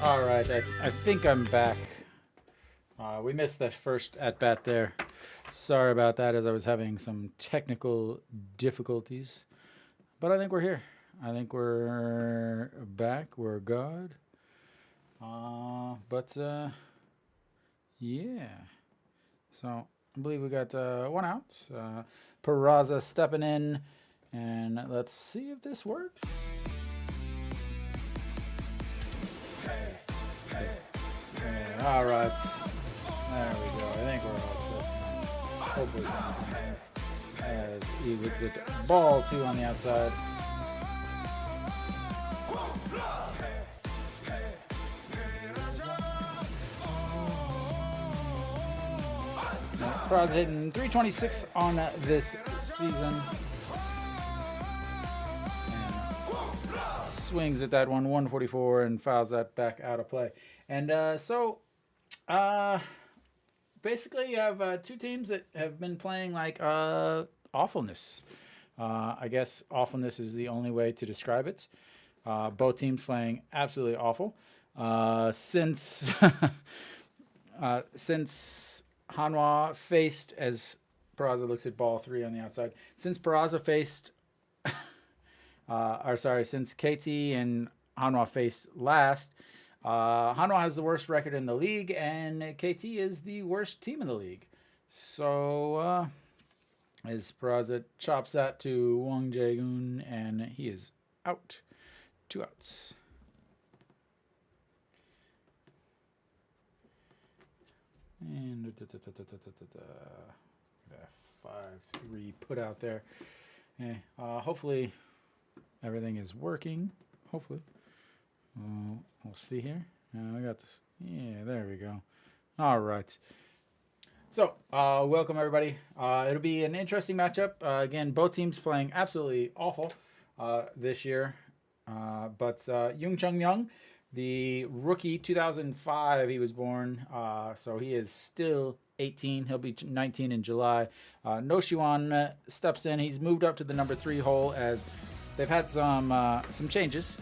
All right, I think I'm back. We missed that first at bat there. Sorry about that, as I was having some technical difficulties. But I think we're here. I think we're back. We're good. Yeah. So I believe we got one out. Peraza stepping in, and let's see if this works. All right. There we go. I think we're all set. Hopefully. As he gets it ball two on the outside. Peraza hitting 326 on this season. And swings at that one, 144, and fouls that back out of play. And basically you have two teams that have been playing like awfulness. I guess awfulness is the only way to describe it. Both teams playing absolutely awful. Since Hanwha faced, as Peraza looks at ball three on the outside, since Peraza faced, since KT and Hanwha faced last, Hanwha has the worst record in the league, and KT is the worst team in the league. So, as Peraza chops that to Wang Daejeon, and he is out. 2 outs. And 5-3 put out there. Hopefully everything is working. Hopefully. We'll see here. I got this. Yeah, there we go. All right. So, welcome everybody. It'll be an interesting matchup. Again, both teams playing absolutely awful this year. But Young Chung Myung, the rookie, 2005, he was born. So he is still 18. He'll be 19 in July. No Shiwan steps in. He's moved up to the number 3 hole as they've had some changes.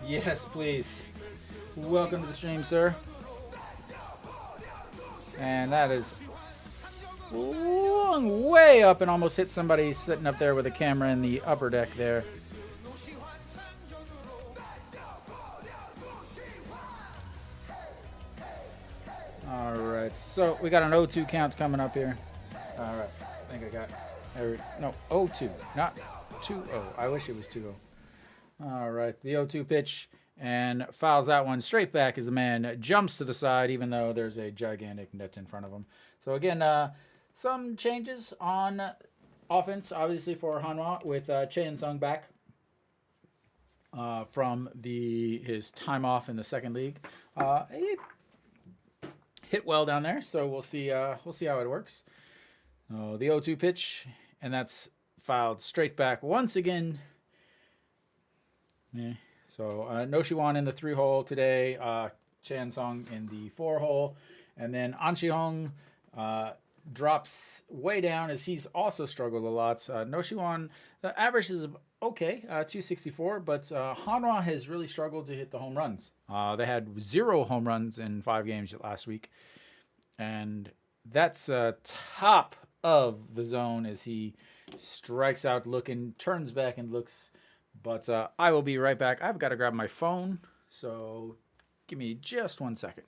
Yes, please. Welcome to the stream, sir. And that is flung way up and almost hit somebody sitting up there with a camera in the upper deck there. All right, so we got an 0-2 count coming up here. All right, I think I got, no, 0-2, not 2-0. I wish it was 2-0. All right, the 0-2 pitch, and fouls that one straight back as the man jumps to the side, even though there's a gigantic net in front of him. So again, some changes on offense, obviously, for Hanwha, with Chae Sung back from his time off in the second league. He hit well down there, so we'll see how it works. The 0-2 pitch, and that's fouled straight back once again. Yeah. So No Shiwan in the 3 hole today, Chae Sung in the 4 hole, and then An Chi-hong drops way down as he's also struggled a lot. No Shiwan, the average is okay, 264, but Hanwha has really struggled to hit the home runs. They had 0 home runs in 5 games last week, and that's top of the zone as he strikes out looking, turns back and looks. But I will be right back. I've got to grab my phone, so give me just 1 second.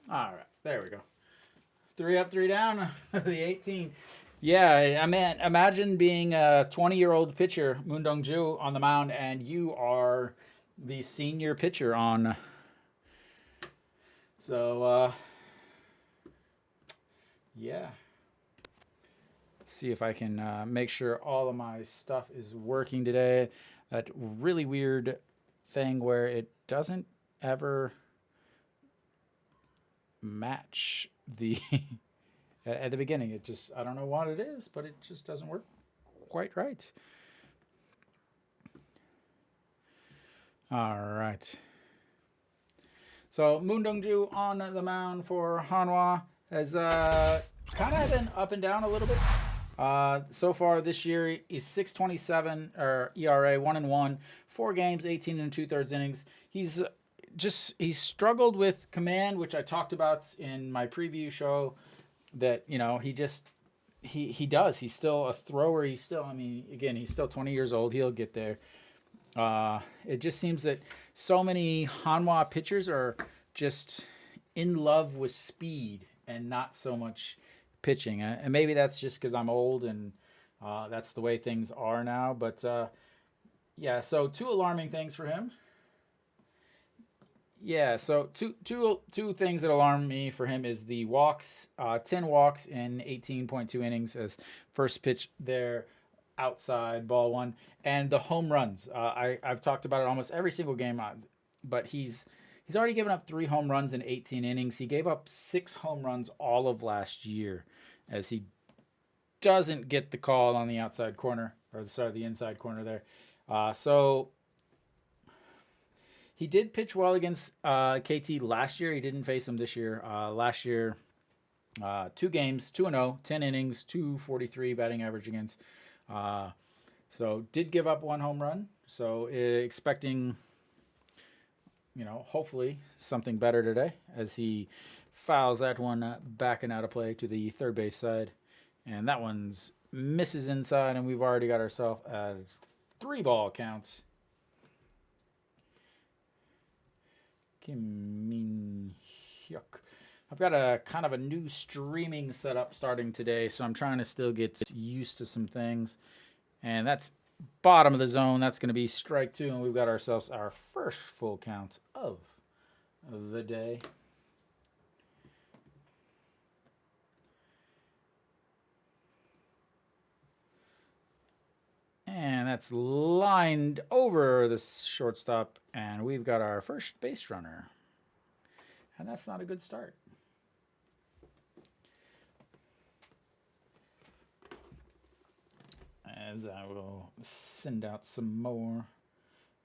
All right, there we go. 3 up, 3 down, the 18. Yeah, I mean, imagine being a 20-year-old pitcher, Moon Dong-ju, on the mound, and you are the senior pitcher on. So, yeah. See if I can make sure all of my stuff is working today. That really weird thing where it doesn't ever match the at the beginning. It just, I don't know what it is, but it just doesn't work quite right. All right. So Moon Dongju on the mound for Hanwha has kind of been up and down a little bit. So far this year, he's 6.27 or ERA, 1-1, 4 games, 18 and 2/3 innings. He's struggled with command, which I talked about in my preview show. That he does. He's still a thrower. He's still, he's still 20 years old. He'll get there. It just seems that so many Hanwha pitchers are just in love with speed and not so much pitching. And maybe that's just because I'm old and that's the way things are now. But yeah, so 2 alarming things for him. Yeah, so two things that alarm me for him is the walks, 10 walks in 18.2 innings as first pitch there, outside ball 1, and the home runs. I've talked about it almost every single game, but he's already given up 3 home runs in 18 innings. He gave up 6 home runs all of last year, as he doesn't get the call on the outside corner, or sorry, the inside corner there. So he did pitch well against KT last year. He didn't face him this year. Last year, 2 games, 2-0, 10 innings, 243 batting average against. So did give up 1 home run. So expecting, hopefully something better today as he fouls that one back and out of play to the third base side. And that one's misses inside, and we've already got ourselves at 3-ball counts. Kim Min Hyuk. I've got a kind of a new streaming setup starting today, so I'm trying to still get used to some things. And that's bottom of the zone. That's going to be strike 2, and we've got ourselves our first full count of the day. And that's lined over the shortstop, and we've got our first base runner. And that's not a good start. As I will send out some more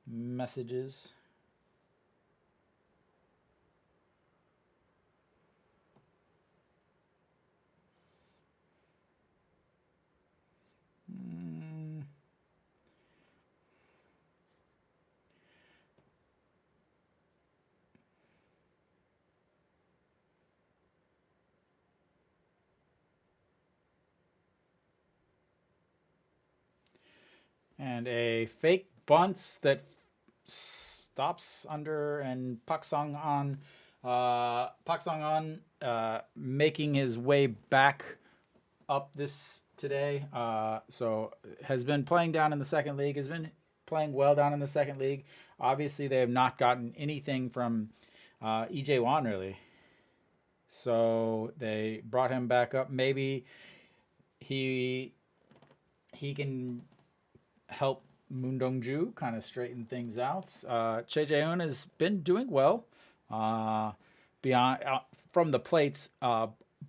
messages. And a fake bunt that stops under, and Pak Song On making his way back up this today. So has been playing down in the second league, has been playing well down in the second league. Obviously, they have not gotten anything from EJ Wan, really. So they brought him back up. Maybe he can help Moon Dongju kind of straighten things out. Daejeon has been doing well beyond from the plates.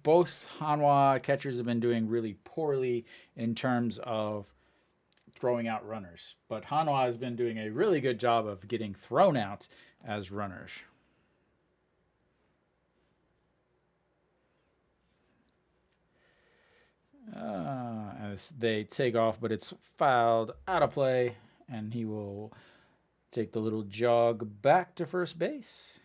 Both Hanwha catchers have been doing really poorly in terms of throwing out runners, but Hanwha has been doing a really good job of getting thrown out as runners. As they take off, but it's fouled out of play, and he will take the little jog back to first base.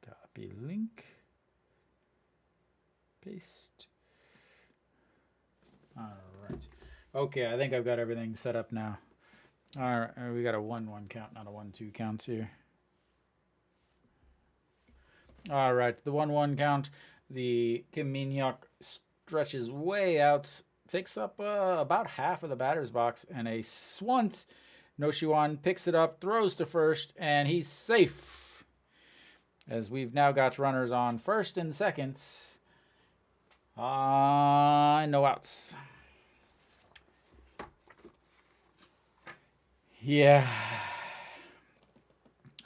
Copy link. Paste. All right. Okay, I think I've got everything set up now. All right, we got a 1-1 count, not a 1-2 count here. All right, the 1-1 count. The Kim Min Hyuk stretches way out, takes up about half of the batter's box, and a swunt. No Shiwan picks it up, throws to first, and he's safe. As we've now got runners on first and second. No outs. Yeah.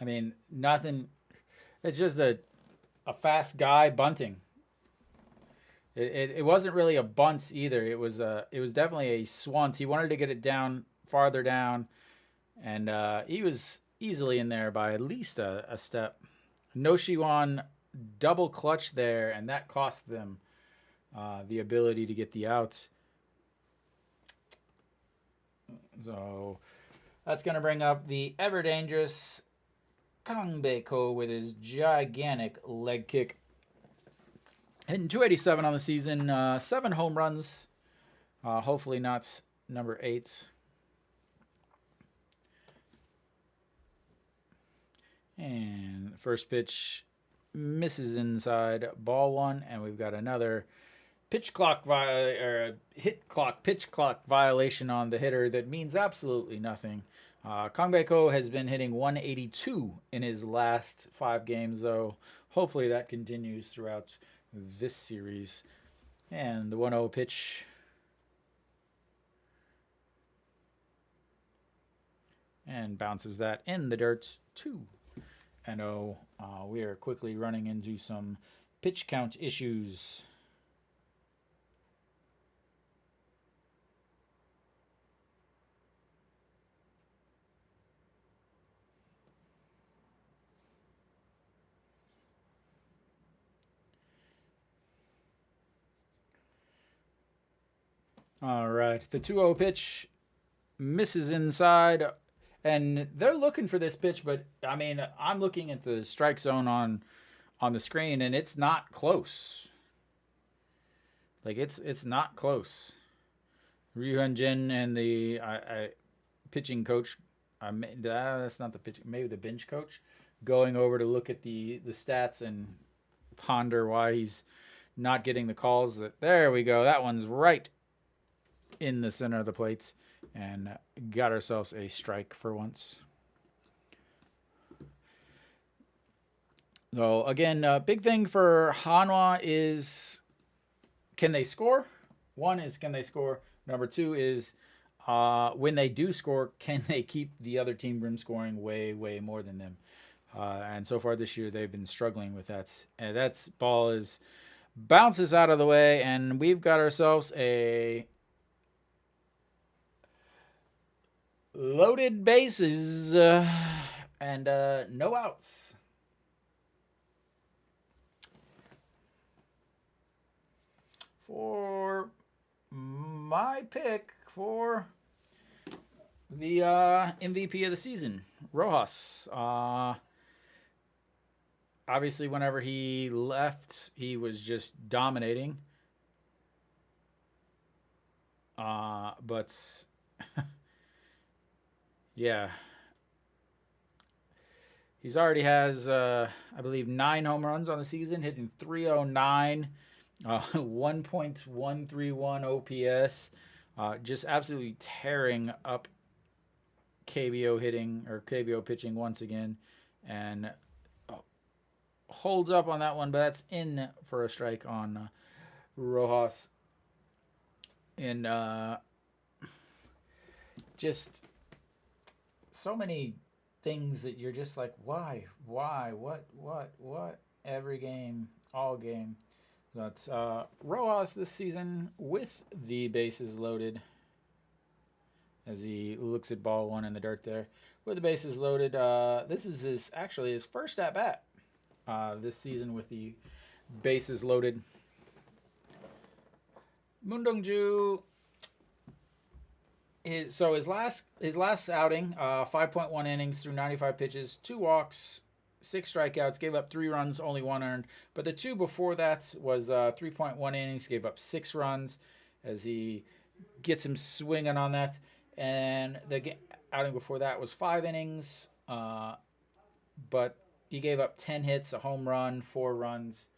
I mean, nothing. It's just a fast guy bunting. It wasn't really a bunt either. It was definitely a swunt. He wanted to get it down farther down, and he was easily in there by at least a step. No Shiwan double clutch there, and that cost them the ability to get the outs. So that's going to bring up the ever dangerous Kangbeko with his gigantic leg kick. Hitting 287 on the season, 7 home runs. Hopefully not number 8. And the first pitch misses inside, ball 1, and we've got another pitch clock pitch clock violation on the hitter that means absolutely nothing. Kangbeko has been hitting 182 in his last 5 games, though. Hopefully that continues throughout this series. And the 1-0 pitch. And bounces that in the dirt. 2-0. We are quickly running into some pitch count issues. All right, the 2-0 pitch misses inside, and they're looking for this pitch, but I mean, I'm looking at the strike zone on the screen, and it's not close. Like it's not close. Ryu Hyun-jin and the pitching coach, that's not the pitch, maybe the bench coach, going over to look at the stats and ponder why he's not getting the calls. There we go. That one's right in the center of the plates, and got ourselves a strike for once. So again, big thing for Hanwha is, can they score? One is, can they score? Number 2 is, when they do score, can they keep the other team from scoring way more than them? And so far this year, they've been struggling with that. And that ball bounces out of the way, and we've got ourselves a loaded bases and no outs. For my pick for the MVP of the season, Rojas. Obviously, whenever he left, he was just dominating. But yeah, he's already has, I believe, 9 home runs on the season, hitting 309, 1.131 OPS, just absolutely tearing up KBO hitting, or KBO pitching once again, and holds up on that one, but that's in for a strike on Rojas. And just so many things that you're just like, why, what, every game, all game. That's Rojas this season with the bases loaded, as he looks at ball 1 in the dirt there. With the bases loaded, this is his first at bat this season with the bases loaded. Moon Dong-ju his last outing, 5.1 innings through 95 pitches, 2 walks, 6 strikeouts, gave up 3 runs, only 1 earned. But the 2 before that was 3.1 innings, gave up 6 runs, as he gets him swinging on that. And the outing before that was 5 innings, but he gave up 10 hits, a home run, 4 runs.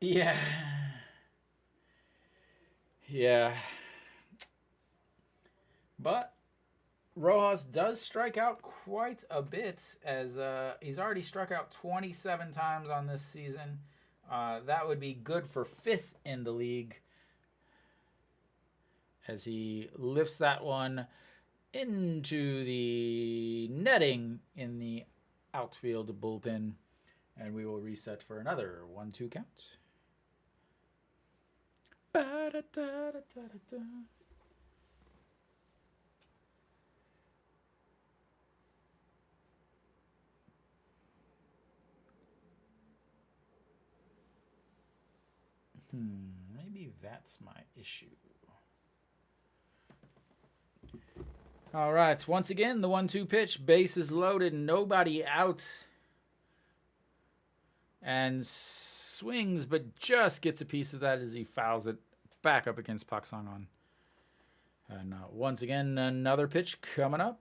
Yeah. But Rojas does strike out quite a bit, as he's already struck out 27 times on this season. That would be good for 5th in the league, as he lifts that one into the netting in the outfield bullpen. And we will reset for another 1-2 count. Ba-da-da-da-da-da. Maybe that's my issue. All right. Once again, the 1-2 pitch. Bases loaded. Nobody out. And swings, but just gets a piece of that as he fouls it back up against Pak Sang-on. And once again, another pitch coming up.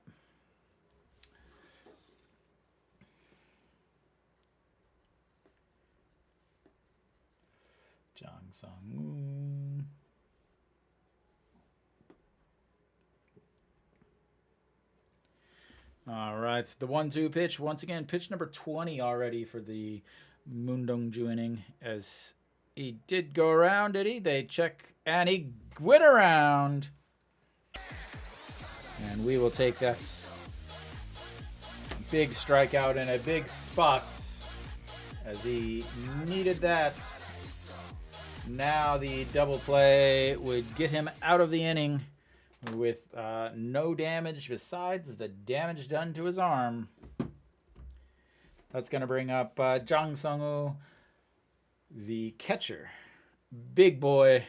Jang Sung-woo. All right, the 1-2 pitch. Once again, pitch number 20 already for the Moon Dong-ju inning. As he did go around, did he? They check, and he went around. And we will take that big strikeout in a big spot as he needed that. Now the double play would get him out of the inning with no damage besides the damage done to his arm. That's going to bring up Jang Sung-woo, the catcher. Big boy,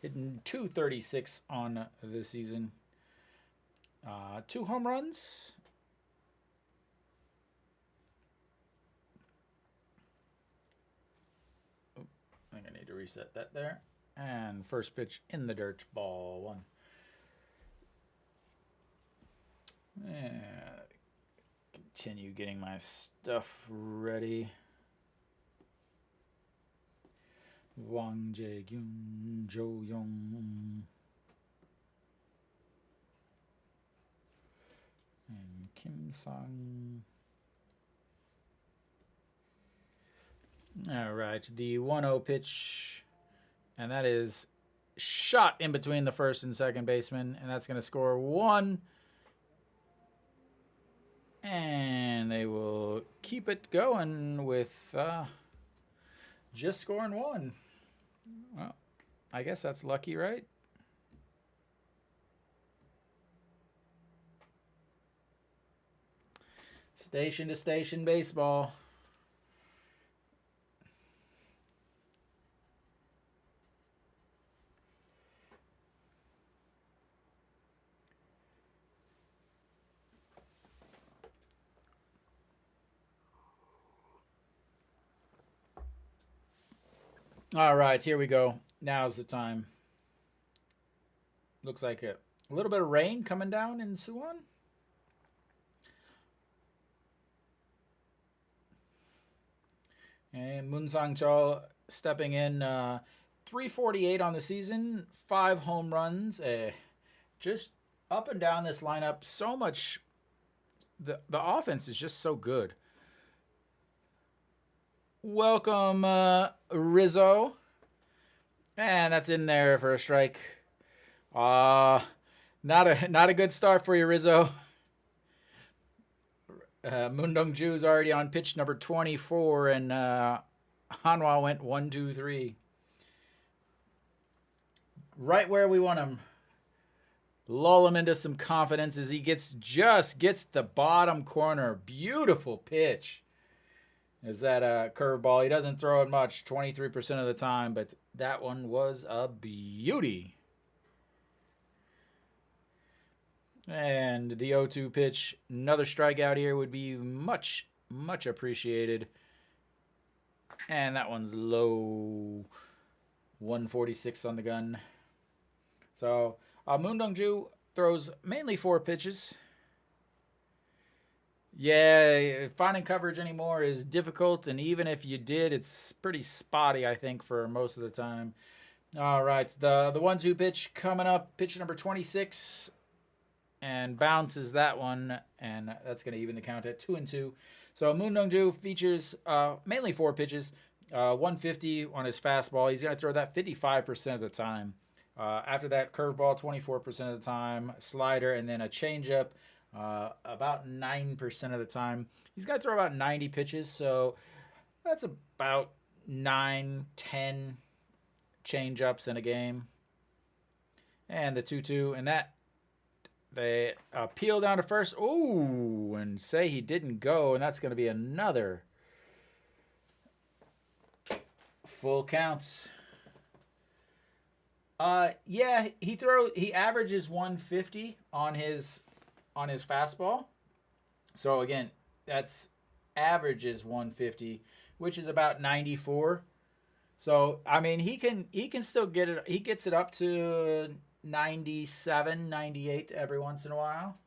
hitting .236 on the season. 2 home runs. I'm going to need to reset that there. And first pitch in the dirt, ball 1. Continue getting my stuff ready. Wang Jae-gyun, Jo Young, and Kim Sang. All right, the 1-0 pitch, and that is shot in between the first and second baseman, and that's going to score 1. And they will keep it going with just scoring 1. Well, I guess that's lucky, right? Station to station baseball. All right, here we go. Now's the time. Looks like a little bit of rain coming down in Suwon. And Moon Sang-chul stepping in, 348 on the season, 5 home runs. Just up and down this lineup, so much. The offense is just so good. Welcome, Rizzo. And that's in there for a strike. Not a good start for you, Rizzo. Moon Dong-ju's already on pitch number 24, and Hanwha went 1, 2, 3. Right where we want him. Lull him into some confidence as he gets the bottom corner. Beautiful pitch. Is that a curveball? He doesn't throw it much, 23% of the time, but that one was a beauty. And the 0-2 pitch, another strikeout here would be much, much appreciated. And that one's low, 146 on the gun. So Moon Dong-ju throws mainly 4 pitches. Yeah, finding coverage anymore is difficult, and even if you did, it's pretty spotty, I think, for most of the time. All right, the 1-2 pitch coming up, pitch number 26, and bounces that one, and that's going to even the count at 2-2. So Moon Dong-ju features mainly 4 pitches, 150 on his fastball. He's going to throw that 55% of the time. After that, curveball 24% of the time, slider, and then a changeup about 9% of the time. He's got to throw about 90 pitches, so that's about 9, 10 changeups in a game. And the 2-2, and that they peel down to first. Ooh, and say he didn't go, and that's going to be another full count. Yeah, he averages 150 on his fastball. So again, that's averages 150, which is about 94. So I mean, he can still get it. He gets it up to 97, 98 every once in a while.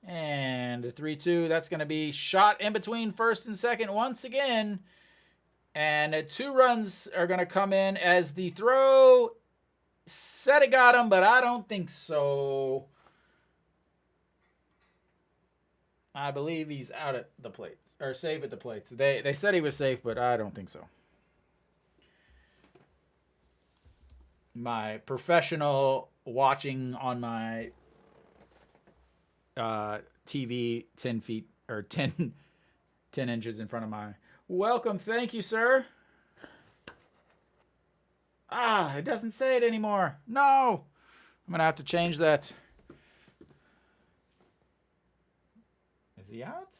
And the 3-2, that's going to be shot in between first and second once again. And 2 runs are going to come in as the throw said it got him, but I don't think so. I believe he's out at the plate, or safe at the plate. They said he was safe, but I don't think so. My professional watching on my TV 10 feet or 10 inches in front of my welcome. Thank you, sir. It doesn't say it anymore. No. I'm going to have to change that. Is he out?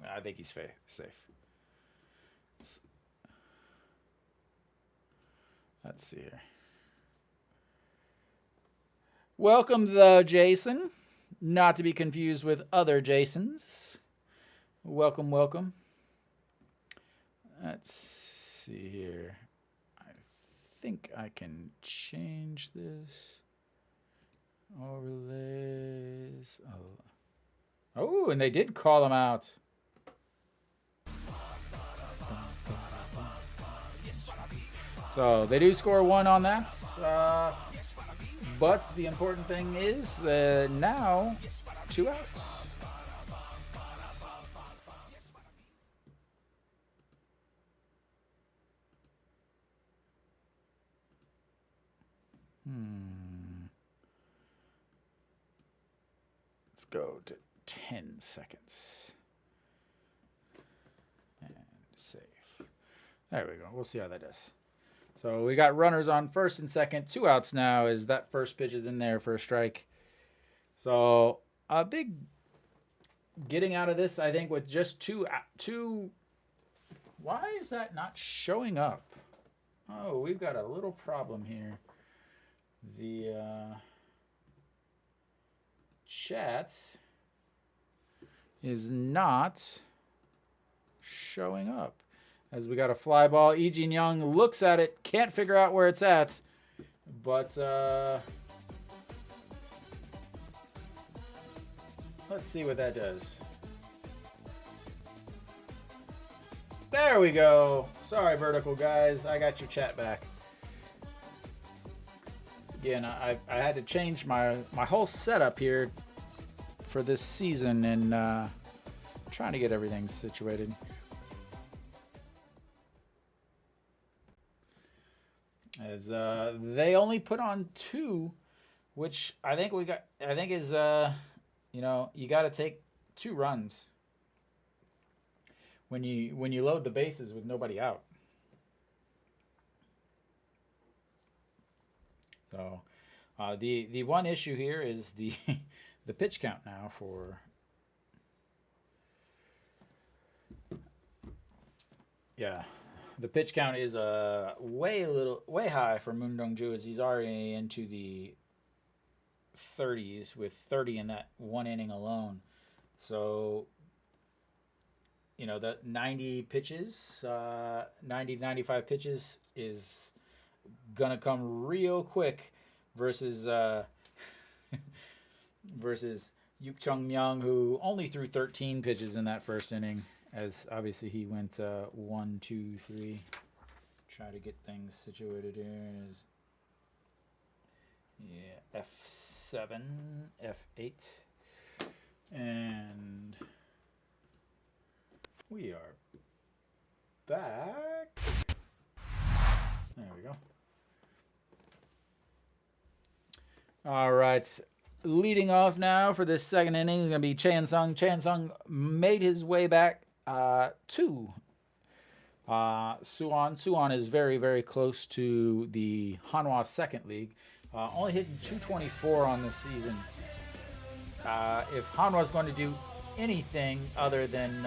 I think he's safe. Let's see here. Welcome, though, Jason. Not to be confused with other Jasons. Welcome, welcome. Let's see here. I think I can change this. Overlays. Oh, and they did call him out. So they do score 1 on that. But the important thing is now 2 outs. Let's go to 10 seconds. And save. There we go. We'll see how that does. So we got runners on first and second. 2 outs now as that first pitch is in there for a strike. So a big getting out of this, I think, with just two. Why is that not showing up? Oh, we've got a little problem here. The chat is not showing up. As we got a fly ball, Daejeon Young looks at it, can't figure out where it's at, but let's see what that does. There we go. Sorry, vertical guys, I got your chat back. Again, I had to change my whole setup here for this season and trying to get everything situated. As they only put on 2, which I think is you know, you got to take 2 runs when you load the bases with nobody out. So the one issue here is the the pitch count now for the pitch count is way high for Moon Dong-ju, as he's already into the 30s with 30 in that 1 inning alone. So, you know, the 90 pitches, 90 to 95 pitches is gonna come real quick versus versus Yuk Chung Myung, who only threw 13 pitches in that first inning. As obviously he went 1, 2, 3. Try to get things situated here. F7, F8, and we are back. There we go. All right. Leading off now for this second inning is going to be Chan Sung. Chan Sung made his way back to Suwon. Suwon is very, very close to the Hanwha second league. Only hitting 224 on this season. If Hanwha is going to do anything other than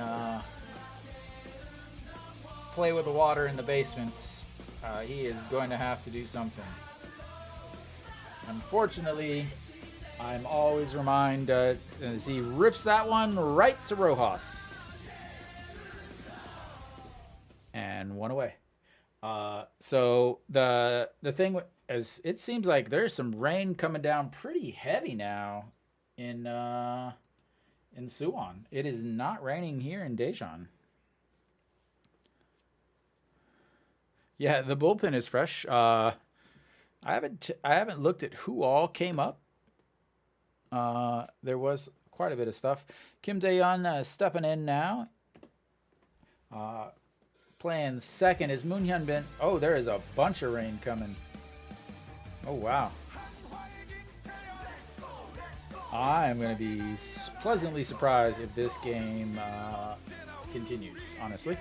play with the water in the basements, he is going to have to do something. Unfortunately, I'm always reminded as he rips that one right to Rojas. And one away. So the thing is, it seems like there's some rain coming down pretty heavy now in Suwon. It is not raining here in Daejeon. Yeah, the bullpen is fresh. I haven't looked at who all came up. There was quite a bit of stuff. Kim Daejeon stepping in now. Playing second is Moon Hyun Bin. Oh, there is a bunch of rain coming. Oh, wow. I am going to be pleasantly surprised if this game continues, honestly.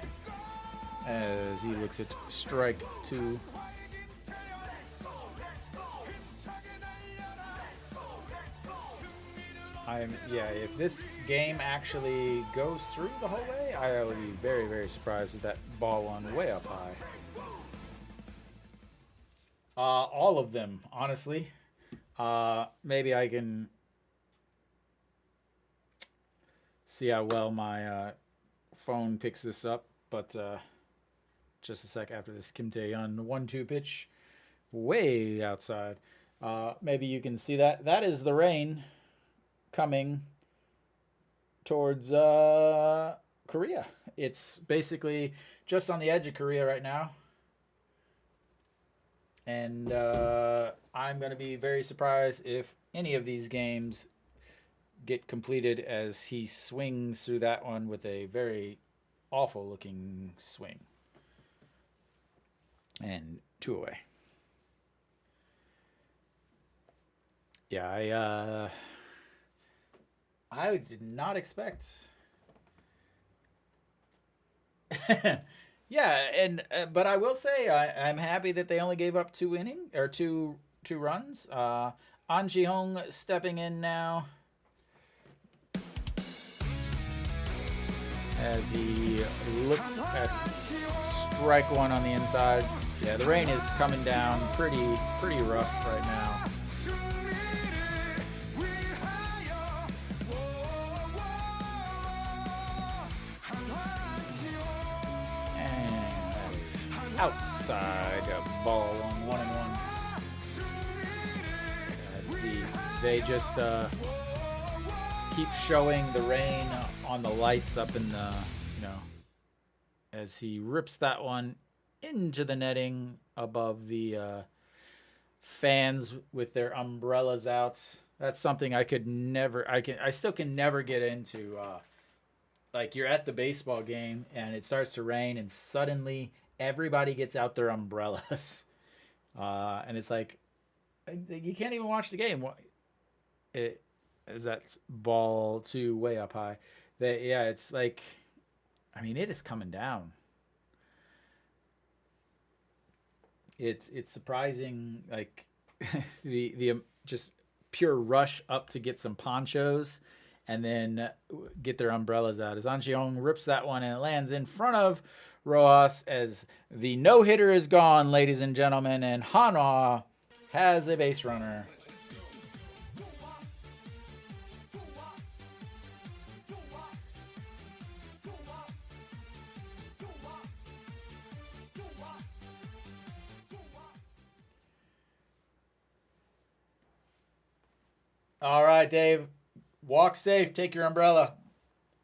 As he looks at strike two. If this game actually goes through the whole way, I would be very, very surprised if that ball went way up high. All of them, honestly. Maybe I can see how well my phone picks this up, but just a sec after this Kim Tae-yeon 1-2 pitch way outside. Maybe you can see that. That is the rain coming towards Korea. It's basically just on the edge of Korea right now. And I'm going to be very surprised if any of these games get completed as he swings through that one with a very awful looking swing. And 2 away. Yeah, I did not expect. Yeah, and but I will say I'm happy that they only gave up two runs. An Ji-hong stepping in now as he looks at strike one on the inside. Yeah, the rain is coming down pretty rough right now. Outside ball on 1-1. As they just keep showing the rain on the lights up in the, as he rips that one into the netting above the fans with their umbrellas out. That's something I still can never get into. Like you're at the baseball game and it starts to rain and suddenly everybody gets out their umbrellas. And it's like, you can't even watch the game. Is that ball two way up high? It's like, it is coming down. It's surprising, like the just pure rush up to get some ponchos and then get their umbrellas out. As An Ji-hong rips that one and it lands in front of Rojas as the no-hitter is gone, ladies and gentlemen, and Hanwha has a base runner. All right, Dave. Walk safe. Take your umbrella.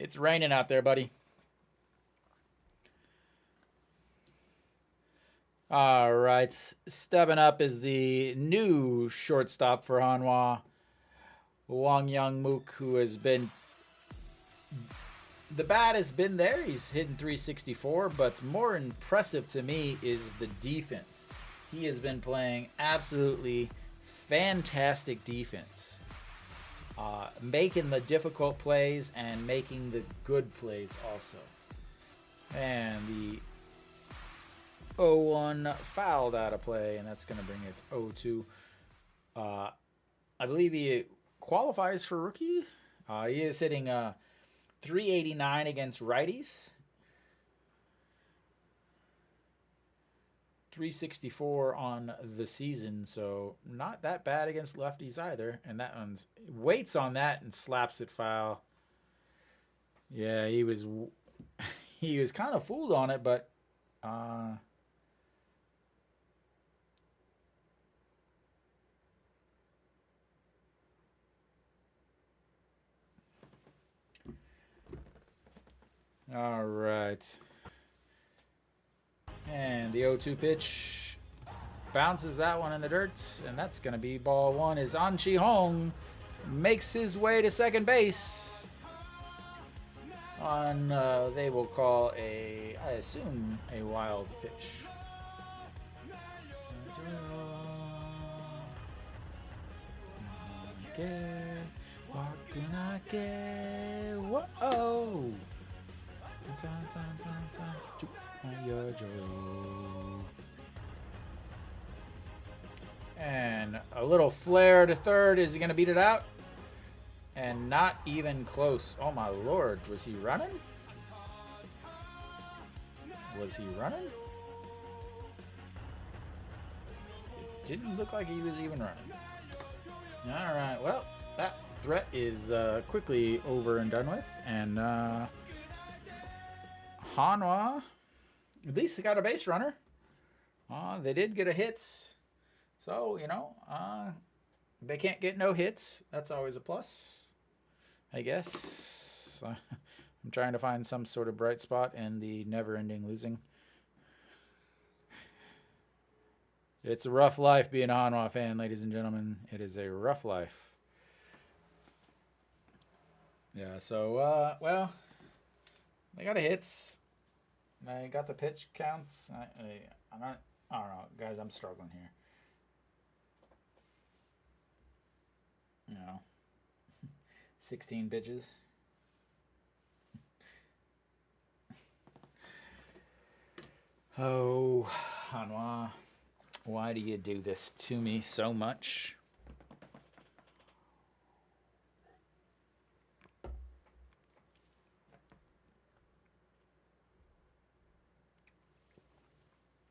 It's raining out there, buddy. All right. Stepping up is the new shortstop for Hanwha, Wang Young-mook, who has been the bat has been there. He's hitting 364, but more impressive to me is the defense. He has been playing absolutely fantastic defense, making the difficult plays and making the good plays also. And the 0-1 fouled out of play, and that's going to bring it 0-2. I believe he qualifies for rookie. He is hitting 389 against righties, 364 on the season, so not that bad against lefties either. And that one's waits on that and slaps it foul. Yeah, he was kind of fooled on it, but all right. And the 0-2 pitch bounces that one in the dirt, and that's going to be ball one as An Chi-hong makes his way to second base. On, they will call I assume, a wild pitch. Whoa! And a little flare to third. Is he going to beat it out? And not even close. Oh my lord. Was he running? Was he running? It didn't look like he was even running. Alright, well, that threat is quickly over and done with. And Hanwha, at least they got a base runner. They did get a hit. So, they can't get no hits. That's always a plus, I guess. I'm trying to find some sort of bright spot in the never-ending losing. It's a rough life being a Hanwha fan, ladies and gentlemen. It is a rough life. Yeah, so, well, they got a hits. They got the pitch counts. I don't know, guys. I'm struggling here. 16 pitches. Oh, Hanwha, why do you do this to me so much?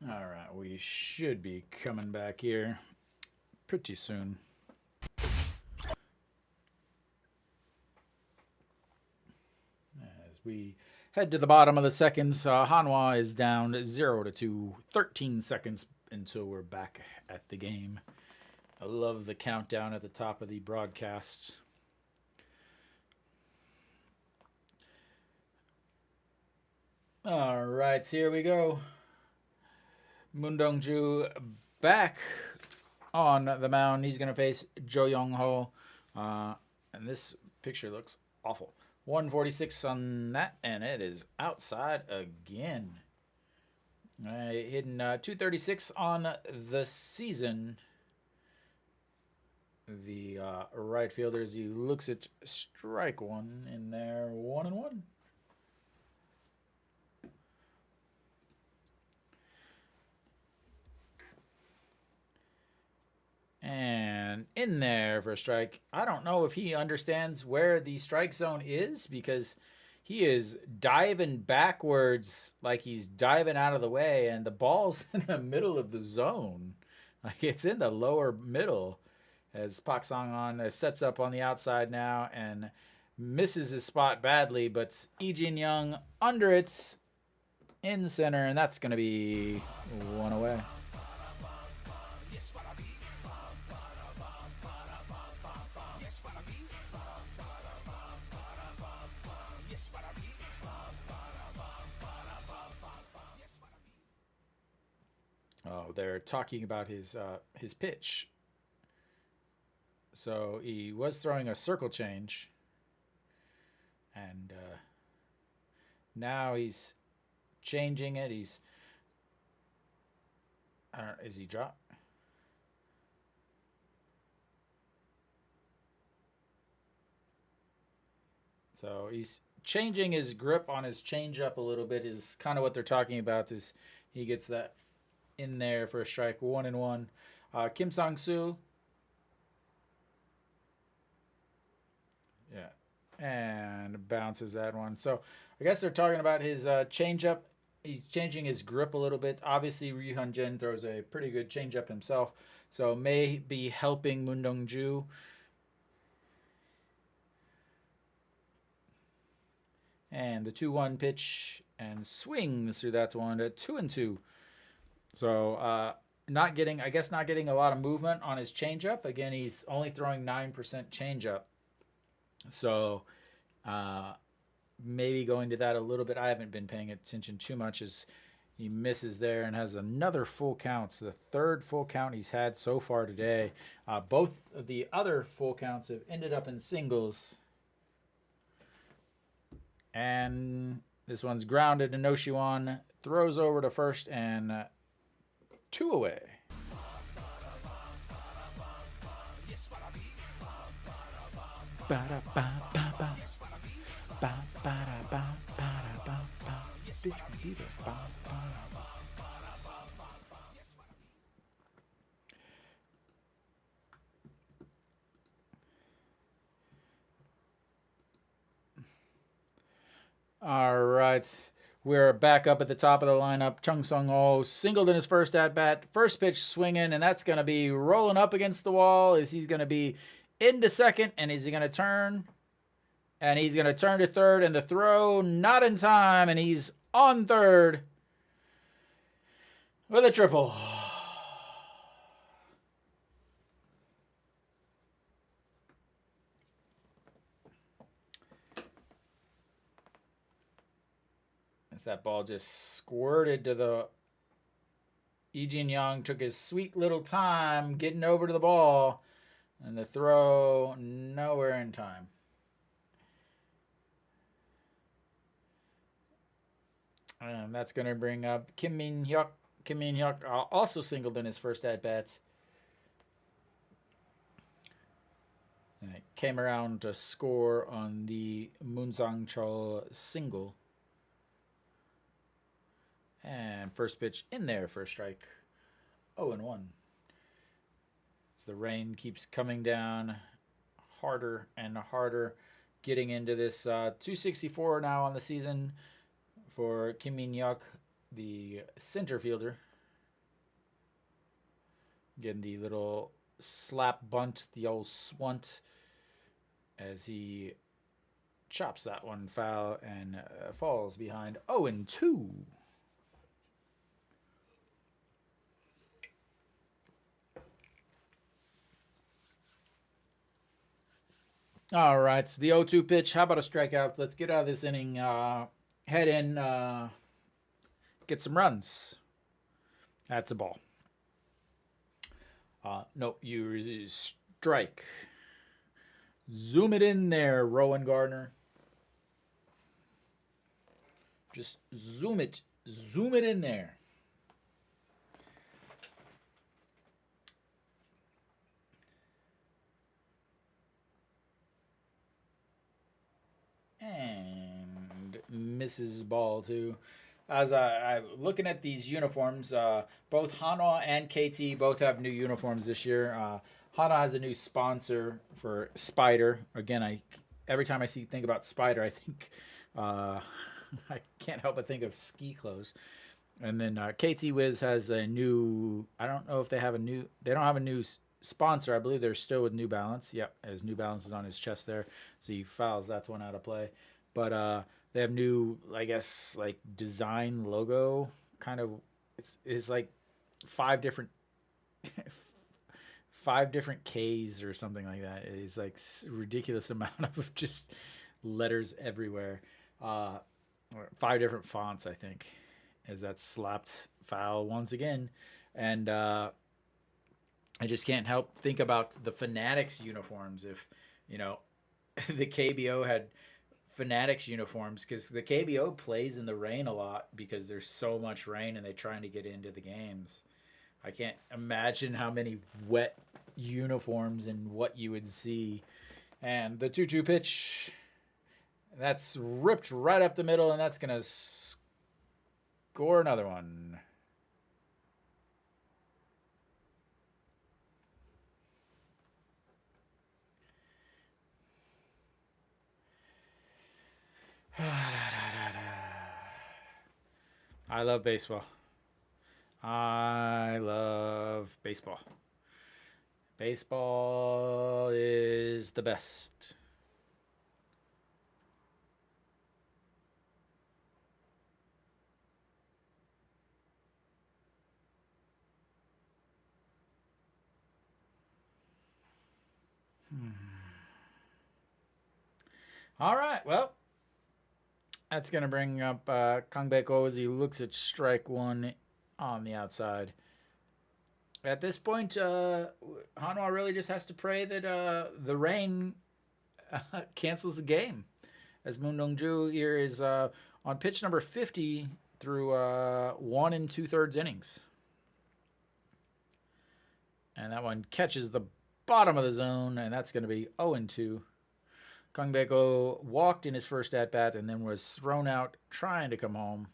All right, we should be coming back here pretty soon. As we head to the bottom of the seconds, Hanwha is down 0-2, 13 seconds until we're back at the game. I love the countdown at the top of the broadcast. All right, so here we go. Moon Dong-ju back on the mound. He's going to face Jo Young-ho. And this picture looks awful. 146 on that, and it is outside again. Hitting 236 on the season. The right fielder, as he looks at strike one in there, 1-1. And in there for a strike. I don't know if he understands where the strike zone is, because he is diving backwards like he's diving out of the way, and the ball's in the middle of the zone. Like, it's in the lower middle, as Pak Sang-on sets up on the outside now and misses his spot badly, but Lee Jin-young under it in center, and that's going to be one away. Oh, they're talking about his pitch. So he was throwing a circle change, and Now he's changing it. He's, I don't know, is he drop? So he's changing his grip on his changeup a little bit. Is kind of what they're talking about. Is he gets that in there for a strike, 1-1. Kim Sang Soo, yeah, and bounces that one. So I guess they're talking about his changeup. He's changing his grip a little bit. Obviously, Ryu Hyun Jin throws a pretty good changeup himself, so may be helping Moon Dong Ju. And the 2-1 pitch and swings through that one at 2-2. So not getting, I guess, not getting a lot of movement on his changeup. Again, he's only throwing 9% changeup. So maybe going to that a little bit. I haven't been paying attention too much as he misses there and has another full count. So the third full count he's had so far today. Both of the other full counts have ended up in singles. And this one's grounded, and Noshiwan throws over to first and 2 away. All right. We're back up at the top of the lineup. Chung Sung Ho singled in his first at bat. First pitch swinging, and that's going to be rolling up against the wall. Is he's going to be into second, and is he going to turn? And he's going to turn to third, and the throw not in time, and he's on third with a triple. As that ball just squirted to the Daejeon Young took his sweet little time getting over to the ball, and the throw nowhere in time. And that's going to bring up Kim Min Hyuk. Kim Min Hyuk also singled in his first at bats. And it came around to score on the Moon Sang Chul single. And first pitch in there for a strike. 0-1. As the rain keeps coming down harder and harder, getting into this 264 now on the season for Kim Min Hyuk, the center fielder. Getting the little slap bunt, the old swunt, as he chops that one foul and falls behind 0-2. All right, so the 0-2 pitch. How about a strikeout? Let's get out of this inning. Head in, get some runs. That's a ball. No, you strike. Zoom it in there, Rowan Gardner. Just zoom it in there. And misses ball too. As I'm looking at these uniforms, both Hanwha and KT both have new uniforms this year. Hanwha has a new sponsor for Spider. Again, every time I think about Spider, I think I can't help but think of ski clothes. And then KT Wiz has a new. I don't know if they have a new. They don't have a new sponsor. I believe they're still with New Balance. Yep, as New Balance is on his chest there. So he fouls that one out of play. But they have new, I guess, like design logo. Kind of, it's like five different K's or something like that. It's like ridiculous amount of just letters everywhere. 5 different fonts, I think, as that slapped foul once again. And I just can't help think about the Fanatics uniforms. If, the KBO had Fanatics uniforms, because the KBO plays in the rain a lot because there's so much rain and they're trying to get into the games. I can't imagine how many wet uniforms and what you would see. And the 2-2 pitch, that's ripped right up the middle, and that's going to score another one. I love baseball. I love baseball. Baseball is the best. All right, well, that's going to bring up Kangbeko as he looks at strike one on the outside. At this point, Hanwha really just has to pray that the rain cancels the game. As Moon Dongju here is on pitch number 50 through 1 2/3 innings. And that one catches the bottom of the zone, and that's going to be 0-2. Kangbeko walked in his first at-bat and then was thrown out trying to come home.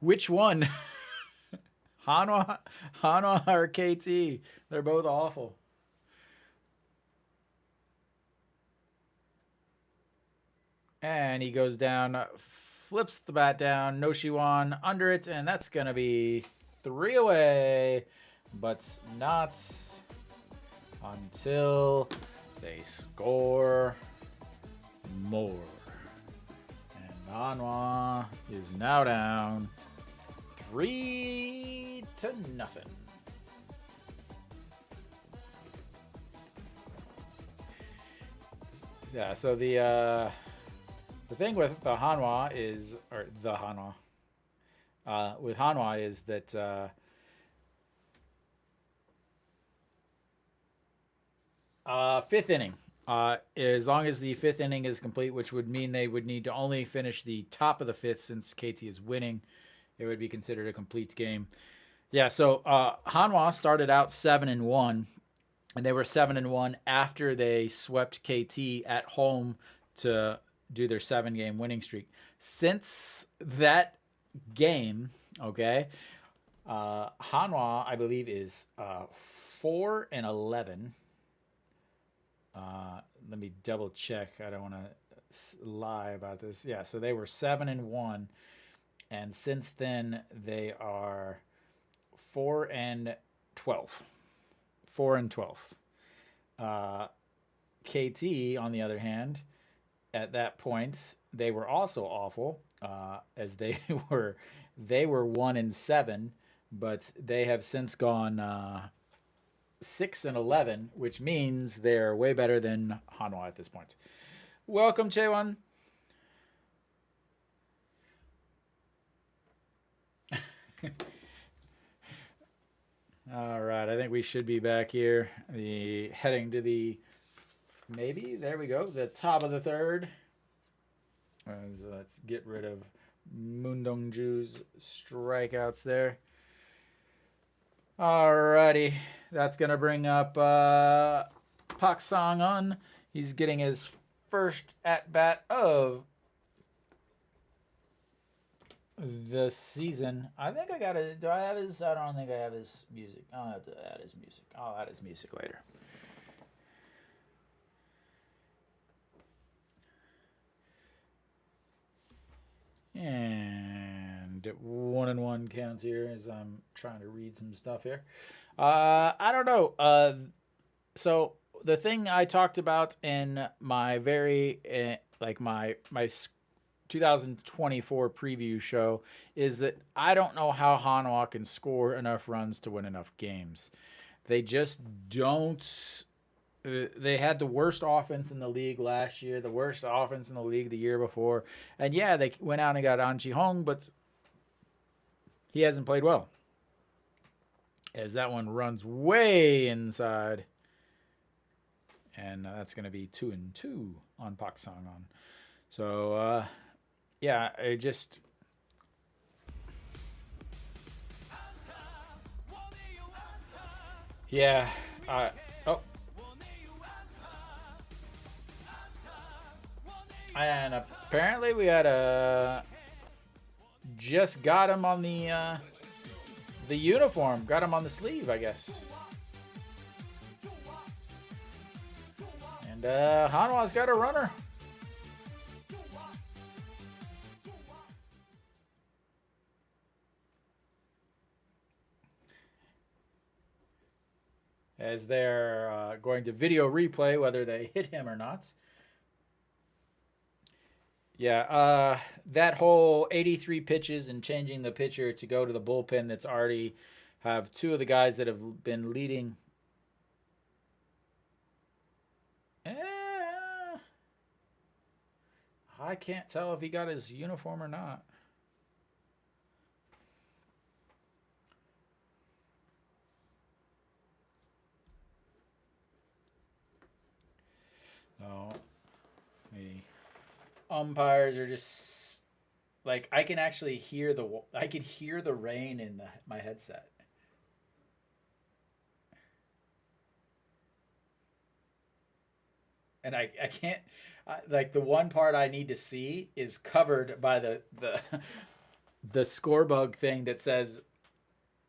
Which one? Hanwha or KT? They're both awful. And he goes down, flips the bat down, no Shiwan under it, and that's going to be 3 away, but not until they score more. And Hanwha is now down 3-0. Yeah, so the thing with the Hanwha is, or the Hanwha, with Hanwha is that fifth inning. As long as the fifth inning is complete, which would mean they would need to only finish the top of the fifth since KT is winning, it would be considered a complete game. Yeah, so Hanwha started out 7-1, and they were 7-1 after they swept KT at home to do their 7-game winning streak. Since that game, okay, Hanwha, I believe, is 4-11. Let me double check. I don't want to lie about this. Yeah, so they were 7-1, and since then they are 4-12. 4-12. KT, on the other hand, at that point, they were also awful, as they were 1-7, but they have since gone 6-11, which means they're way better than Hanwha at this point. Welcome, Chaewon. All right, I think we should be back here. Heading to the, maybe, there we go, the top of the third. So let's get rid of Moon Dongju's strikeouts there. Alrighty, that's going to bring up Pak Sang-un. He's getting his first at-bat of the season. I think I got to, do I have his, I don't think I have his music. I'll have to add his music. I'll add his music later. And 1-1 counts here as I'm trying to read some stuff here. I don't know. So the thing I talked about in my very, my 2024 preview show is that I don't know how Hanwha can score enough runs to win enough games. They just don't. They had the worst offense in the league last year, the worst offense in the league the year before. And yeah, they went out and got An Chi-hong, but he hasn't played well. As that one runs way inside. And that's going to be 2-2 on Pak Sangwon. So, yeah, I just... Yeah. Oh. And apparently we had a... Just got him on the uniform. Got him on the sleeve, I guess. And Hanwha's got a runner. As they're going to video replay whether they hit him or not. Yeah, that whole 83 pitches and changing the pitcher to go to the bullpen that's already have two of the guys that have been leading. I can't tell if he got his uniform or not. No, the umpires are just like, I can actually hear the rain in my headset. And I can't, like, the one part I need to see is covered by the scorebug thing that says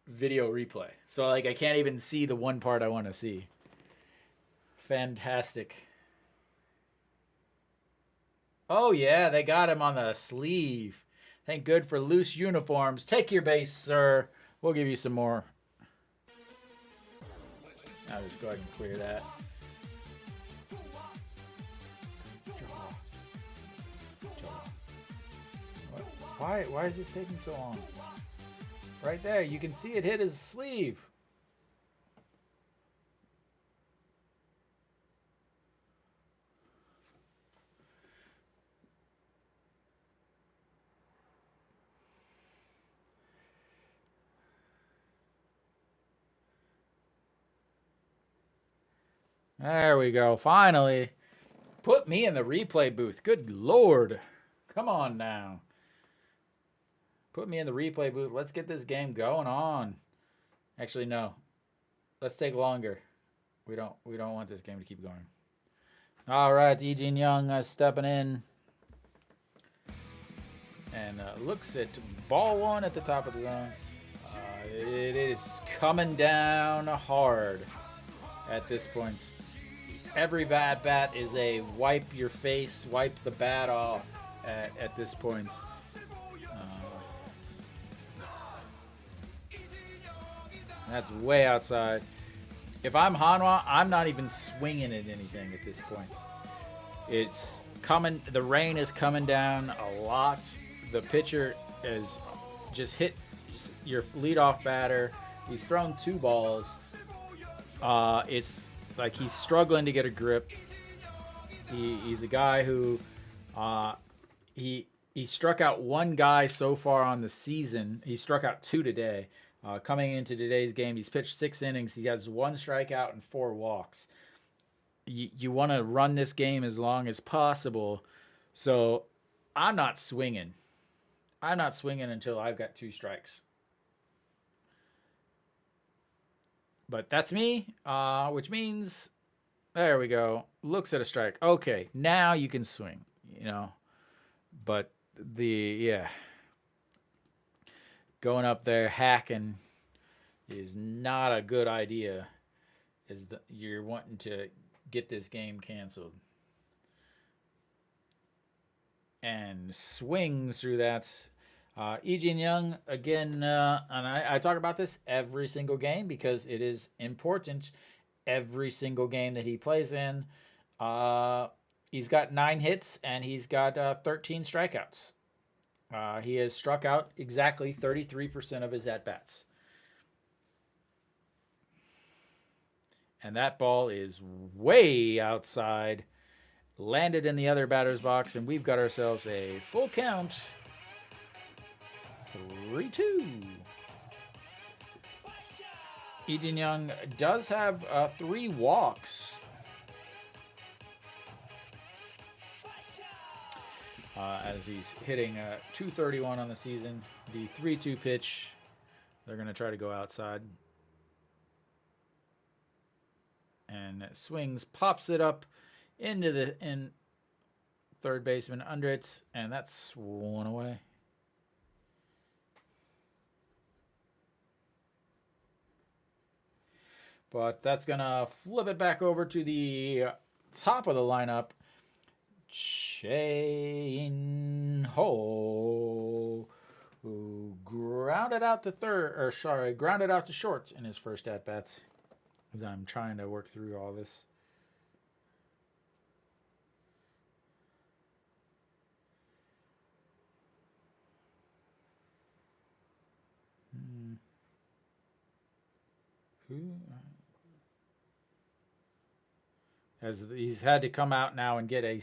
video replay. So, like, I can't even see the one part I want to see. Fantastic. Oh, yeah, they got him on the sleeve. Thank good for loose uniforms. Take your base, sir. We'll give you some more. I'll just go ahead and clear that. Why is this taking so long? Right there, you can see it hit his sleeve. There we go. Finally. Put me in the replay booth. Good Lord. Come on now. Put me in the replay booth. Let's get this game going on. Actually, no. Let's take longer. We don't want this game to keep going. All right, Daejeon stepping in. And looks at ball one at the top of the zone. It is coming down hard at this point. Every bad bat is a wipe your face, wipe the bat off at this point. That's way outside. If I'm Hanwha, I'm not even swinging at anything at this point. It's coming. The rain is coming down a lot. The pitcher is just hit your leadoff batter. He's thrown 2 balls. It's like he's struggling to get a grip. He's a guy who he struck out 1 guy so far on the season. He struck out 2 today. Coming into today's game, he's pitched 6 innings. He has 1 strikeout and 4 walks. You want to run this game as long as possible. So I'm not swinging. I'm not swinging until I've got 2 strikes. But that's me, which means, there we go. Looks at a strike. Okay, now you can swing, you know. But going up there hacking is not a good idea. You're wanting to get this game canceled. And swings through that. Daejeon, again, and I talk about this every single game because it is important. Every single game that he plays in, he's got 9 hits and he's got 13 strikeouts. He has struck out exactly 33% of his at-bats. And that ball is way outside. Landed in the other batter's box, and we've got ourselves a full count. 3-2. Daejeon does have 3 walks. as he's hitting 231 on the season. The 3-2 pitch. They're going to try to go outside. And swings, pops it up into the third baseman under it, and that's one away. But that's going to flip it back over to the top of the lineup. Chain Ho, who grounded out to short in his first at-bats. As I'm trying to work through all this. As he's had to come out now and get a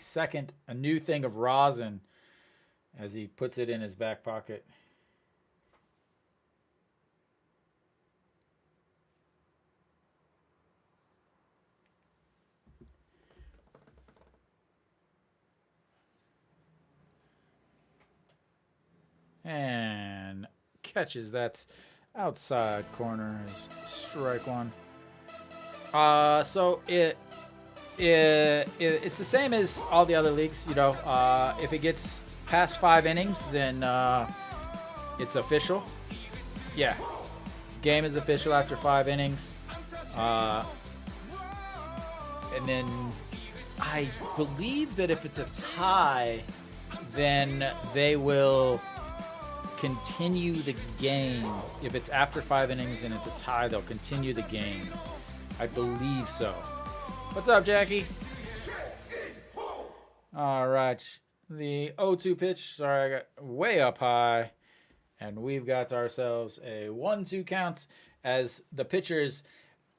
new thing of rosin as he puts it in his back pocket. And catches. That's outside corner is strike one. So it's the same as all the other leagues. You know, if it gets past 5 innings, then it's official. Yeah, game is official after 5 innings. And then I believe that if it's a tie, then they will continue the game. If it's after 5 innings and it's a tie, they'll continue the game. I believe so. What's up, Jackie? All right. The 0-2 pitch. Sorry, I got way up high. And we've got ourselves a 1-2 count as the pitcher's...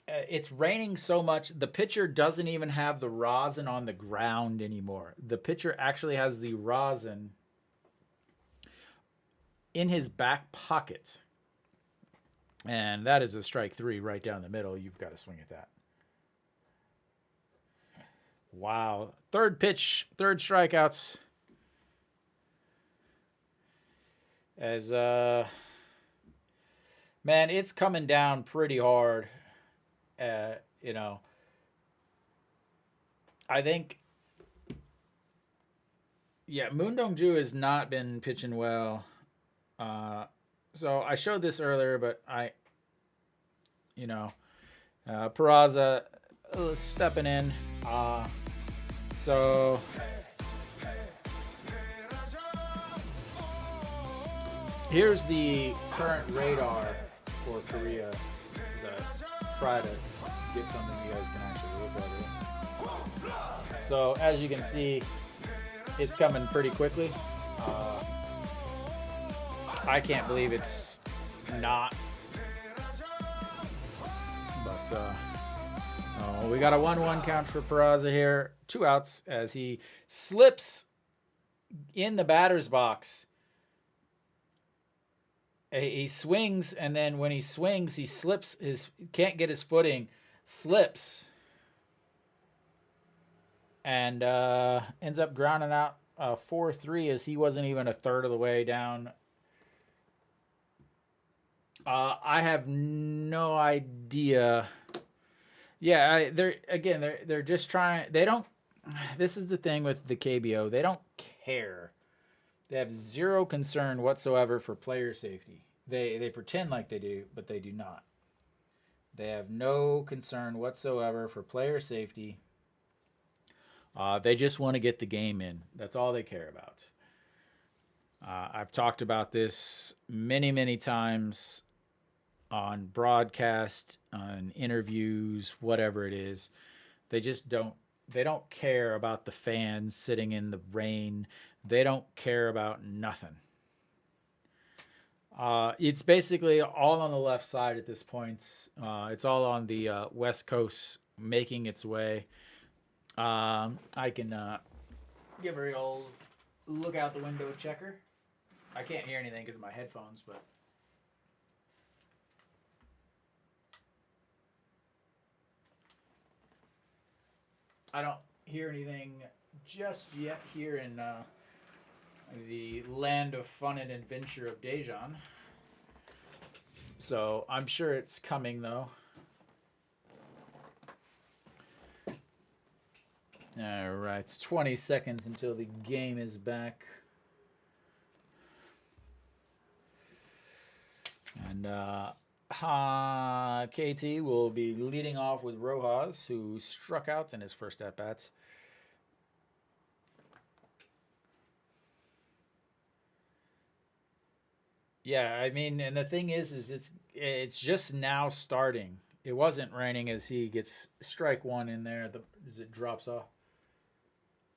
it's raining so much, the pitcher doesn't even have the rosin on the ground anymore. The pitcher actually has the rosin in his back pocket. And that is a strike 3 right down the middle. You've got to swing at that. Wow. Third pitch, third strikeouts. As, man, it's coming down pretty hard. You know, I think, yeah, Moon Dong-ju has not been pitching well. So I showed this earlier, but Peraza stepping in. So here's the current radar for Korea. Try to get something you guys can actually look at it. So as you can see, it's coming pretty quickly. I can't believe it's not. But we got a 1-1 count for Peraza here. 2 outs as he slips in the batter's box. He swings, and then when he swings, he slips. Can't get his footing, slips, and ends up grounding out 4-3 as he wasn't even a third of the way down. I have no idea. Yeah, they're just trying. They don't. This is the thing with the KBO. They don't care. They have zero concern whatsoever for player safety. They pretend like they do, but they do not. They have no concern whatsoever for player safety. They just want to get the game in. That's all they care about. I've talked about this many, many times on broadcast, on interviews, whatever it is. They just don't. They don't care about the fans sitting in the rain. They don't care about nothing. It's basically all on the left side at this point. It's all on the West Coast making its way. I can give her a old look out the window checker. I can't hear anything because of my headphones, but... I don't hear anything just yet here in the land of fun and adventure of Daejeon. So I'm sure it's coming though. All right, it's 20 seconds until the game is back. And KT will be leading off with Rojas, who struck out in his first at-bats. Yeah, I mean, and the thing is it's just now starting. It wasn't raining as he gets strike one in there as it drops off.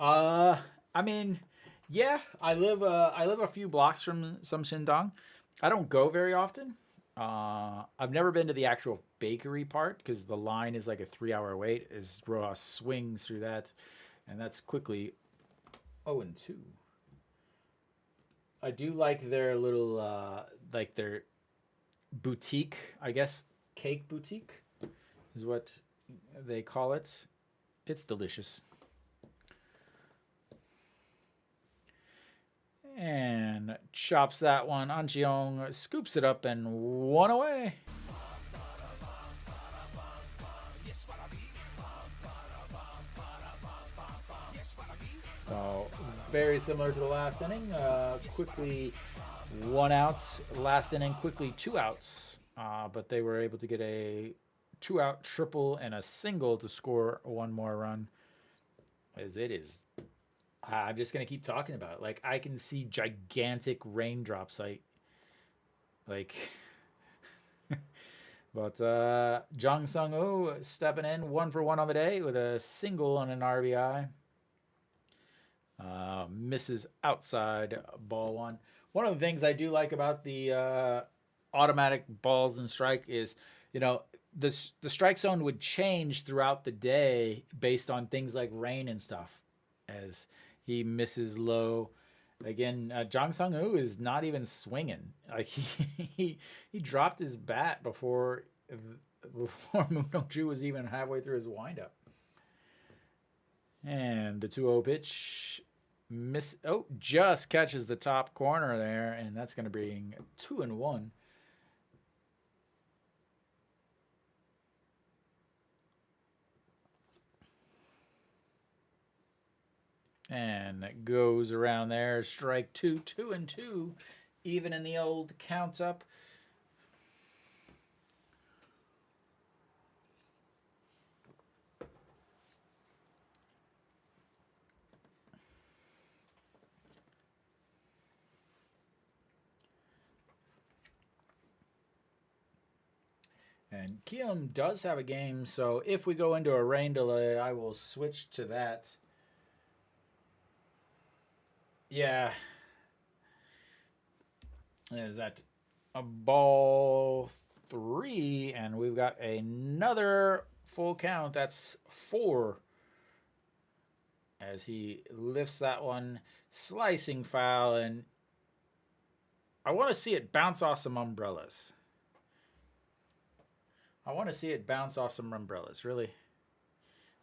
I mean, yeah, I live a few blocks from some Shindong. I don't go very often. I've never been to the actual bakery part because the line is like a 3-hour wait as Rojas swings through that, and that's quickly 0-2. I do like their little like their boutique, I guess, cake boutique is what they call it. It's delicious. And chops that one. Ancheong scoops it up and one away. So very similar to the last inning. Quickly 1 out. Last inning, quickly 2 outs. But they were able to get a 2-out triple and a single to score one more run. As it is, I'm just gonna keep talking about it. Like I can see gigantic raindrops. Like but Jong Sung-woo stepping in 1 for 1 on the day with a single and an RBI. Misses outside ball one. One of the things I do like about the automatic balls and strike is, you know, the strike zone would change throughout the day based on things like rain and stuff. As he misses low. Again, Jong Sung-woo is not even swinging. Like he dropped his bat before Moon Dong-ju was even halfway through his windup. And the 2-0 pitch just catches the top corner there, and that's going to bring 2-1. And it goes around there. Strike 2, 2-2. Even in the old count up. And Kium does have a game, so if we go into a rain delay, I will switch to that. Yeah. Is that a ball 3? And we've got another full count. That's 4. As he lifts that one, slicing foul, and I want to see it bounce off some umbrellas. Really.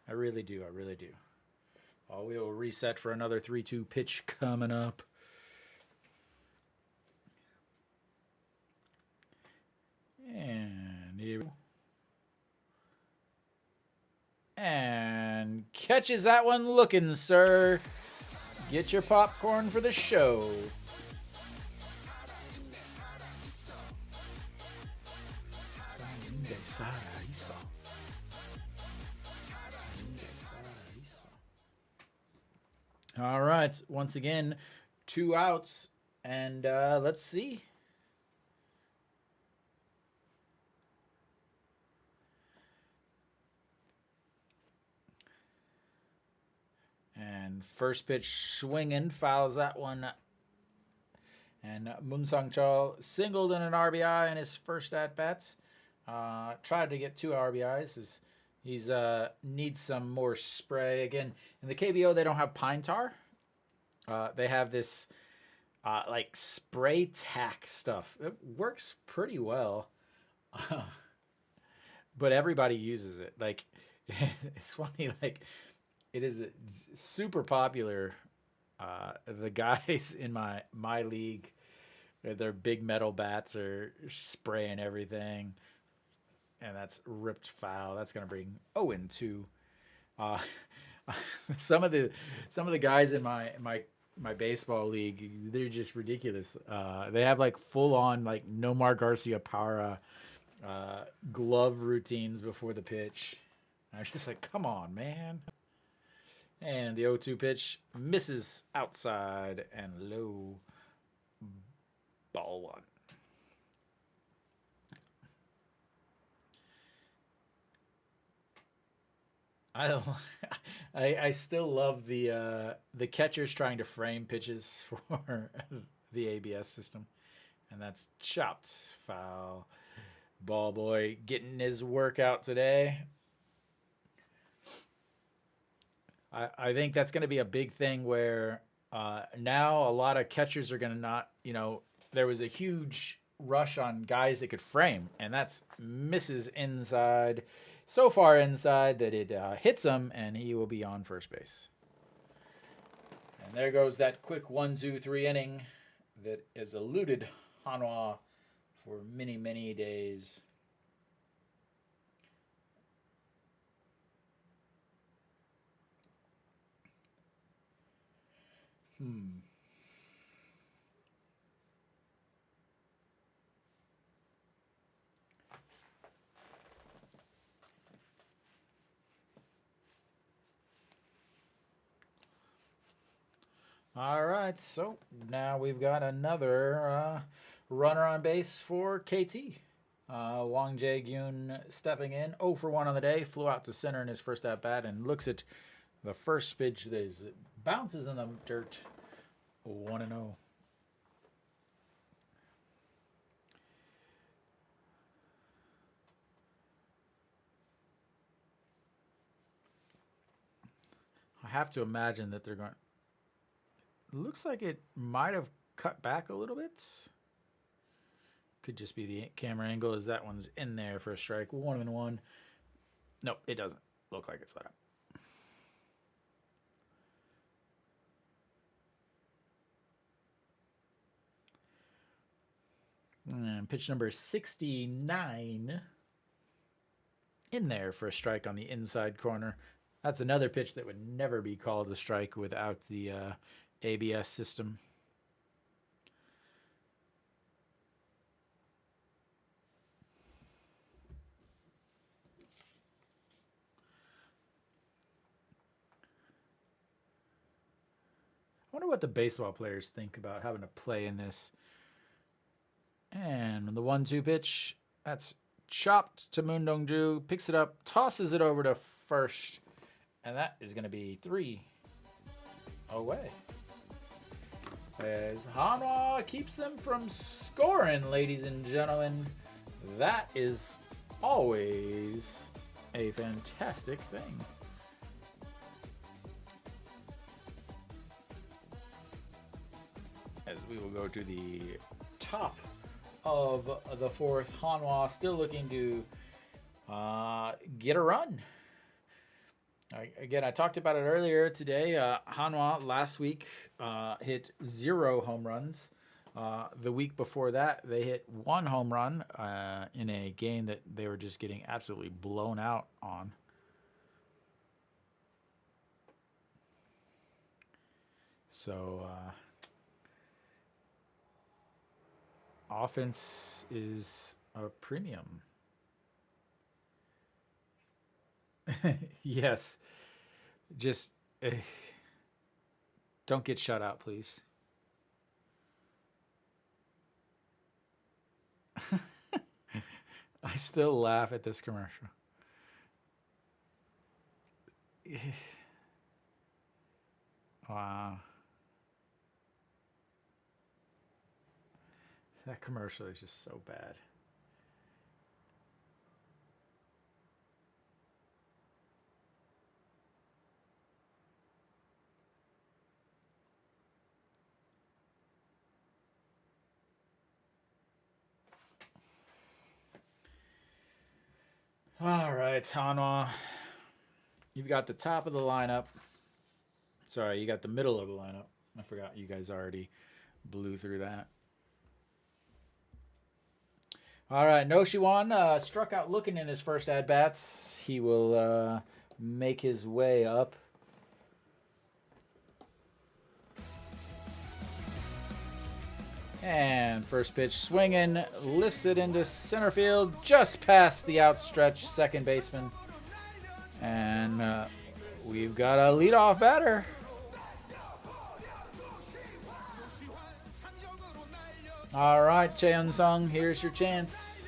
I really do. Oh, we will reset for another 3-2 pitch coming up. And here we go. And catches that one looking, sir. Get your popcorn for the show. All right, once again, 2 outs, and let's see. And first pitch swinging, fouls that one. And Moon Sang-chul singled in an RBI in his first at-bats. Tried to get 2 RBIs. He's needs some more spray. Again, in the KBO, they don't have pine tar. They have this like spray tack stuff. It works pretty well. But everybody uses it. Like, it's funny, like, it is super popular The guys in my league, their big metal bats are spraying everything, and that's ripped foul. That's gonna bring 0-2. Uh, some of the guys in my baseball league, they're just ridiculous. They have like full on like Nomar Garcia Para glove routines before the pitch. I was just like, come on, man. And the 0-2 pitch misses outside and low, ball one. I I still love the catchers trying to frame pitches for the ABS system, and that's chopped foul. Ball boy getting his workout today. I think that's going to be a big thing where now a lot of catchers are going to not, there was a huge rush on guys that could frame, and that's misses inside, so far inside that it hits him, and he will be on first base. And there goes that quick 1-2-3 inning that has eluded Hanwha for many, many days. All right, so now we've got another runner on base for KT. Wang Daejeon stepping in, 0 for 1 on the day, flew out to center in his first at bat and looks at the first pitch that is, bounces in the dirt, 1-0. I have to imagine that they're going. Looks like it might have cut back a little bit. Could just be the camera angle, as that one's in there for a strike. 1-1. No, it doesn't look like it's let up. And pitch number 69 in there for a strike on the inside corner. That's another pitch that would never be called a strike without the ABS system. I wonder what the baseball players think about having to play in this. And the 1-2 pitch, that's chopped to Moon Dong-ju, picks it up, tosses it over to first, and that is going to be 3 away. As Hanwha keeps them from scoring, ladies and gentlemen. That is always a fantastic thing. As we will go to the top of the fourth, Hanwha still looking to get a run. Again, I talked about it earlier today. Hanwha last week hit 0 home runs. The week before that, they hit 1 home run in a game that they were just getting absolutely blown out on. So offense is a premium. Yes. Just don't get shut out, please. I still laugh at this commercial. Wow. That commercial is just so bad. All right, Hanwha. You've got the top of the lineup. Sorry, you got the middle of the lineup. I forgot you guys already blew through that. All right, No Shiwan struck out looking in his first at-bats. He will make his way up. And first pitch swinging, lifts it into center field, just past the outstretched second baseman. And we've got a leadoff batter. All right, Cheon-sung, here's your chance.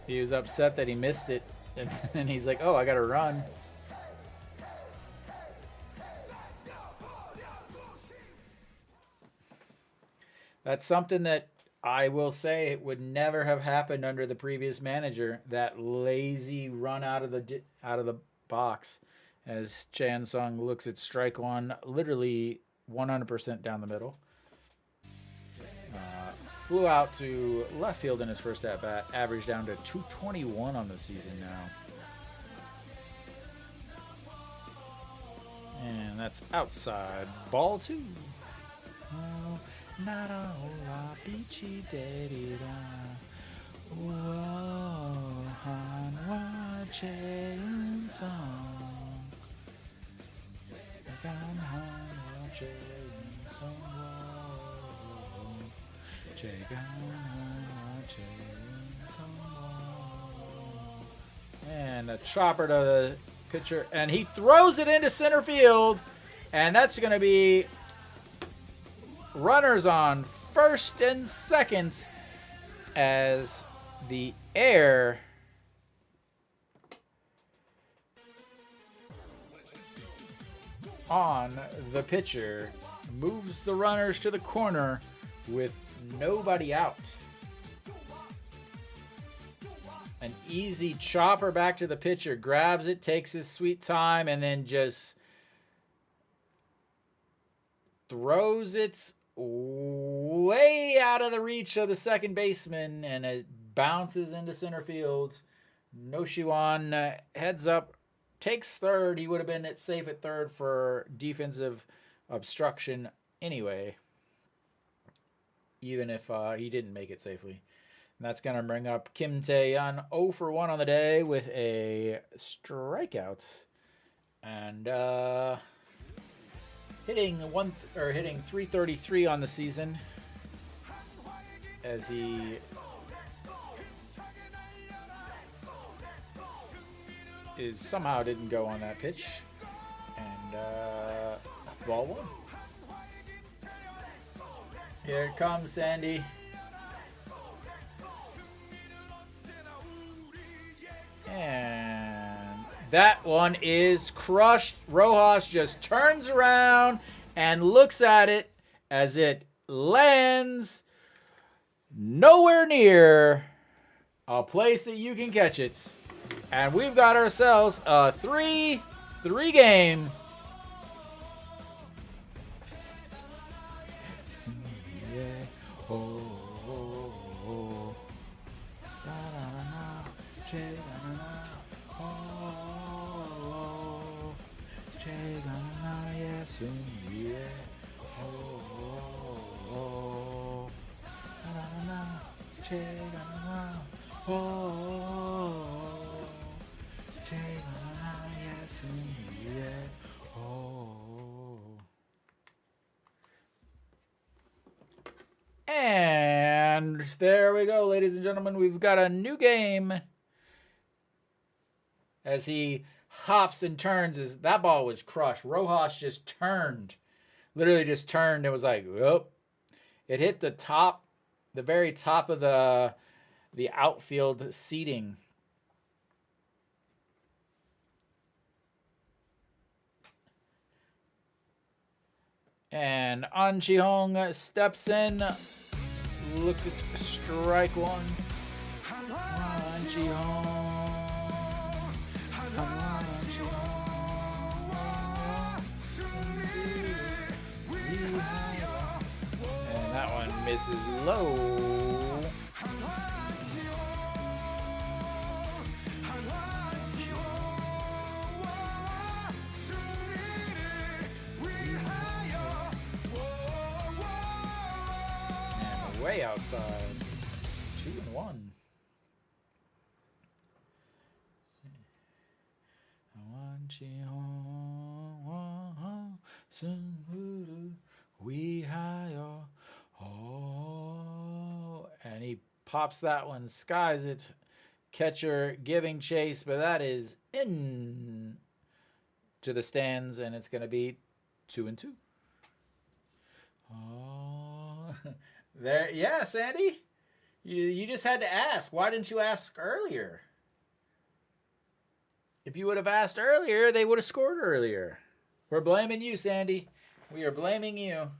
He was upset that he missed it, and then he's like, oh, I got to run. That's something that I will say it would never have happened under the previous manager. That lazy run out of the box, as Cheon-sung looks at strike one, literally 100% down the middle. Flew out to left field in his first at bat, averaged down to 221 on the season now. And that's outside. Ball 2. Oh, nara ola bichi derira. Whoa, Hanwha Eagles. Hanwha Eagles. And a chopper to the pitcher, and he throws it into center field, and that's going to be runners on first and second as the air on the pitcher moves the runners to the corner with nobody out. An easy chopper back to the pitcher, grabs it, takes his sweet time, and then just throws it way out of the reach of the second baseman, and it bounces into center field. No Shiwan heads up, takes third. He would have been safe at third for defensive obstruction anyway, even if he didn't make it safely. And that's going to bring up Kim Tae-yeon 0 for 1 on the day with a strikeout. And hitting 333 on the season as he somehow didn't go on that pitch. And ball 1. Here it comes, Sandy. And that one is crushed. Rojas just turns around and looks at it as it lands nowhere near a place that you can catch it. And we've got ourselves a 3-3 game. And there we go, ladies and gentlemen. We've got a new game as he hops and turns. That ball was crushed. Rojas just turned. Literally just turned. It was like, whoop. It hit the very top of the outfield seating. And An Chi-hong steps in, looks at strike 1. An Chi-hong. And that one misses low. way outside. 2-1. And he pops that one, skies it. Catcher giving chase, but that is in to the stands, and it's going to be 2-2. Oh, there, yeah, Sandy. You just had to ask. Why didn't you ask earlier? If you would have asked earlier, they would have scored earlier. We're blaming you, Sandy. We are blaming you.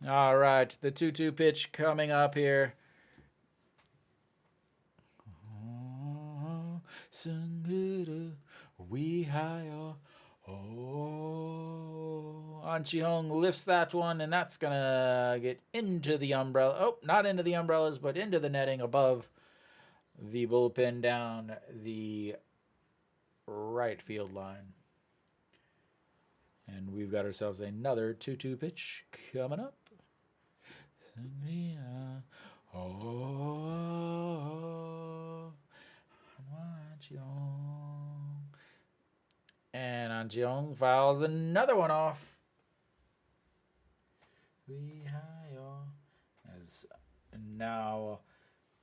All right, the 2-2 pitch coming up here. An Chi-hong lifts that one, and that's going to get into the umbrella. Oh, not into the umbrellas, but into the netting above the bullpen down the right field line. And we've got ourselves another 2-2 pitch coming up. And An Chi-hong fouls another one off. As now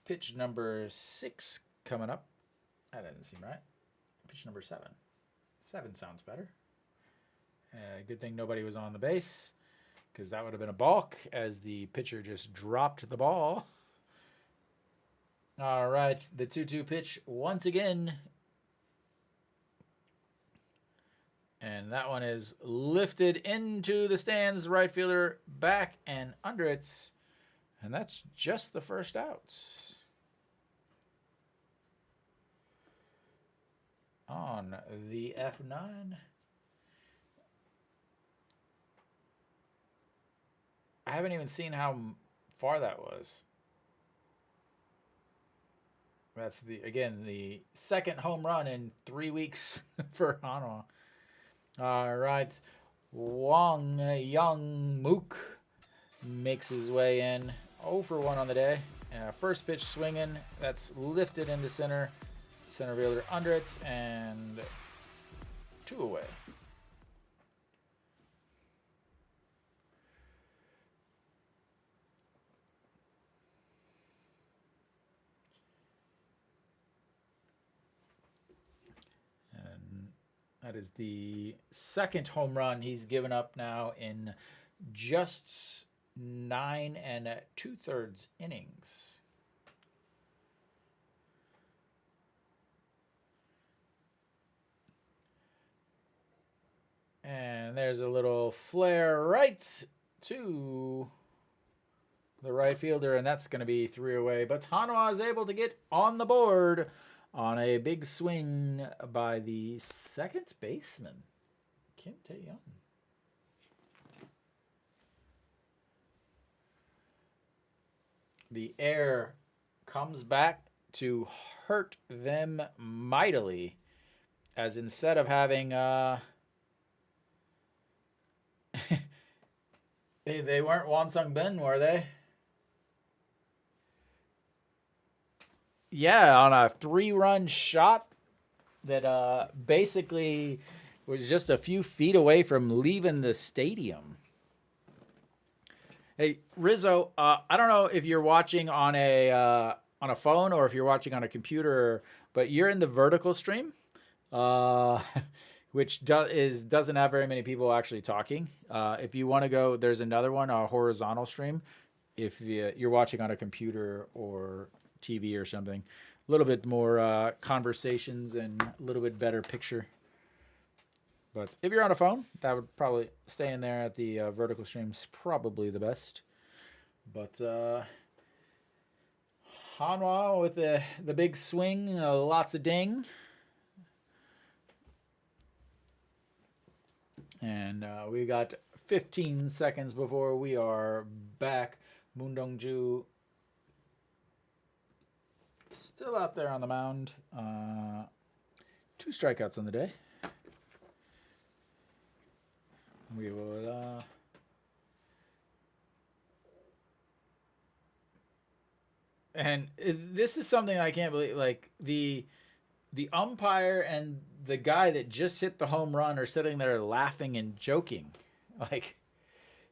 pitch number 6 coming up. That doesn't seem right. Pitch number 7. 7 sounds better. Good thing nobody was on the base, because that would have been a balk as the pitcher just dropped the ball. All right, the 2-2 pitch once again. And that one is lifted into the stands, right fielder back and under it. And that's just the first out. On the F9. I haven't even seen how far that was. That's the second home run in 3 weeks for Hanwha. All right, Wang Young Mook makes his way in. 0 for 1 on the day. First pitch swinging. That's lifted into center. Center fielder under it, and 2 away. That is the second home run he's given up now in just 9 2/3 innings. And there's a little flare right to the right fielder, and that's going to be 3 away. But Hanwha is able to get on the board on a big swing by the second baseman, Daejeon. The air comes back to hurt them mightily, as instead of having they weren't Wansung Ben, were they? Yeah, on a 3-run shot that basically was just a few feet away from leaving the stadium. Hey, Rizzo, I don't know if you're watching on a phone or if you're watching on a computer, but you're in the vertical stream, which doesn't have very many people actually talking. If you want to go, there's another one, a horizontal stream. If you're watching on a computer or TV or something, a little bit more conversations and a little bit better picture. But if you're on a phone, that would probably stay in there at the vertical stream's probably the best. But Hanwha with the big swing, lots of ding. And we got 15 seconds before we are back. Moon Dong-ju still out there on the mound. 2 strikeouts on the day. We will And this is something I can't believe. Like the umpire and the guy that just hit the home run are sitting there laughing and joking. Like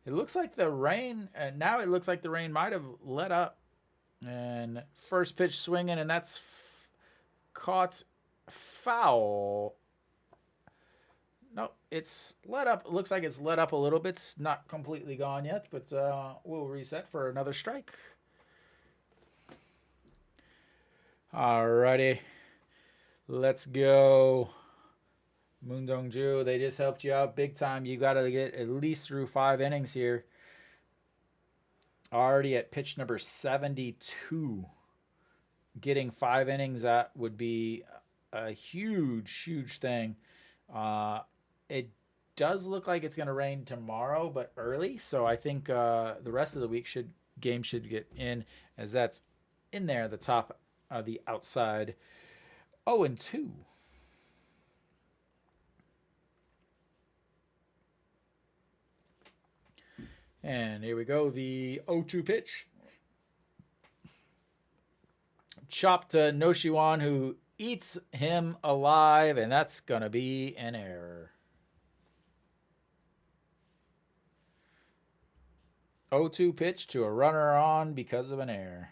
it looks like the rain. Now it looks like the rain might have let up. And first pitch swinging, and that's caught foul. No, it's let up. It looks like it's let up a little bit. It's not completely gone yet, but we'll reset for another strike. Alrighty. Let's go. Moon Dong-ju, they just helped you out big time. You got to get at least through 5 innings here. Already at pitch number 72. Getting 5 innings, that would be a huge, huge thing. It does look like it's going to rain tomorrow, but early. So I think the rest of the week game should get in, as that's in there at the top of the outside. 0-2. And here we go, the 0-2 pitch. Chop to Noshiwan, who eats him alive, and that's going to be an error. 0-2 pitch to a runner on because of an error.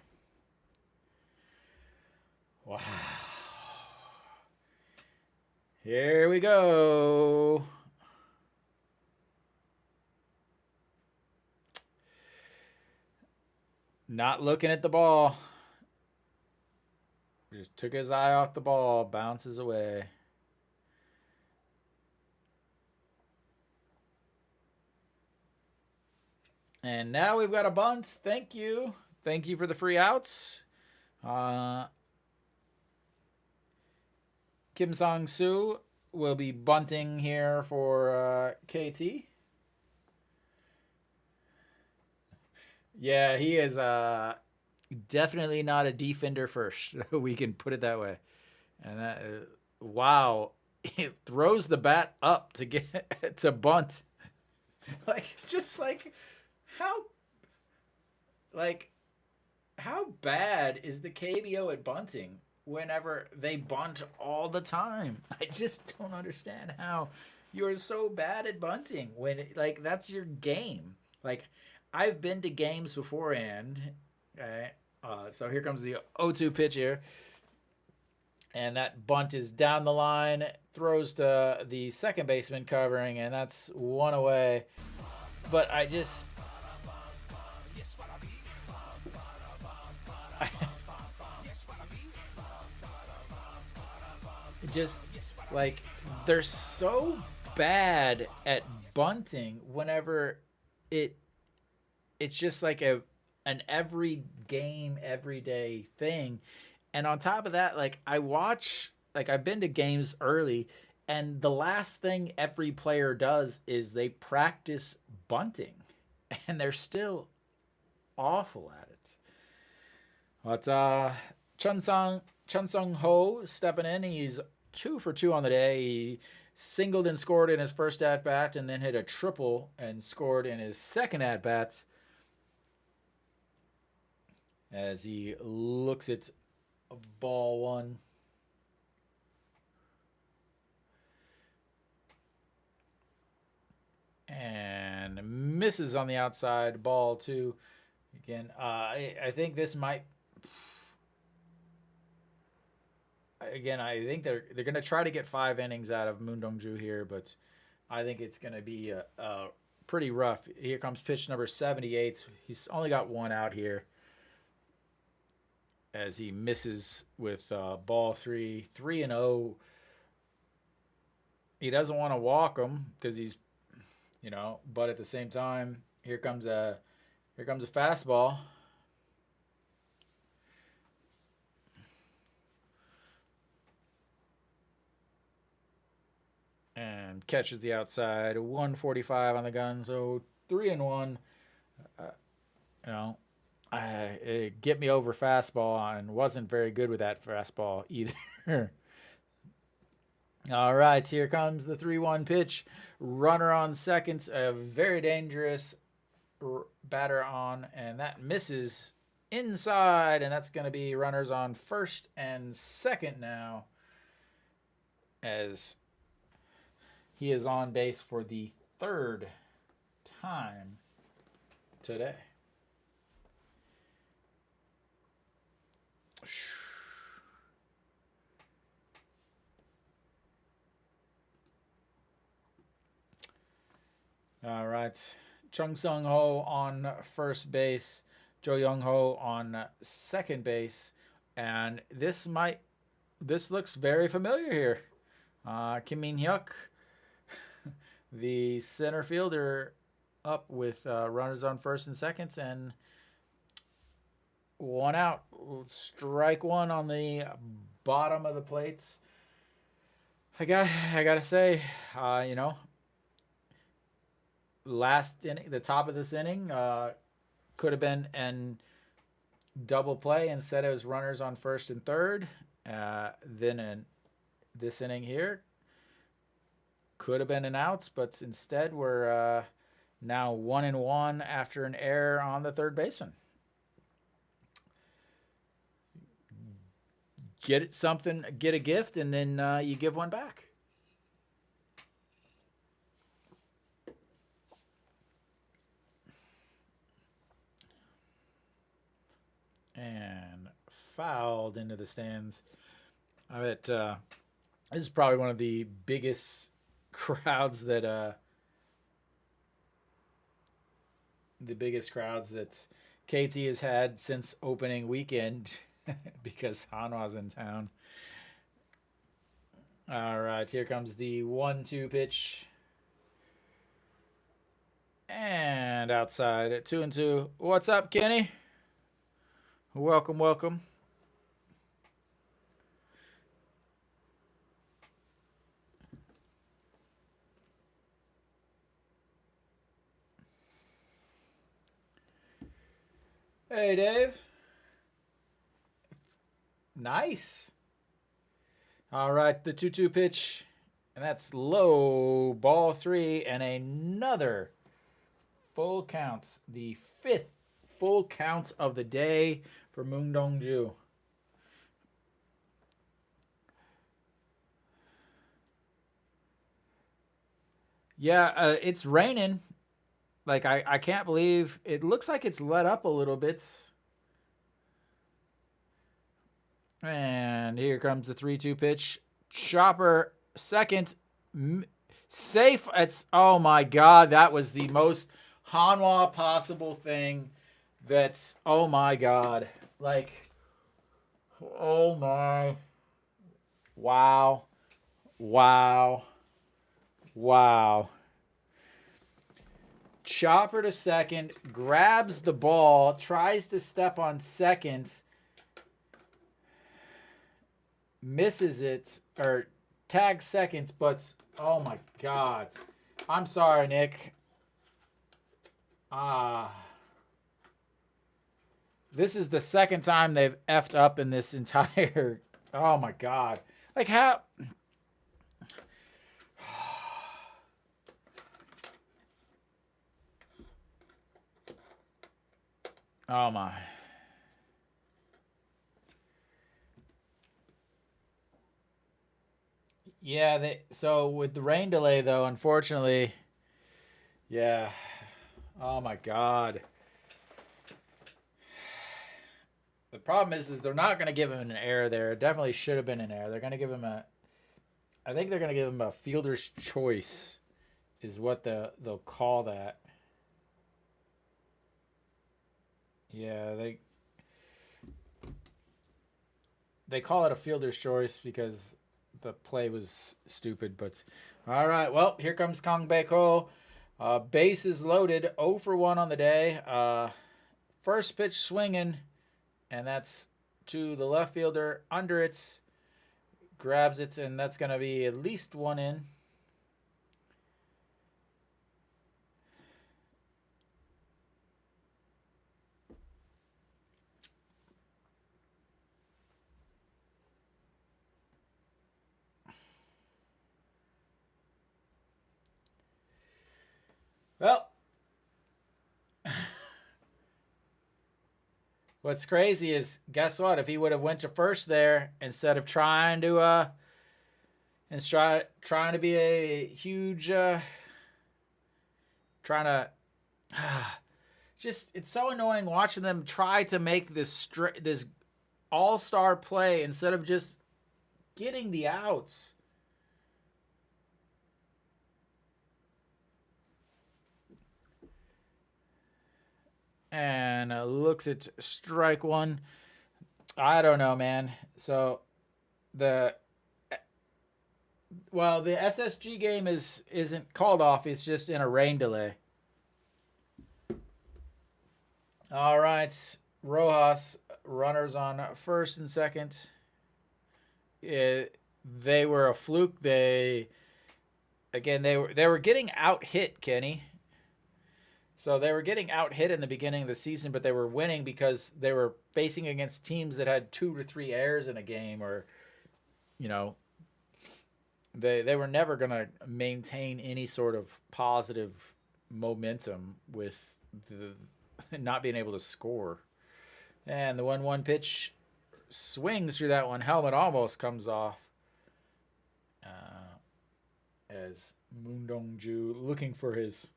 Wow. Here we go. Not looking at the ball. Just took his eye off the ball. Bounces away. And now we've got a bunt. Thank you. Thank you for the free outs. Kim Sang-soo will be bunting here for KT. Yeah, he is definitely not a defender first. We can put it that way. And that, wow, it throws the bat up to get to bunt. Like, just like how bad is the KBO at bunting whenever they bunt all the time? I just don't understand how you're so bad at bunting when that's your game. Like, I've been to games beforehand. Okay, so here comes the 0-2 pitch here. And that bunt is down the line, throws to the second baseman covering, and that's one away. But I just... just, like, they're so bad at bunting whenever it's just like an every game, everyday thing. And on top of that, like, I've been to games early, and the last thing every player does is they practice bunting, and they're still awful at it. But Chun Sung Ho stepping in. He's 2 for 2 on the day. He singled and scored in his first at-bat, and then hit a triple and scored in his second at-bat, as he looks at ball 1. And misses on the outside, ball 2. Again, I think this might... Again, I think they're going to try to get 5 innings out of Moon Dong-ju here, but I think it's going to be pretty rough. Here comes pitch number 78. He's only got 1 out here, as he misses with ball 3. 3-0. He doesn't want to walk him because he's, but at the same time, here comes a fastball. And catches the outside. 145 on the gun, so 3-1. Get me over fastball, and wasn't very good with that fastball either. All right, here comes the 3-1 pitch. Runner on second, a very dangerous batter on, and that misses inside, and that's going to be runners on first and second now, as he is on base for the third time today. All right. Chung Sung Ho on first base, Jo Young Ho on second base, and this looks very familiar here. Kim Min Hyuk, the center fielder, up with runners on first and second, and one out. Strike one on the bottom of the plates. I gotta say, last inning, the top of this inning, could have been an double play. Instead, it was runners on first and third. Then in this inning here, could have been an outs, but instead we're now 1-1 after an error on the third baseman. Get a gift, and then you give one back. And fouled into the stands. I bet this is probably one of the biggest crowds that KT has had since opening weekend because Hanwha's in town. All right, here comes the 1-2 pitch. And outside at 2-2. What's up, Kenny? Welcome, welcome. Hey, Dave. Nice. All right, the 2-2 pitch. And that's low, ball 3, and another full count. The 5th full count of the day for Moon Dong-ju. Yeah, it's raining. Like, I can't believe it looks like it's let up a little bit. And here comes the 3-2 pitch. Chopper, second, safe. It's, oh my God, that was the most Hanwha possible thing. That's, oh my God. Like, oh my. Wow. Wow. Wow. Chopper to second, grabs the ball, tries to step on second, misses it, or tags second, but oh my God. I'm sorry, Nick. This is the second time they've effed up in this entire, oh my God. Like how... Oh my. Yeah, so with the rain delay though, unfortunately, yeah. Oh my God. The problem is they're not going to give him an error there. It definitely should have been an error. They're going to give him I think they're going to give him a fielder's choice is what they'll call that. Yeah, they call it a fielder's choice because the play was stupid. But all right, well, here comes Kang Bae-ko. Bases loaded, 0 for 1 on the day. First pitch swinging, and that's to the left fielder under it. Grabs it, and that's going to be at least one in. Well, What's crazy is, guess what? If he would have went to first there instead of trying to trying to be a huge trying to just, it's so annoying watching them try to make this all-star play instead of just getting the outs. And looks at strike one. I don't know, man. So the SSG game isn't called off. It's just in a rain delay. All right, Rojas, runners on first and second. They were a fluke. They were getting out hit, Kenny. So they were getting out hit in the beginning of the season, but they were winning because they were facing against teams that had 2 to 3 errors in a game, or, you know, they were never going to maintain any sort of positive momentum with the not being able to score. And the 1-1 pitch swings through that one. Helmet almost comes off. As Moon Dong-ju looking for his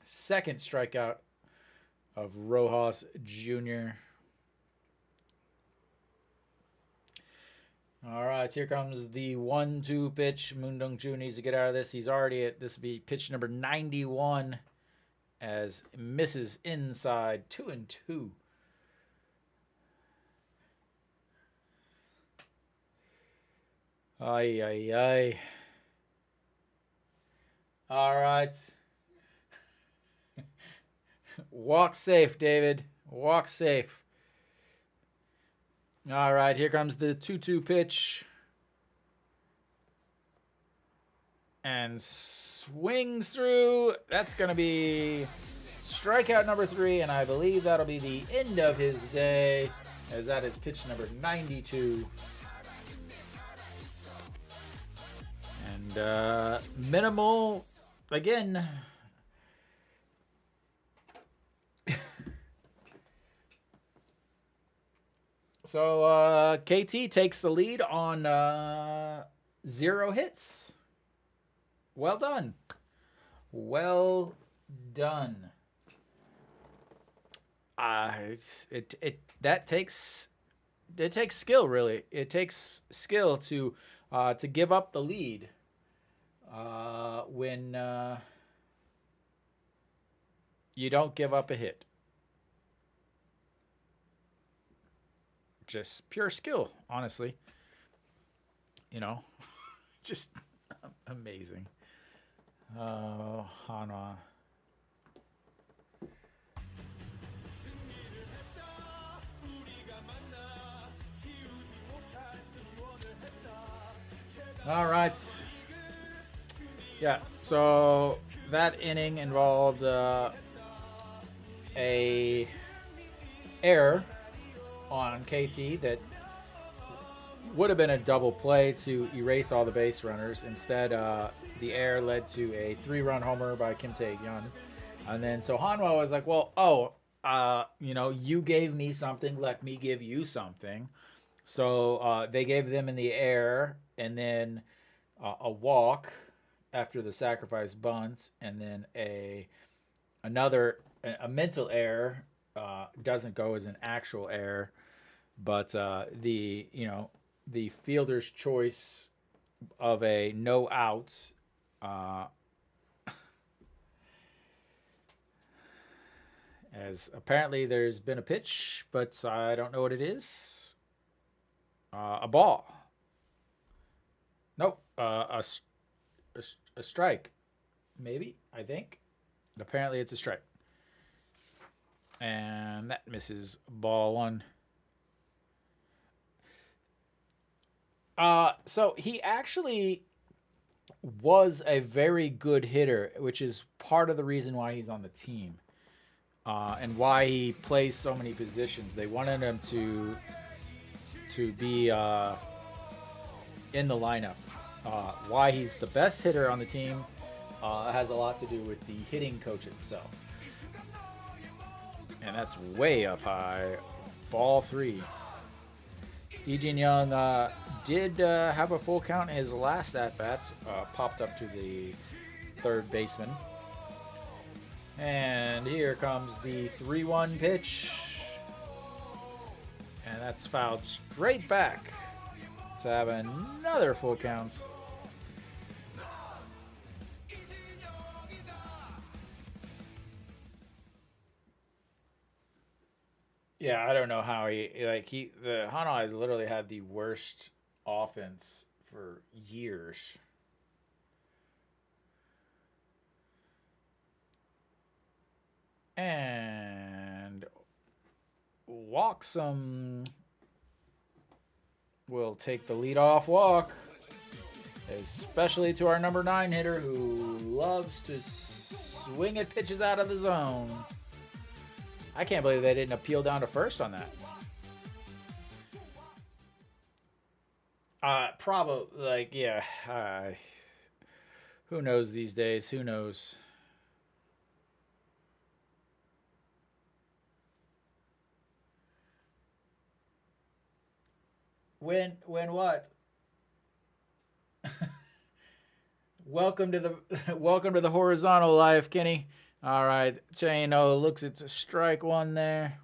second strikeout of Rojas Jr. All right, here comes the 1-2 pitch. Moon Dong-ju needs to get out of this. He's already at, this will be pitch number 91, as misses inside. 2-2. Ay, ay, ay. All right. Walk safe, David. Walk safe. All right, here comes the 2-2 pitch. And swings through. That's going to be strikeout number 3, and I believe that'll be the end of his day, as that is pitch number 92. And minimal, again. So KT takes the lead on 0 hits. Well done. Well done. That takes skill, really. It takes skill to give up the lead when you don't give up a hit. Just pure skill, honestly. You know, just amazing. Hanwha. All right. Yeah, so that inning involved a error on KT that would have been a double play to erase all the base runners. Instead, the error led to a 3-run homer by Kim Daejeon. And then so Hanwha was like, well, you know, you gave me something, let me give you something. So they gave them in the air, and then a walk after the sacrifice bunt, and then a mental error, doesn't go as an actual error, but the fielder's choice of a no out, as apparently there's been a pitch, but I don't know what it is. A ball. Nope. A strike. Maybe, I think. Apparently it's a strike. And that misses ball 1. So he actually was a very good hitter, which is part of the reason why he's on the team. And why he plays so many positions. They wanted him to be in the lineup. Why he's the best hitter on the team has a lot to do with the hitting coach himself. And that's way up high. ball 3. Daejeon Young did have a full count in his last at-bats. Popped up to the third baseman. And here comes the 3-1 pitch. And that's fouled straight back to have another full count. Yeah, I don't know how the Hanwha has literally had the worst offense for years. And Walksome will take the leadoff walk, especially to our number 9 hitter who loves to swing at pitches out of the zone. I can't believe they didn't appeal down to first on that. Probably, yeah. Who knows these days? Who knows? When what? Welcome to the horizontal life, Kenny. All right, Chano looks at strike 1 there.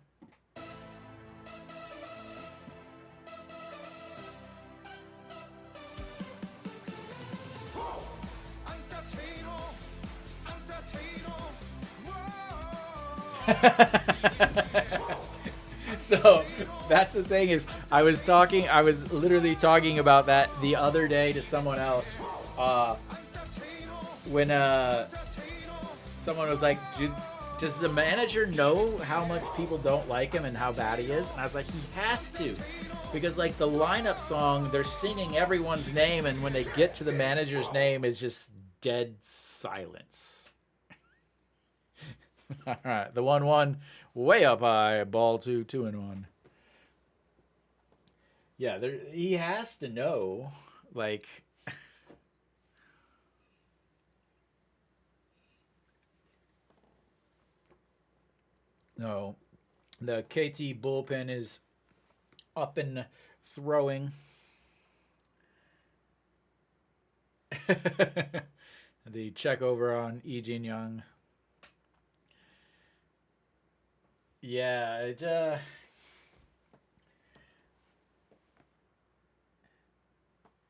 So that's the thing is, I was literally talking about that the other day to someone else. When someone was like, does the manager know how much people don't like him and how bad he is? And I was like, he has to. Because, like, the lineup song, they're singing everyone's name, and when they get to the manager's name, it's just dead silence. All right, the 1-1, way up high, ball 2, 2-1. Yeah, he has to know, like... No, the KT bullpen is up and throwing. The check over on Daejeon Young. Yeah,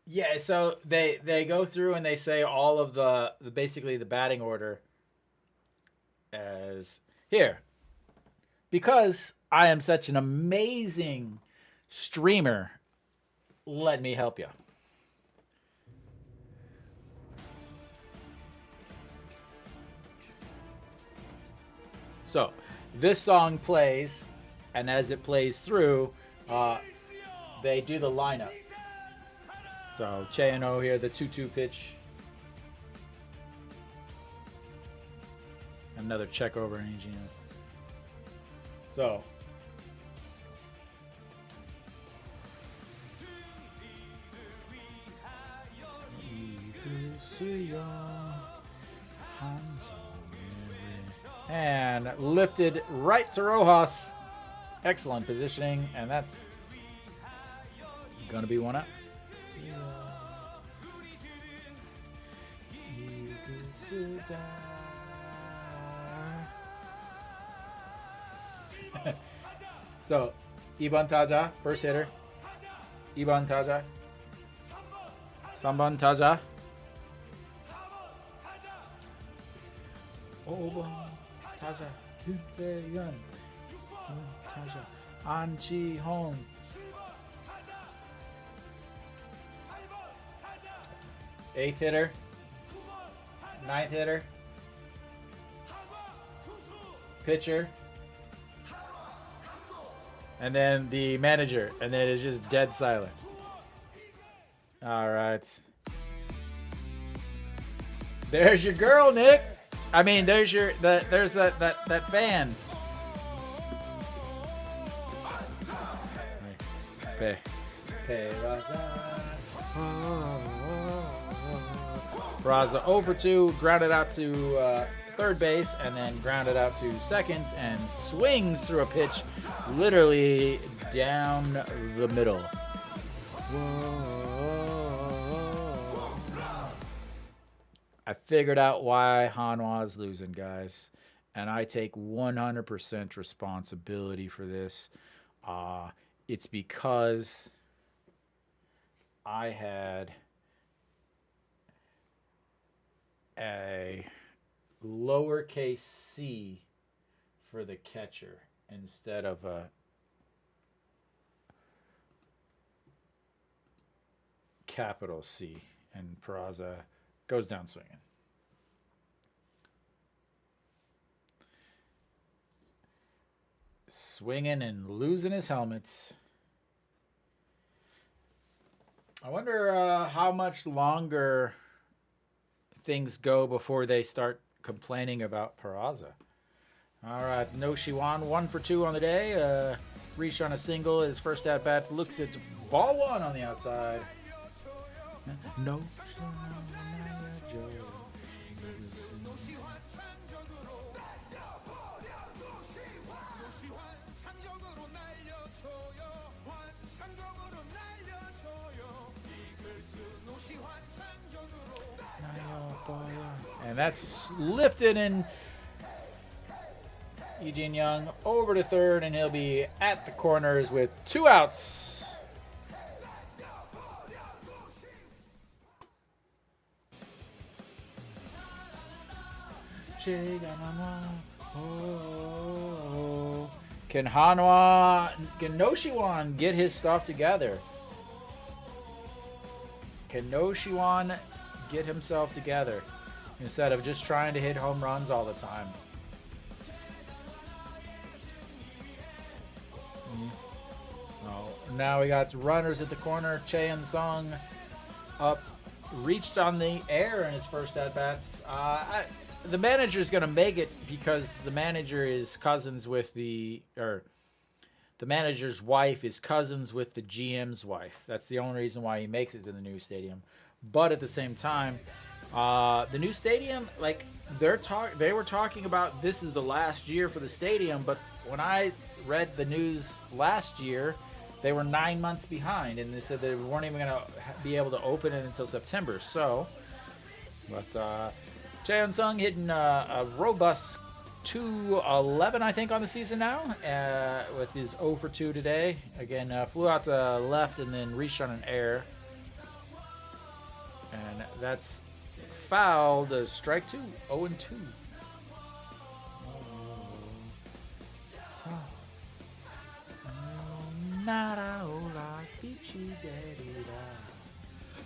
yeah. So they go through and they say all of the basically the batting order as here. Because I am such an amazing streamer, let me help you. So, this song plays, and as it plays through, they do the lineup. So, Chano here, the 2-2 pitch. Another check over in Daejeon. So, and lifted right to Rojas. Excellent positioning, and that's going to be one up. So, Iban Taja, first hitter. Iban Taja. 3번 타자. 5번 타자. 김태현. 6번 타자. 안치홍. 8th hitter. 9th hitter. Pitcher. And then the manager, and then it's just dead silent. All right. There's your girl, Nick. I mean, there's that fan. Raza over 2, grounded out to third base, and then grounded out to second, and swings through a pitch literally down the middle. Whoa. I figured out why Hanwha is losing, guys. And I take 100% responsibility for this. It's because I had a lowercase c for the catcher instead of a capital C, and Peraza goes down swinging. Swinging and losing his helmets. I wonder how much longer things go before they start complaining about Peraza. All right, No Shiwan, 1 for 2 on the day. Reached on a single. His first at bat looks at ball 1 on the outside. No. And that's lifted in Daejeon Young over to third, and he'll be at the corners with 2 outs. Can No Shiwan get his stuff together? Can No Shiwan get himself together instead of just trying to hit home runs all the time? Oh, now we got runners at the corner. Daejeon Sung up, reached on the air in his first at-bats. The manager's going to make it because the manager is cousins with the manager's wife is cousins with the GM's wife. That's the only reason why he makes it to the new stadium. But at the same time, the new stadium, like they were talking about this is the last year for the stadium, but when I read the news last year, they were 9 months behind, and they said they weren't even going to be able to open it until September. So, but Daejeon Sung hitting a robust 211, I think, on the season now, with his 0 for 2 today. Again, flew out to left and then reached on an air. And that's fouled as strike 2, 0 and 2.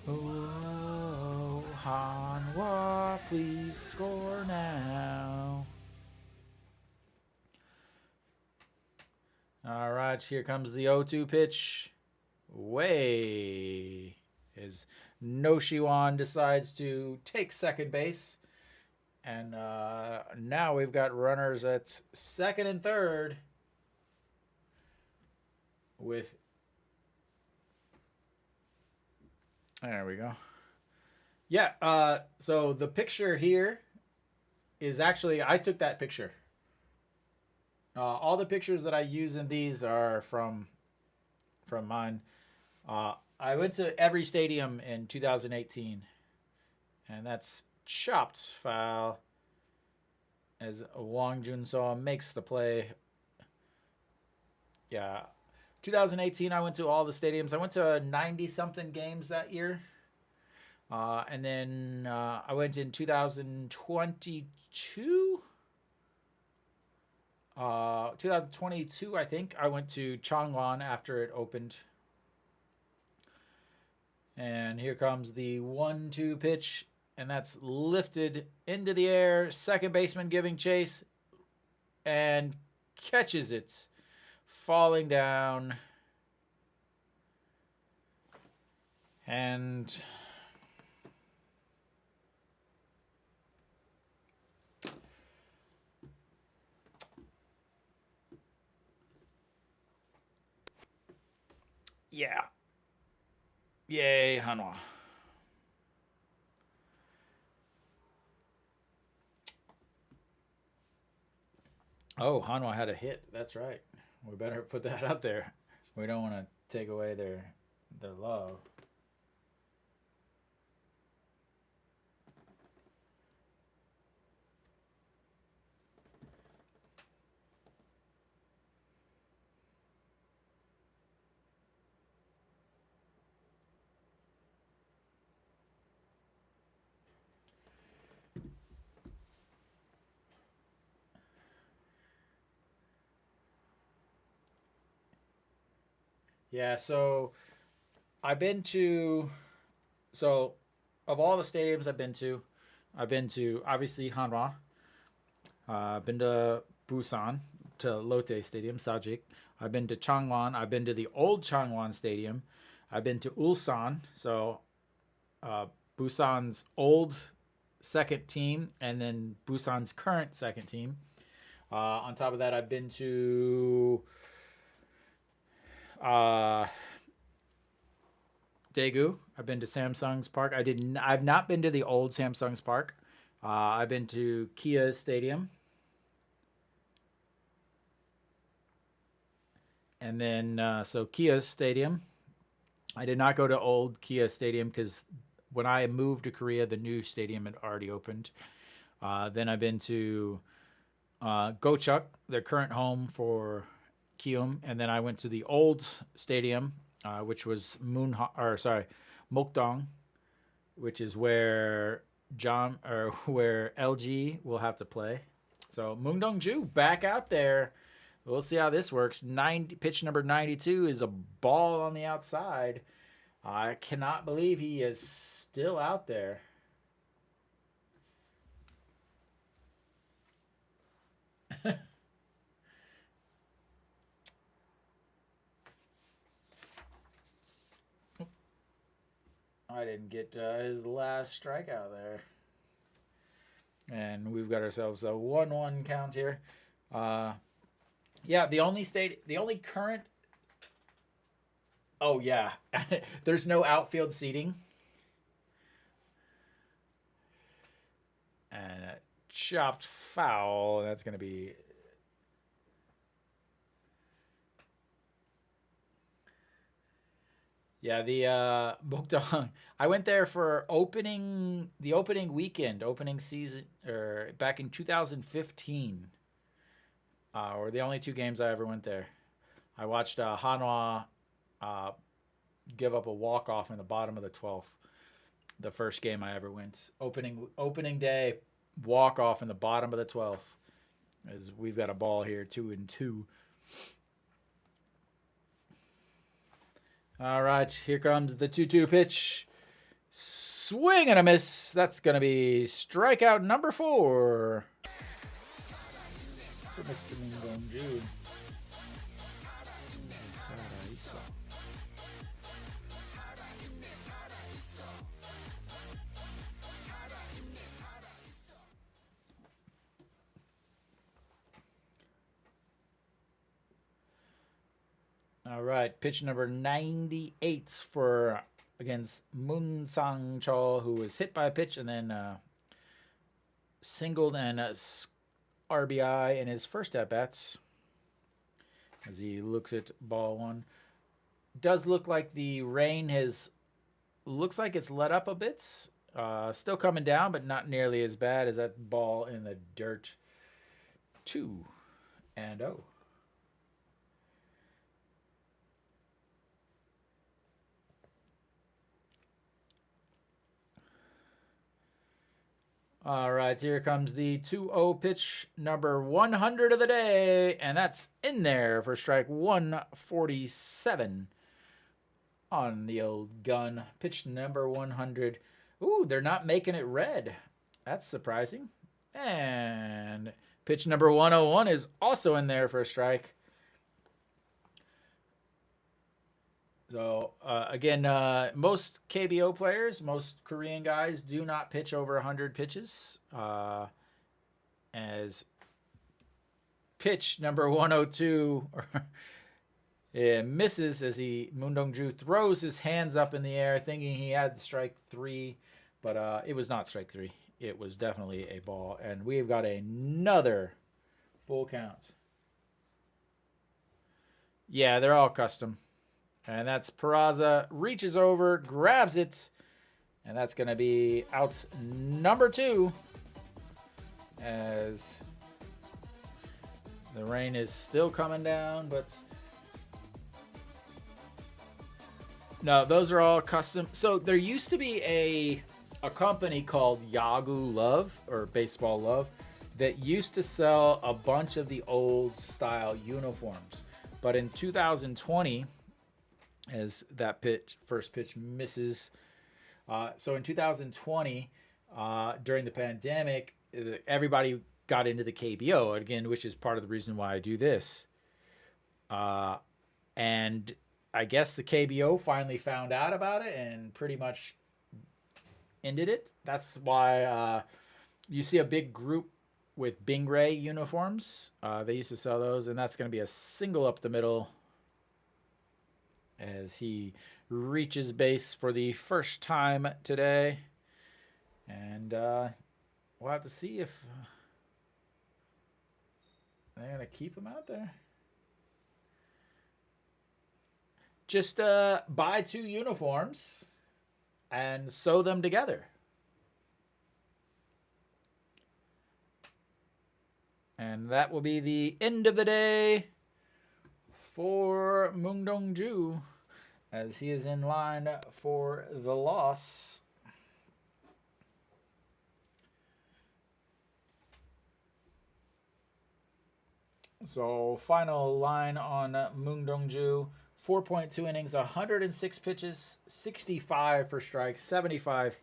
Oh, Hanwha, please score now. All right, here comes the 0-2 pitch. Way as No Shiwan decides to take second base. And now we've got runners at second and third with... There we go. Yeah, so the picture here is actually... I took that picture. All the pictures that I use in these are from mine. I went to every stadium in 2018, and that's chopped foul as Wang Junso makes the play. Yeah, 2018 I went to all the stadiums. I went to 90-something games that year. And then I went in 2022. 2022, I think. I went to Changwon after it opened. And here comes the 1-2 pitch. And that's lifted into the air. Second baseman giving chase. And catches it. Falling down. And... yeah. Yay, Hanwha. Oh, Hanwha had a hit. That's right. We better put that up there. We don't want to take away their love. Yeah, so I've been to so of all the stadiums I've been to obviously Hanwha. I've been to Busan, to Lotte Stadium, Sajik. I've been to Changwon. I've been to the old Changwon Stadium. I've been to Ulsan, so uh, Busan's old second team, and then Busan's current second team. On top of that, I've been to uh, Daegu. I've been to Samsung's Park. I've not been to the old Samsung's Park. I've been to Kia's Stadium, and then so Kia's Stadium. I did not go to old Kia Stadium because when I moved to Korea, the new stadium had already opened. Then I've been to Gochuk, their current home for Kium, and then I went to the old stadium, which was Mokdong, which is where where LG will have to play. So Mungdongju back out there. We'll see how this works. Pitch number 92 is a ball on the outside. I cannot believe he is still out there. I didn't get his last strikeout there. And we've got ourselves a 1-1 count here. Yeah, the only current. Oh yeah, there's no outfield seating. And a chopped foul. That's going to be. Yeah, the Mokdong. I went there for opening weekend, opening season, or back in 2015. Were the only two games I ever went there. I watched Hanwha give up a walk-off in the bottom of the 12th. The first game I ever went. Opening day, walk-off in the bottom of the 12th. As we've got a ball here, 2-2. All right, here comes the 2-2 pitch. Swing and a miss. That's going to be strikeout number 4. For Mr. Mungdongju. All right, pitch number 98 for against Moon Sang Chol, who was hit by a pitch and then singled and RBI in his first at bats. As he looks at ball one, does look like the rain looks like it's let up a bit. Still coming down, but not nearly as bad as that ball in the dirt. 2-0. All right, here comes the 2-0 pitch, number 100 of the day, and that's in there for strike 147 on the old gun. Pitch number 100. Ooh, they're not making it red. That's surprising. And pitch number 101 is also in there for a strike. So, again, most KBO players, most Korean guys do not pitch over 100 pitches. As pitch number 102 it misses as Mungdongju throws his hands up in the air thinking he had strike 3, but it was not strike 3. It was definitely a ball, and we've got another full count. Yeah, they're all custom. And that's Peraza, reaches over, grabs it, and that's going to be outs number 2 as the rain is still coming down, but no, those are all custom. So there used to be a company called Yahoo Love or Baseball Love that used to sell a bunch of the old style uniforms. But in 2020, as that first pitch misses. So in 2020, during the pandemic, everybody got into the KBO again, which is part of the reason why I do this. And I guess the KBO finally found out about it and pretty much ended it. That's why you see a big group with Bingray uniforms. They used to sell those, and that's going to be a single up the middle as he reaches base for the first time today. And we'll have to see if they're going to keep him out there. Just buy 2 uniforms and sew them together. And that will be the end of the day for Moong Dong-ju, as he is in line for the loss. So final line on Moong Dong-ju, 4.2 innings, 106 pitches, 65 for strikes, 75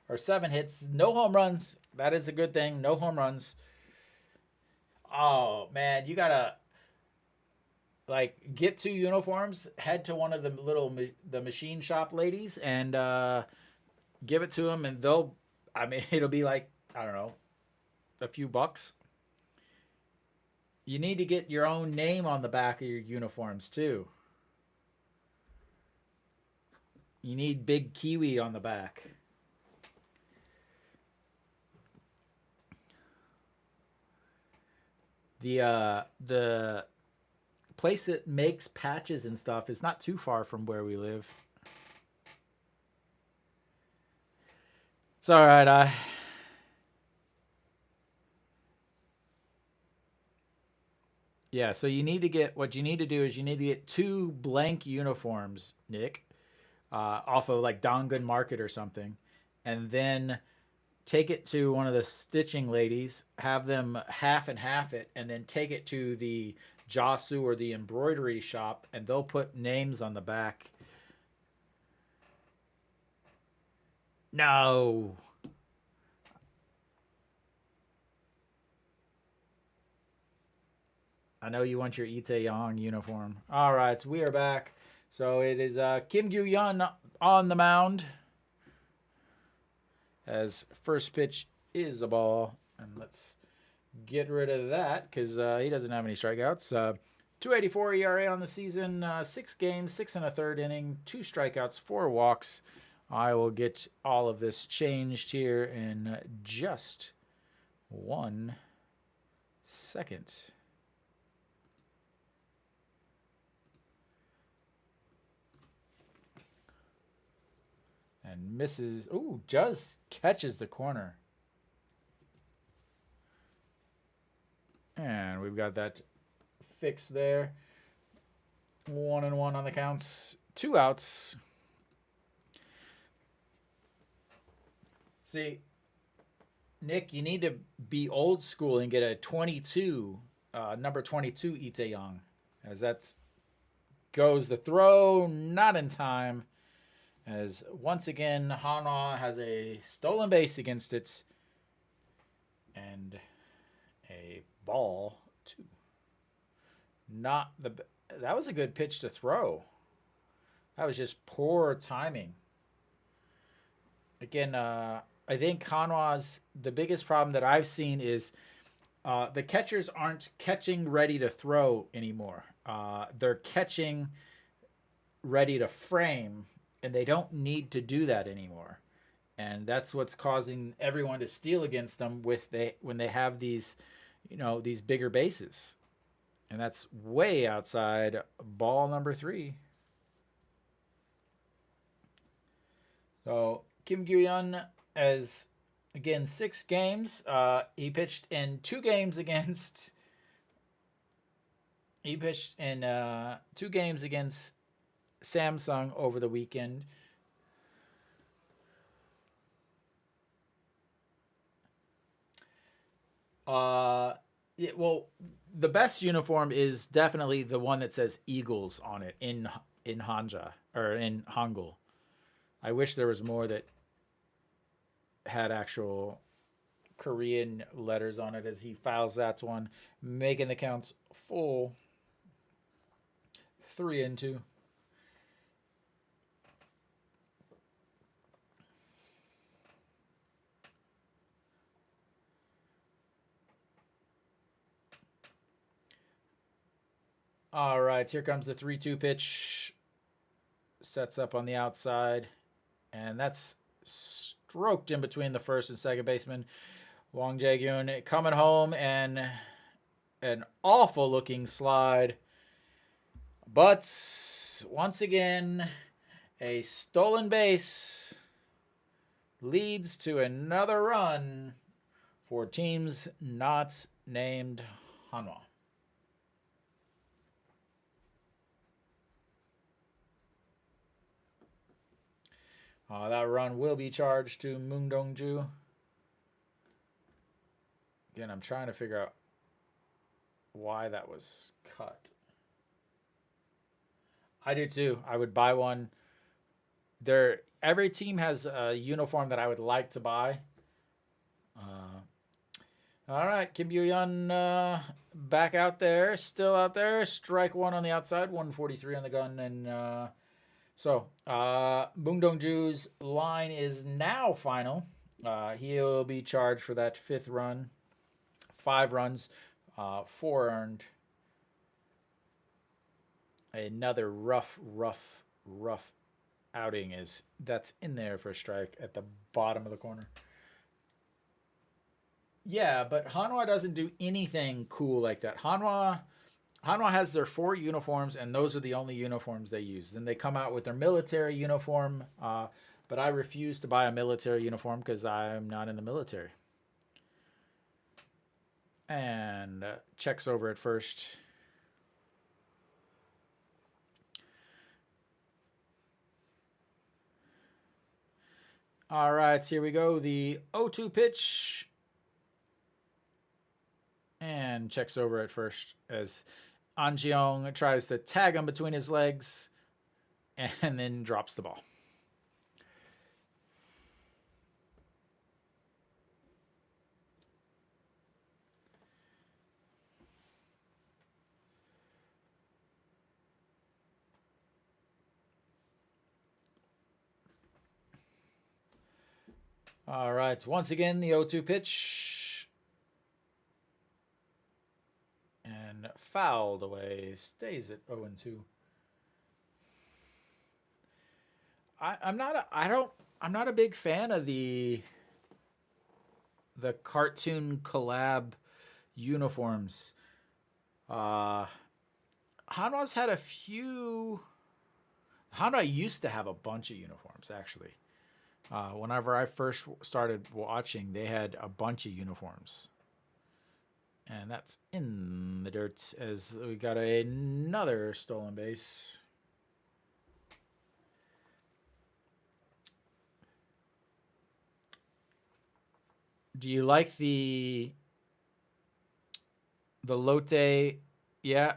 or 7 hits, no home runs. That is a good thing. No home runs. Oh man, you gotta get 2 uniforms, head to one of the machine shop ladies and give it to them, and it'll be like, I don't know, a few bucks. You need to get your own name on the back of your uniforms too. You need Big Kiwi on the back. The place that makes patches and stuff is not too far from where we live. It's all right. Yeah, so you need to get, what you need to do is you need to get 2 blank uniforms, Nick, off of like Dongun Market or something, and then take it to one of the stitching ladies, have them half and half it, and then take it to the Josu or the embroidery shop, and they'll put names on the back. No. I know you want your Daejeon uniform. All right, we are back. So it is Kim Gyu-yeon on the mound, as first pitch is a ball. And let's get rid of that because he doesn't have any strikeouts. 2.84 ERA on the season, 6 games, 6 1/3 inning, 2 strikeouts, 4 walks. I will get all of this changed here in just 1 second. And misses. Ooh, just catches the corner. And we've got that fixed there. 1-1 on the counts. 2 outs. See, Nick, you need to be old school and get a 22, number 22 Daejeon, as that goes the throw, not in time. As once again, Hanwha has a stolen base against it. And a ball, 2. That was a good pitch to throw. That was just poor timing. Again, I think Hanwha's, the biggest problem that I've seen is the catchers aren't catching ready to throw anymore. They're catching ready to frame, and they don't need to do that anymore. And that's what's causing everyone to steal against them when they have these, these bigger bases. And that's way outside ball number 3. So Kim Gyu-yeon has, again, 6 games. He pitched in 2 games against... He pitched in 2 games against Samsung over the weekend. Yeah, well, the best uniform is definitely the one that says Eagles on it in Hanja or in Hangul. I wish there was more that had actual Korean letters on it as he fouls that one, making the counts full 3-2. All right, here comes the 3-2 pitch. Sets up on the outside, and that's stroked in between the first and second baseman. Wang Daejeon coming home, and an awful looking slide. But once again, a stolen base leads to another run for teams not named Hanwha. That run will be charged to Moon Dong-ju. Again, I'm trying to figure out why that was cut. I do too. I would buy one. Every team has a uniform that I would like to buy. All right, Kim Gyu-yeon back out there, still out there. Strike 1 on the outside, 143 on the gun, and so Moon Dong-ju's line is now final. He'll be charged for that 5th run. 5 runs, 4 earned. Another rough outing that's in there for a strike at the bottom of the corner. Yeah, but Hanwha doesn't do anything cool like that. Hanwha has their 4 uniforms, and those are the only uniforms they use. Then they come out with their military uniform, but I refuse to buy a military uniform because I'm not in the military. And checks over at first. All right, here we go. The 0-2 pitch. And checks over at first as An Jeong tries to tag him between his legs and then drops the ball. All right, once again, the 0-2 pitch. And fouled away, stays at 0-2. I'm not a big fan of the cartoon collab uniforms. Hanwha's had a few. Hanwha used to have a bunch of uniforms, actually. Whenever I first started watching, they had a bunch of uniforms. And that's in the dirt as we got another stolen base. Do you like the Lotte? Yeah.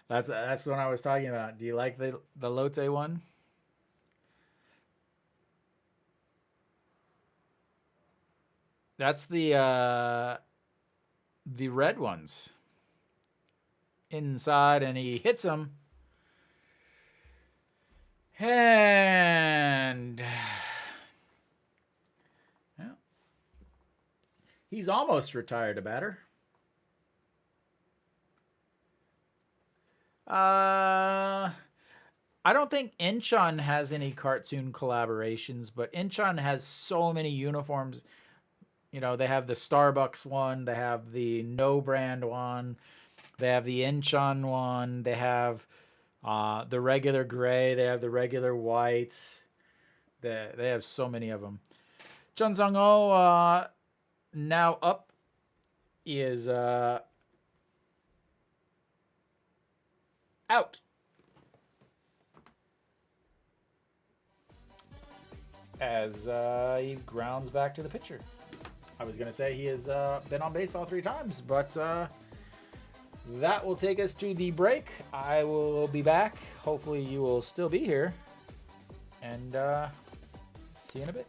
That's what I was talking about. Do you like the Lotte one? That's the red ones. Inside, and he hits them. And well, he's almost retired a batter. I don't think Incheon has any cartoon collaborations, but Incheon has so many uniforms. You know, they have the Starbucks one, they have the No Brand one, They have the Incheon one. They have the regular gray. They have the regular whites. They have so many of them. Chun Sung-ho now up is out. As he grounds back to the pitcher. I was going to say he has been on base all 3 times, but that will take us to the break. I will be back. Hopefully you will still be here. And see you in a bit.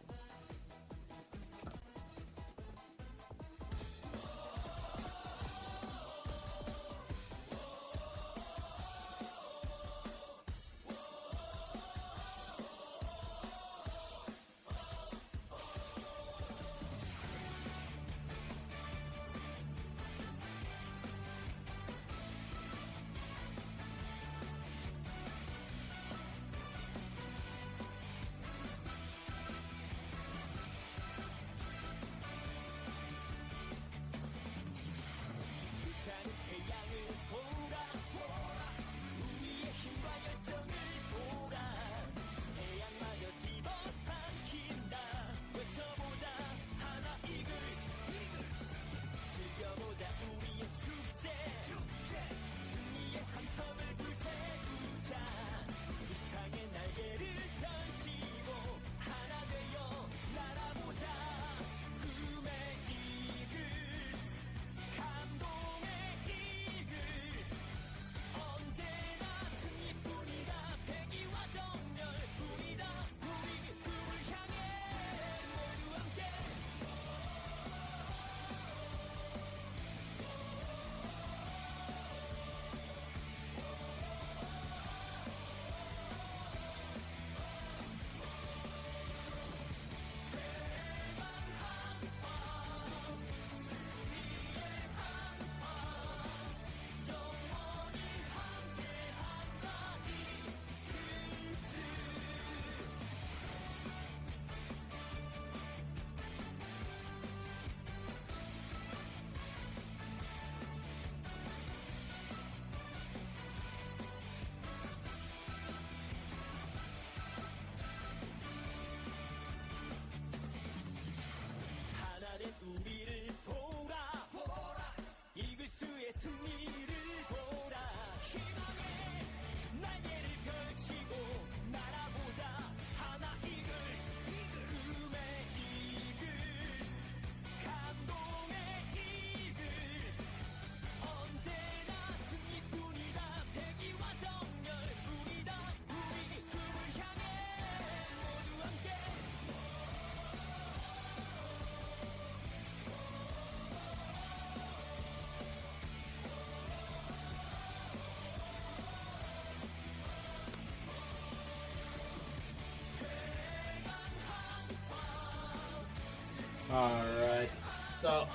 All right. So,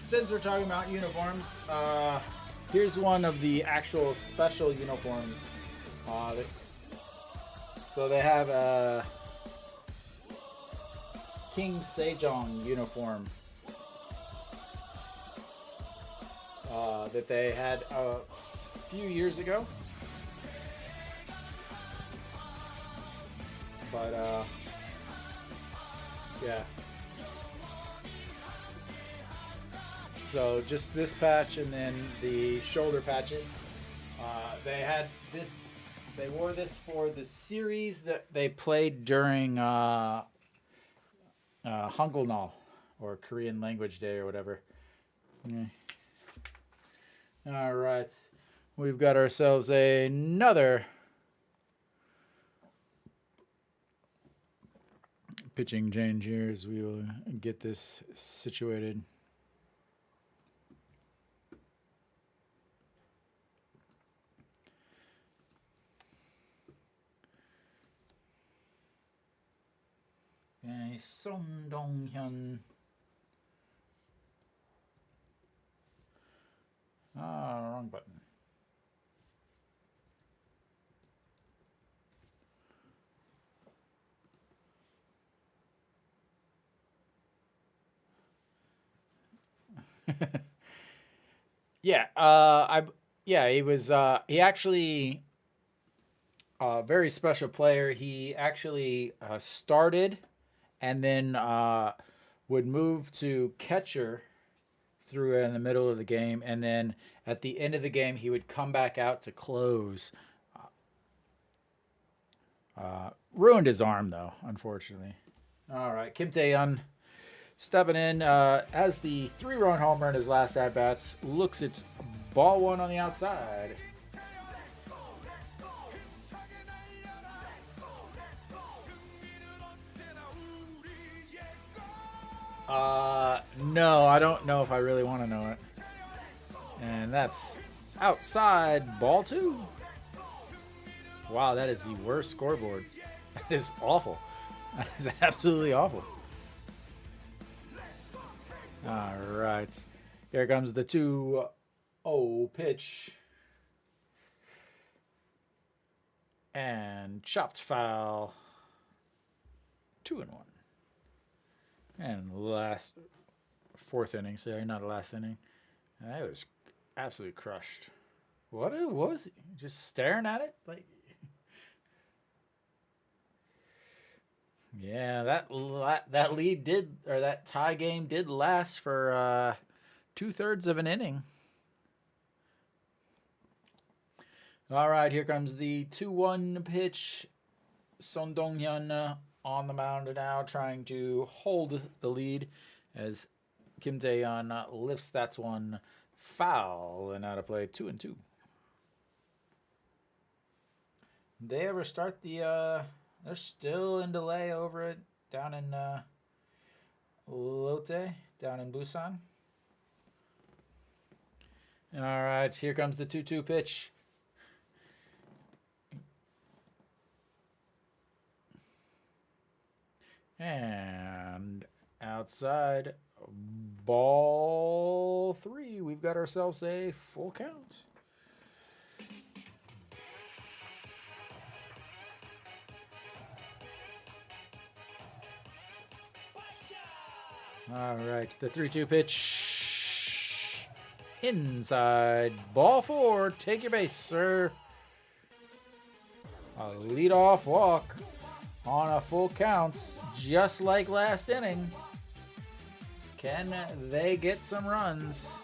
since we're talking about uniforms, here's one of the actual special uniforms. So they have a King Sejong uniform that they had a few years ago. But, yeah. So just this patch and then the shoulder patches. They had this. They wore this for the series that they played during Hangulnal, or Korean Language Day, or whatever. Yeah. All right, we've got ourselves another pitching change here as we will get this situated. Okay, Son Dong-hyun. Wrong button. Yeah, he was he actually a very special player. He actually started and then would move to catcher through in the middle of the game, and then at the end of the game he would come back out to close. Ruined his arm though, unfortunately. All right, Kim Tae-yeon stepping in as the 3-run homer in his last at bats. Looks at ball one on the outside. No, I don't know if I really want to know it. And that's outside ball two. Wow, that is the worst scoreboard. That is awful. That is absolutely awful. All right. Here comes the 2-0 pitch. And chopped foul. 2-1. And last fourth inning, sorry, not the last inning. That was absolutely crushed. What was he? Just staring at it? Like, yeah, that lead did, or that tie game did last for 2/3 of an inning. All right, here comes the 2-1 pitch. Son Dong-hyun on the mound now, trying to hold the lead as Kim Daejeon lifts that one foul and out of play. 2-2. They ever start the? They're still in delay over it down in Lotte, down in Busan. All right, here comes the 2-2 pitch. And outside, ball three. We've got ourselves a full count. All right, the 3-2 pitch. Inside, ball four. Take your base, sir. A leadoff walk on a full counts, just like last inning. Can they get some runs?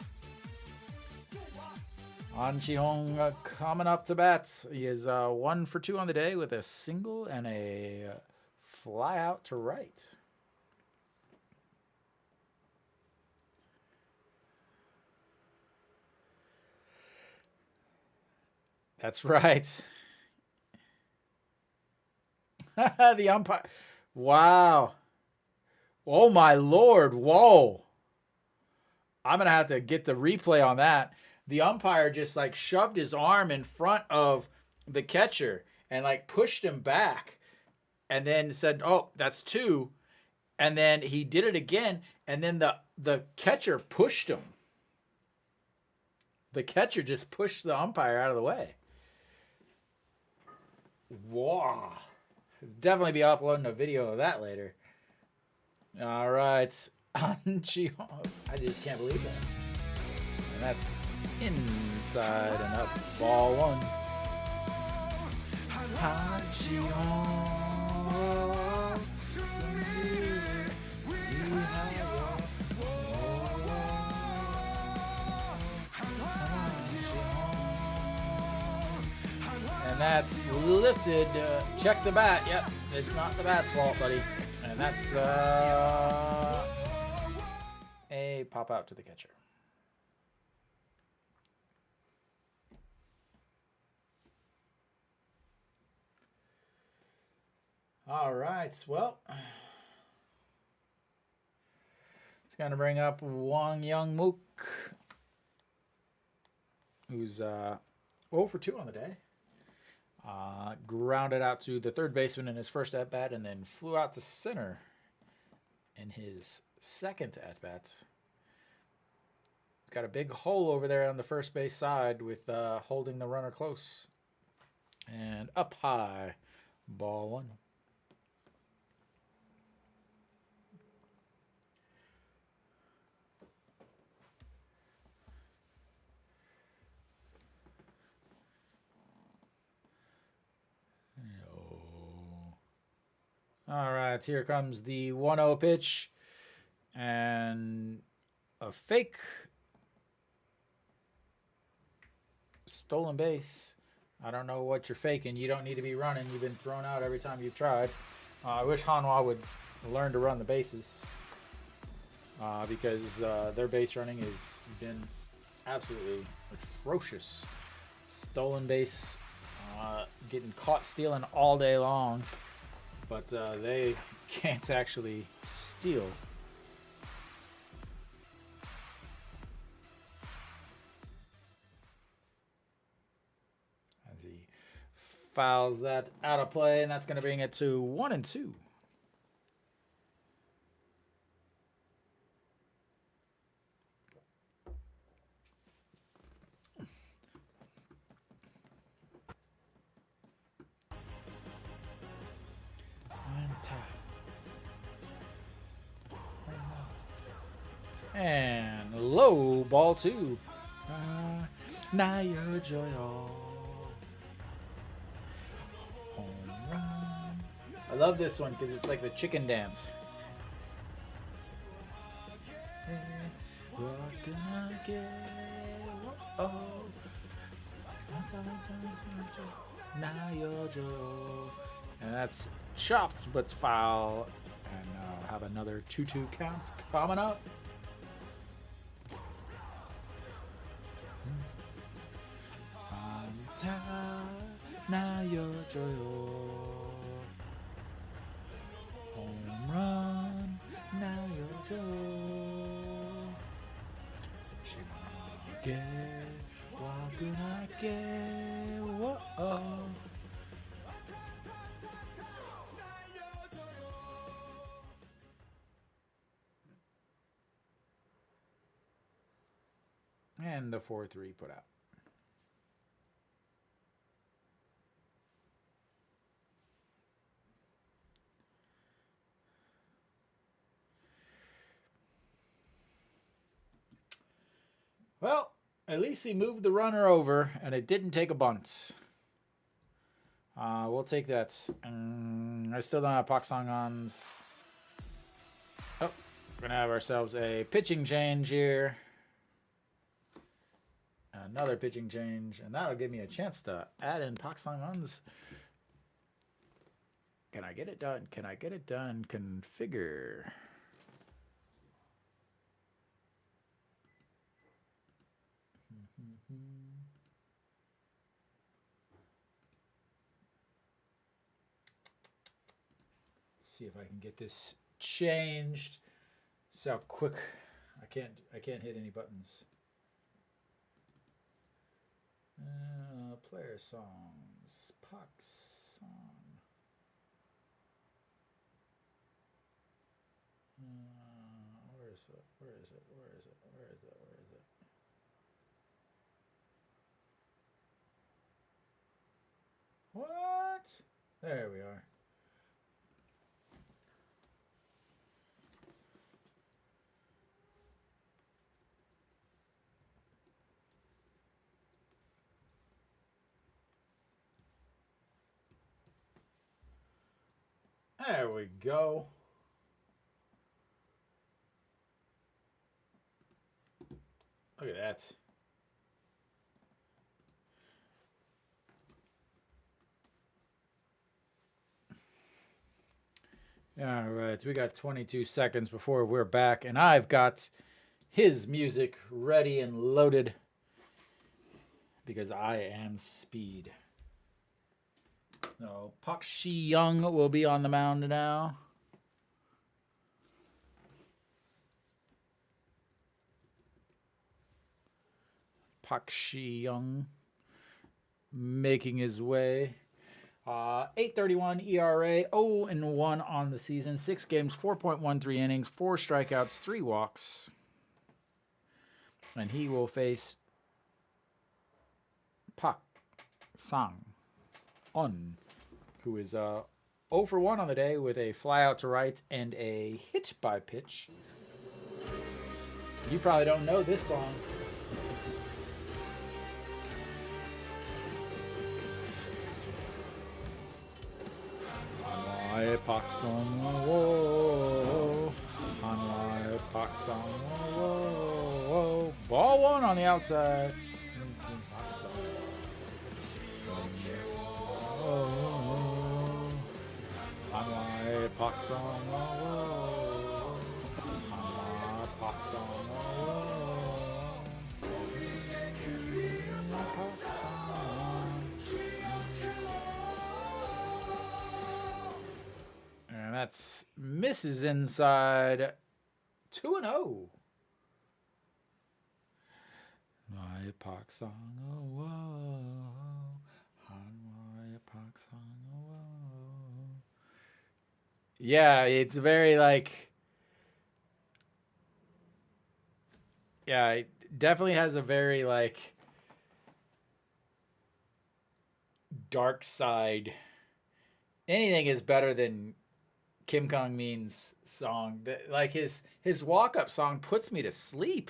An Chi-hong coming up to bat. He is 1 for 2 on the day with a single and a fly out to right. That's right. The umpire. Wow. Oh, my Lord. Whoa. I'm going to have to get the replay on that. The umpire just like shoved his arm in front of the catcher and like pushed him back and then said, oh, that's 2. And then he did it again. And then the catcher pushed him. The catcher just pushed the umpire out of the way. Wow. Definitely be uploading a video of that later. All right. I just can't believe that. And that's inside and up. Ball one. And that's lifted. Check the bat. Yep, it's not the bat's fault, buddy. And that's a pop out to the catcher. All right. Well, it's going to bring up Wang Young-mook, who's 0 for 2 on the day. Grounded out to the third baseman in his first at-bat and then flew out to center in his second at-bat. He's got a big hole over there on the first base side with holding the runner close. And up high, ball one. All right, here comes the 1-0 pitch. And a fake stolen base. I don't know what you're faking. You don't need to be running. You've been thrown out every time you've tried. I wish Hanwha would learn to run the bases because their base running has been absolutely atrocious. Stolen base, getting caught stealing all day long, but they can't actually steal. As he fouls that out of play, and that's going to bring it to 1-2. And low ball 2. Now you're joy. Home run. I love this one because it's like the chicken dance. What can I get? Oh. Now you're joy. And that's chopped, but it's foul. And I'll have another 2-2 count coming up. Now you're joy. Home run. Now you're joy. Get what can I get? Whoa. And the 4-3 put out. Well, at least he moved the runner over, and it didn't take a bunt. We'll take that. I still don't have Pak Song-han's. Oh, we're going to have ourselves a pitching change here. Another pitching change, and that'll give me a chance to add in Pak Song-han's. Can I get it done? Can I get it done? Configure. See if I can get this changed. See how quick I can't hit any buttons. Player songs. Pak Song. Where is it? Where is it? Where is it? Where is it? Where is it? What? There we are. There we go. Look at that. All right, we got 22 seconds before we're back, and I've got his music ready and loaded because I am speed. So Pak Shi-young will be on the mound now. Pak Shi-young making his way. 8.31 ERA, 0-1 on the season, 6 games, 4.13 innings, 4 strikeouts, 3 walks. And he will face Pak Song-han, who is 0 for 1 on the day with a fly out to right and a hit by pitch. You probably don't know this song. Hanwha Pak Song Wo. Hanwha Pak Song Wo. Ball one on the outside. Hanwha Pak Song Wo. Hanwha Pak Song Wo. And that's misses inside 2-0. My Pak Song Wo. Hanwha Pak Song Wo. Yeah, it's very like. Yeah, it definitely has a very like dark side. Anything is better than Kim Kong Min's song. Like his walk-up song puts me to sleep.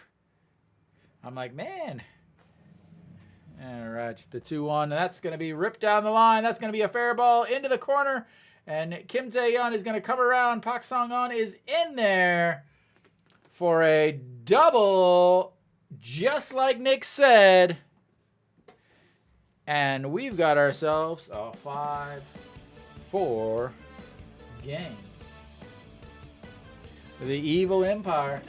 I'm like, man. All right, the 2-1. That's going to be ripped down the line. That's going to be a fair ball into the corner. And Kim Daejeon is going to come around. Pak Song-on is in there for a double, just like Nick said. And we've got ourselves a 5-4 game. The Evil Empire.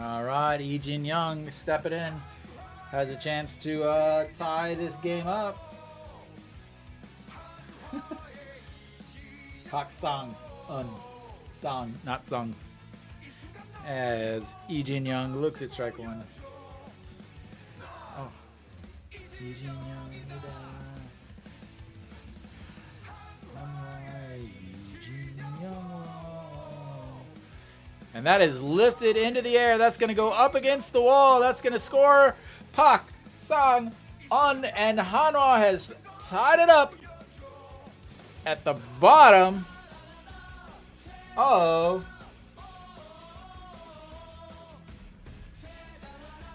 All right, Daejeon Young stepping in. Has a chance to tie this game up. Pak Song, song, not sung. As Daejeon Young looks at strike one. Oh, Daejeon Young. And that is lifted into the air. That's going to go up against the wall. That's going to score Pak Song-on. And Hanwha has tied it up at the bottom of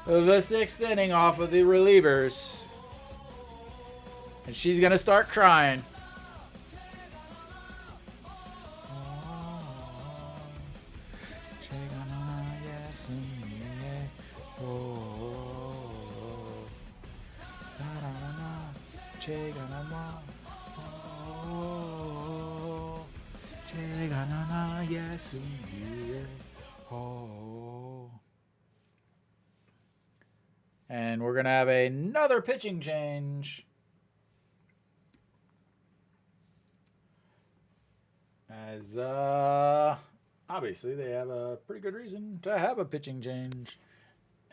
the 6th inning off of the relievers. And she's going to start crying. And we're going to have another pitching change. As obviously they have a pretty good reason to have a pitching change,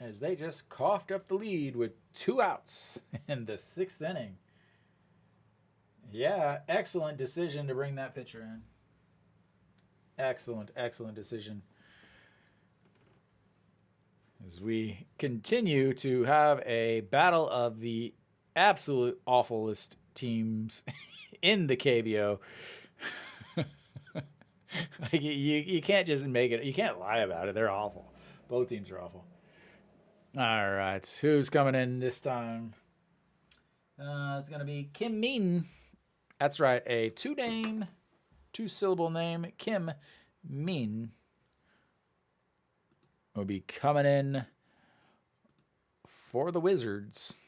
as they just coughed up the lead with 2 outs in the 6th inning. Yeah, excellent decision to bring that pitcher in. Excellent decision. As we continue to have a battle of the absolute awfulest teams in the KBO. Like you can't just make it. You can't lie about it. They're awful. Both teams are awful. All right, who's coming in this time? It's gonna be Kim Min. That's right, a 2-syllable name, Kim Min, will be coming in for the Wizards.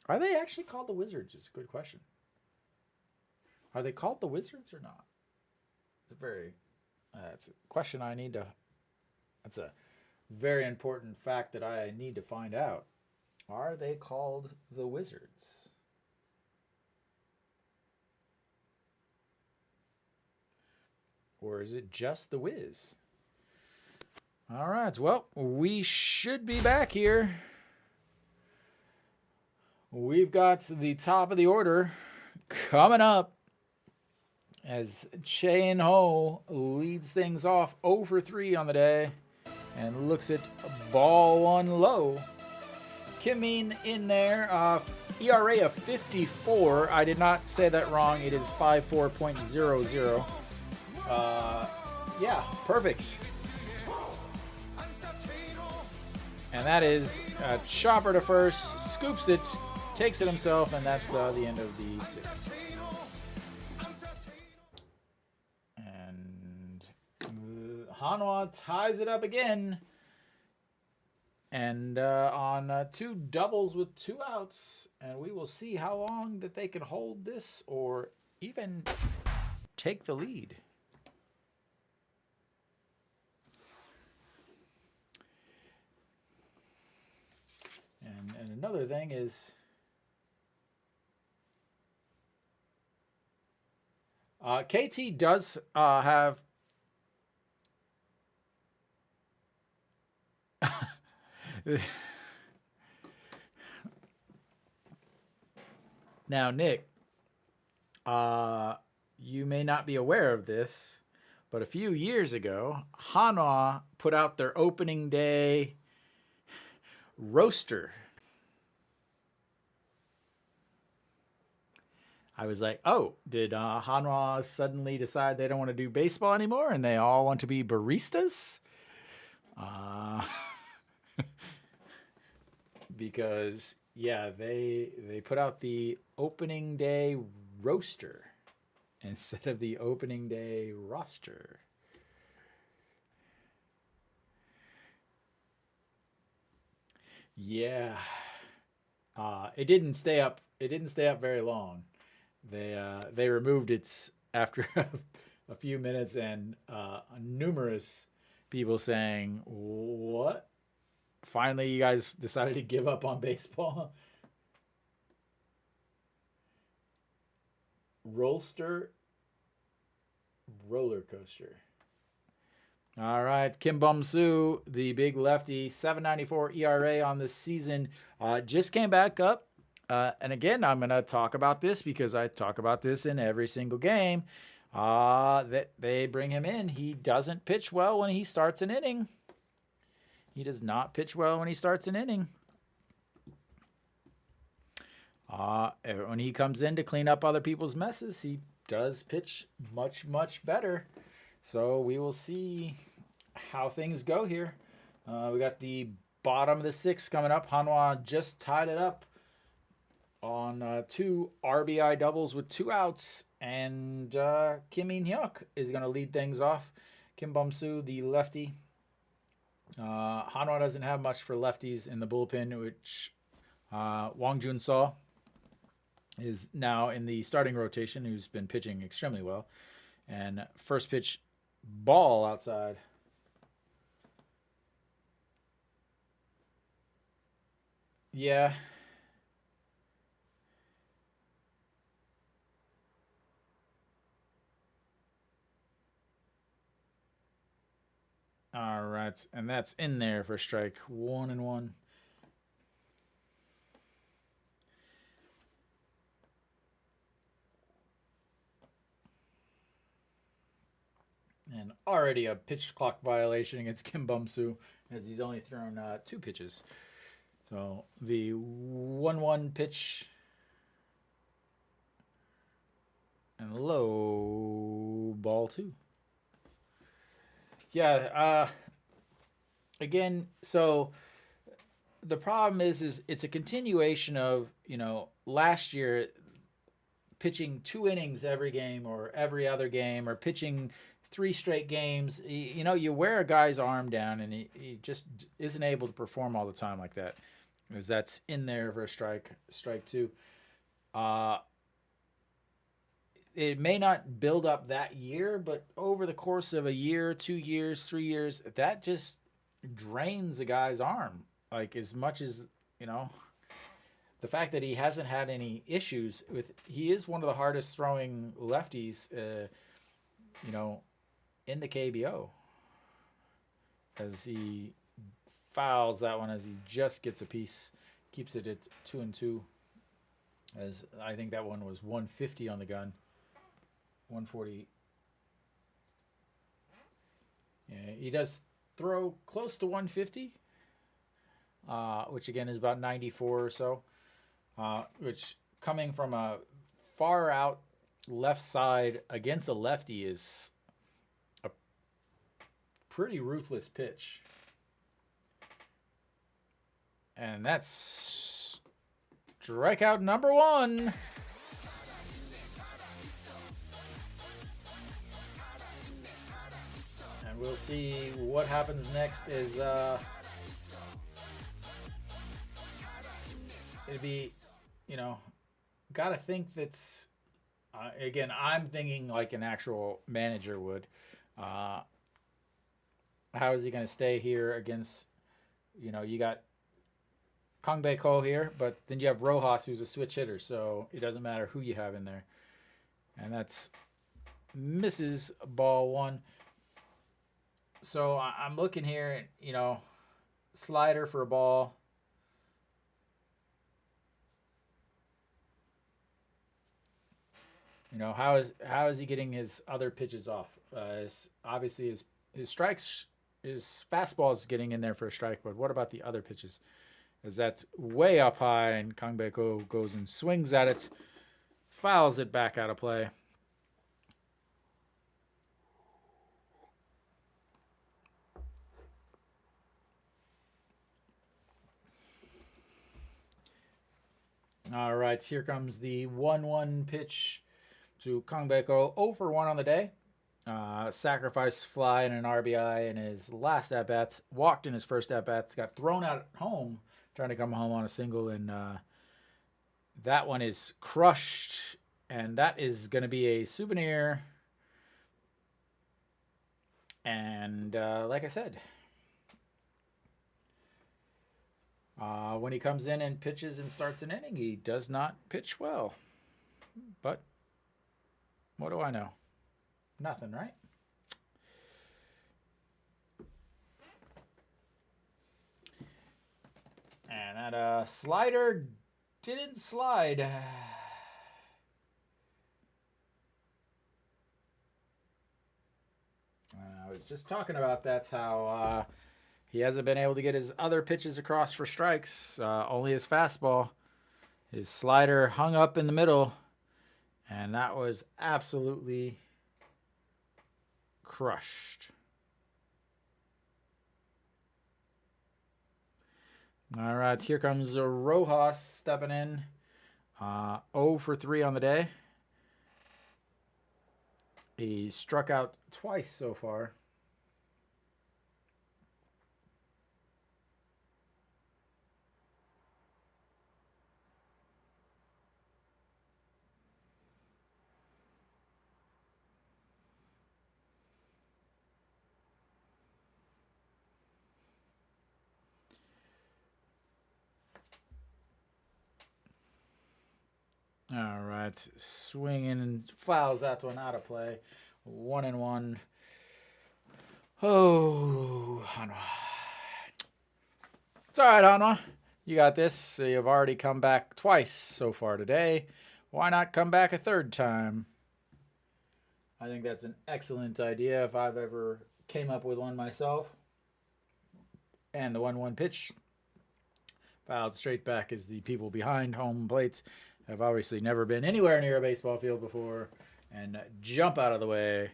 Are they actually called the Wizards? Is a good question. Are they called the Wizards or not? It's a very, that's a question I need to, that's a very important fact that I need to find out. Are they called the Wizards? Or is it just the Wiz? All right, well, we should be back here. We've got the top of the order coming up as Chae In-ho leads things off 0 for 3 on the day. and looks at ball one low. Kim Min in there. ERA of 54. I did not say that wrong. It is 54.00. Yeah, perfect. And that is a chopper to first, scoops it, takes it himself, and that's the end of the sixth. And Hanwha ties it up again. And on two doubles with two outs. And we will see how long that they can hold this or even take the lead. And another thing is KT does have now, Nick, you may not be aware of this, but a few years ago, Hanwha put out their opening day roaster. I was like, oh, did Hanwha suddenly decide they don't want to do baseball anymore and they all want to be baristas? Because, yeah, they put out the opening day roaster instead of the opening day roster. Yeah. It didn't stay up. It didn't stay up very long. They removed it after a few minutes, and numerous people saying, "What? Finally, you guys decided to give up on baseball?" Roller coaster. All right, Kim Bum-soo, the big lefty, 7.94 ERA on this season, just came back up. And again, I'm going to talk about this because I talk about this in every single game. That they bring him in. He doesn't pitch well when he starts an inning. He does not pitch well when he starts an inning. When he comes in to clean up other people's messes, he does pitch much, much better. So we will see how things go here. We got the bottom of the sixth coming up. Hanwha just tied it up on two RBI doubles with two outs. And Kim In-hyuk is going to lead things off. Kim Bum-soo, the lefty. Hanwha doesn't have much for lefties in the bullpen, which Wang Jun-seo is now in the starting rotation, who's been pitching extremely well. And first pitch, ball outside. Yeah. All right, and that's in there for strike 1-1. And already a pitch clock violation against Kim Bum-soo, as he's only thrown two pitches. So the 1-1 pitch and low, ball two. Yeah, again, so the problem is it's a continuation of, last year pitching 2 innings every game or every other game, or pitching 3 straight games. You wear a guy's arm down, and he just isn't able to perform all the time like that, because that's in there for a strike 2. It may not build up that year, but over the course of a year, 2 years, 3 years, that just drains a guy's arm. Like, as much as, the fact that he hasn't had any issues with, he is one of the hardest throwing lefties, in the KBO, as he fouls that one as he just gets a piece, keeps it at 2-2, as I think that one was 150 on the gun. 140. Yeah, he does throw close to 150, which again is about 94 or so, which coming from a far out left side against a lefty is a pretty ruthless pitch. And that's strikeout number 1. And we'll see what happens next is it'd be, gotta think that's, again, I'm thinking like an actual manager would. How is he going to stay here against, you got Kang Bae-ko here, but then you have Rojas, who's a switch hitter, so it doesn't matter who you have in there. And that's misses ball 1. So I'm looking here, slider for a ball. How is he getting his other pitches off? Obviously his strikes, his fastball is getting in there for a strike, but what about the other pitches? As that's way up high, and Kang Bae-ko goes and swings at it, fouls it back out of play. All right, here comes the 1-1 pitch to Kang Bae-ko. 0 for 1 on the day. Sacrifice fly and an RBI in his last at-bats. Walked in his first at-bats. Got thrown out at home, trying to come home on a single. And that one is crushed. And that is going to be a souvenir. And like I said, when he comes in and pitches and starts an inning, he does not pitch well. But what do I know? Nothing, right? And that slider didn't slide. I was just talking about that's how he hasn't been able to get his other pitches across for strikes. Only his fastball. His slider hung up in the middle. And that was absolutely crushed. All right, here comes Rojas stepping in. 0 for 3 on the day. He struck out twice so far. All right, swinging and fouls that one out of play. 1-1. Oh, Hanwha. It's all right, Hanwha. You got this. You've already come back twice so far today. Why not come back a third time? I think that's an excellent idea if I've ever came up with one myself. And the 1-1 pitch fouled straight back as the people behind home plates have obviously never been anywhere near a baseball field before and jump out of the way.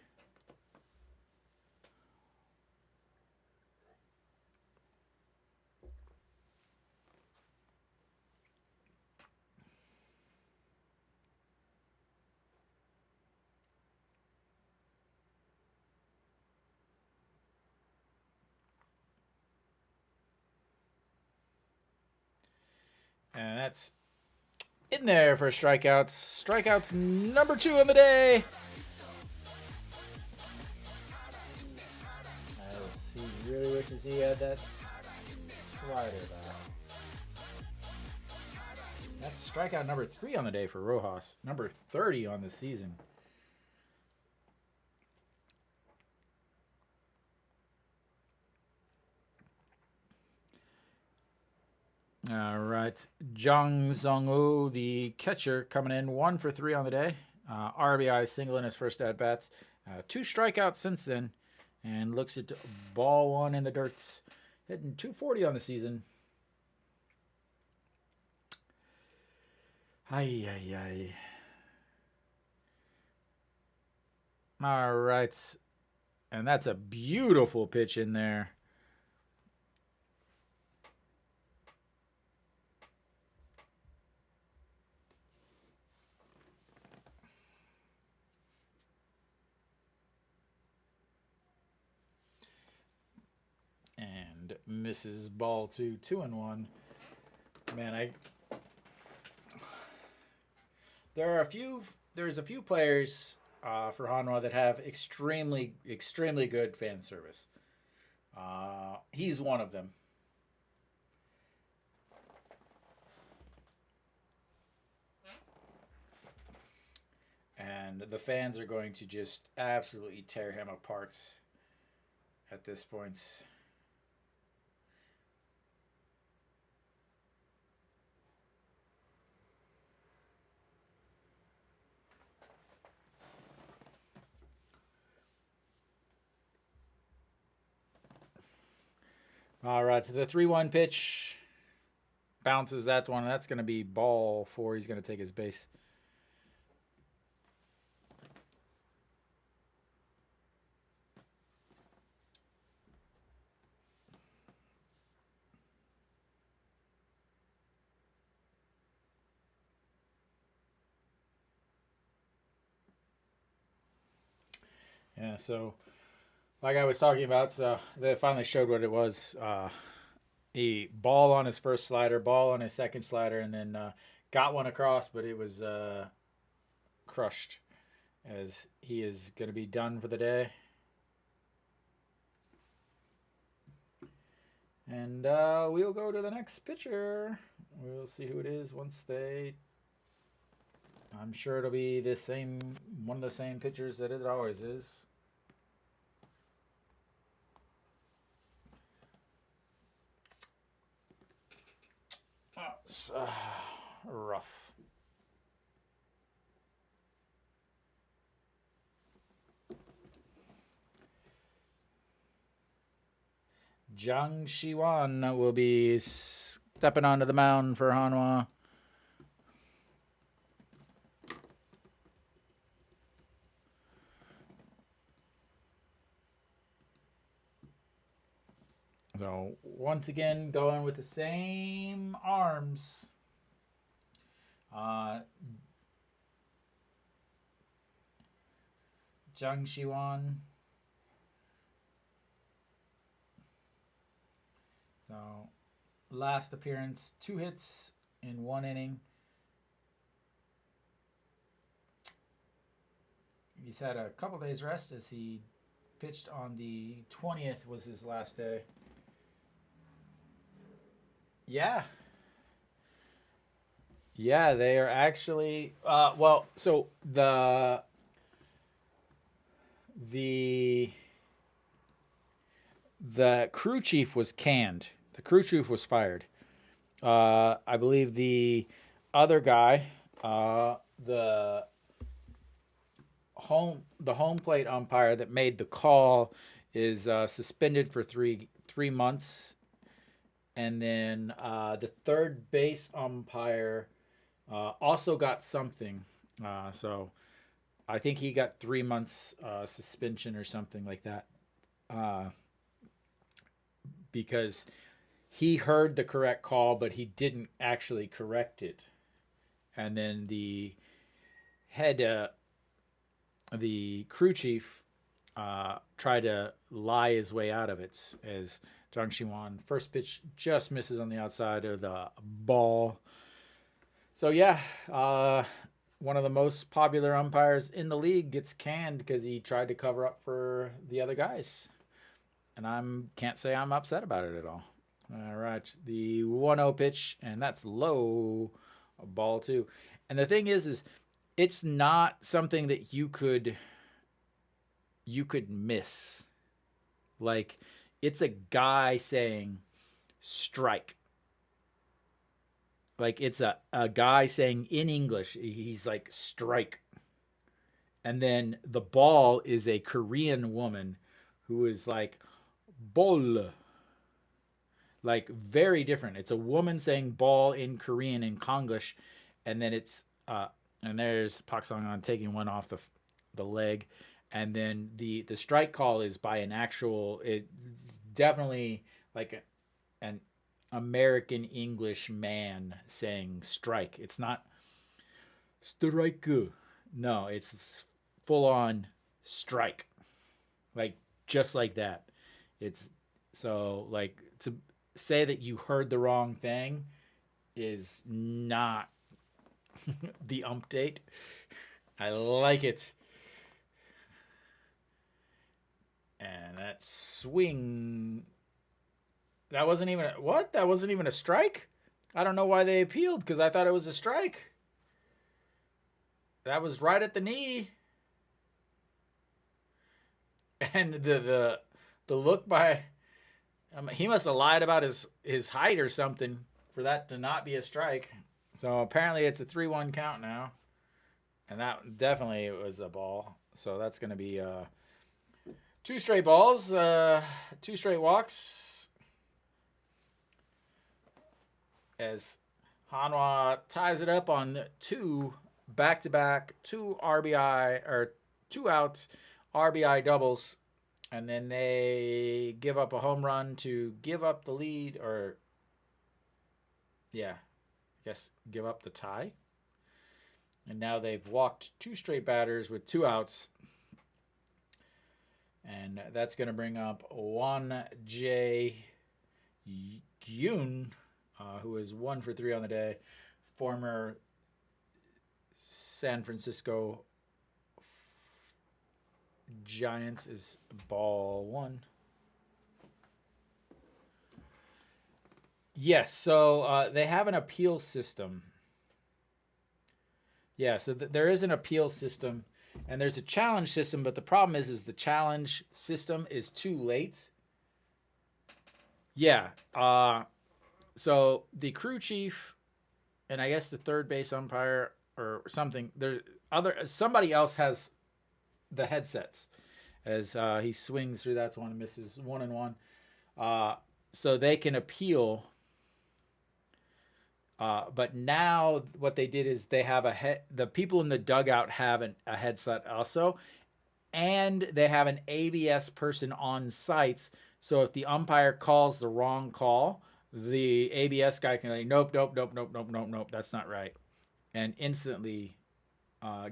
And that's in there for strikeouts. Strikeouts number 2 on the day. He really wishes he had that slider back. That's strikeout number 3 on the day for Rojas. Number 30 on the season. All right, Jung Sung-woo, the catcher, coming in 1 for 3 on the day. RBI single in his first at-bats. 2 strikeouts since then. and looks at ball one in the dirts, hitting 240 on the season. Ay, ay, ay. All right. And that's a beautiful pitch in there. And misses ball two, 2-1. Man, there's a few players for Hanwha that have extremely good fan service. He's one of them. And the fans are going to just absolutely tear him apart at this point. All right, to the 3-1 pitch. Bounces that one. That's going to be ball four. He's going to take his base. Yeah, so like I was talking about, they finally showed what it was. A ball on his first slider, ball on his second slider, and then got one across, but it was crushed as he is going to be done for the day. And we'll go to the next pitcher. We'll see who it is once they... I'm sure it'll be one of the same pitchers that it always is. It's rough. Jang Shiwan will be stepping onto the mound for Hanwha. So once again, going with the same arms. Jang Shiwan. So last appearance, 2 hits in 1 inning. He's had a couple days rest as he pitched on the 20th was his last day. Yeah. Yeah, they are actually so the crew chief was canned. The crew chief was fired. I believe the other guy, the home plate umpire that made the call, is suspended for three months. And then the third base umpire also got something. So I think he got 3 months suspension or something like that. Because he heard the correct call, but he didn't actually correct it. And then the crew chief tried to lie his way out of it as Jang Shiwan first pitch just misses on the outside of the ball. So yeah, one of the most popular umpires in the league gets canned because he tried to cover up for the other guys. And can't say I'm upset about it at all. All right, the 1-0 pitch, and that's low, ball 2. And the thing is it's not something that you could miss. Like, it's a guy saying strike. Like, it's a guy saying in English, he's like strike. And then the ball is a Korean woman who is like bol, like very different. It's a woman saying ball in Korean and Konglish, and then it's and there's Park Sung-han taking one off the leg, and then the strike call is by an actual. It's definitely like an American English man saying strike. It's not strike. No, it's full on strike, like just like that. It's so like to say that you heard the wrong thing is not the date. I like it. And that swing. That wasn't even what? That wasn't even a strike? I don't know why they appealed because I thought it was a strike. That was right at the knee. And the look by he must have lied about his height or something for that to not be a strike. So apparently it's a 3-1 count now. And that definitely was a ball. So that's going to be 2 straight balls, 2 straight walks. As Hanwha ties it up on 2 back-to-back, 2 RBI, or 2 outs, RBI doubles. And then they give up a home run to give up the lead, or, yeah, I guess give up the tie. And now they've walked 2 straight batters with 2 outs. And that's going to bring up Won Jae Yoon, who is 1 for 3 on the day, former San Francisco Giants, is ball 1. Yes, so they have an appeal system. Yeah, so there is an appeal system, and there's a challenge system, but the problem is the challenge system is too late. Yeah, so the crew chief, and I guess the third base umpire or something, somebody else has the headsets as he swings through that one and misses 1-1. So they can appeal. But now what they did is they have the people in the dugout have a headset also, and they have an ABS person on sites. So if the umpire calls the wrong call, the ABS guy can like, nope, that's not right, and instantly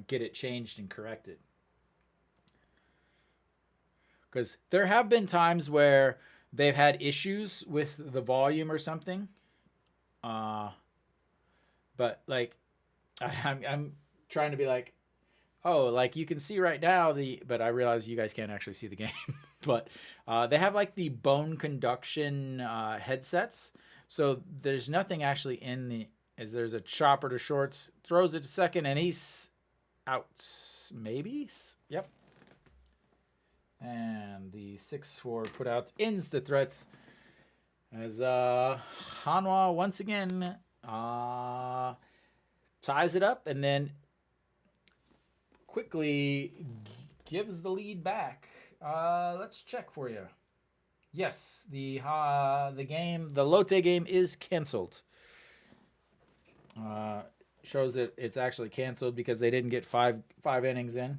get it changed and corrected. Because there have been times where they've had issues with the volume or something. But like, I'm trying to be like, oh, like you can see right now but I realize you guys can't actually see the game. But they have like the bone conduction headsets. So there's nothing actually as there's a chopper to shorts, throws it to second, and he's out. Maybe? Yep. And the 6-4 putouts ends the threats as Hanwha once again ties it up and then quickly gives the lead back. Let's check for you. Yes, the Lotte game is canceled. Shows that it's actually canceled because they didn't get five innings in.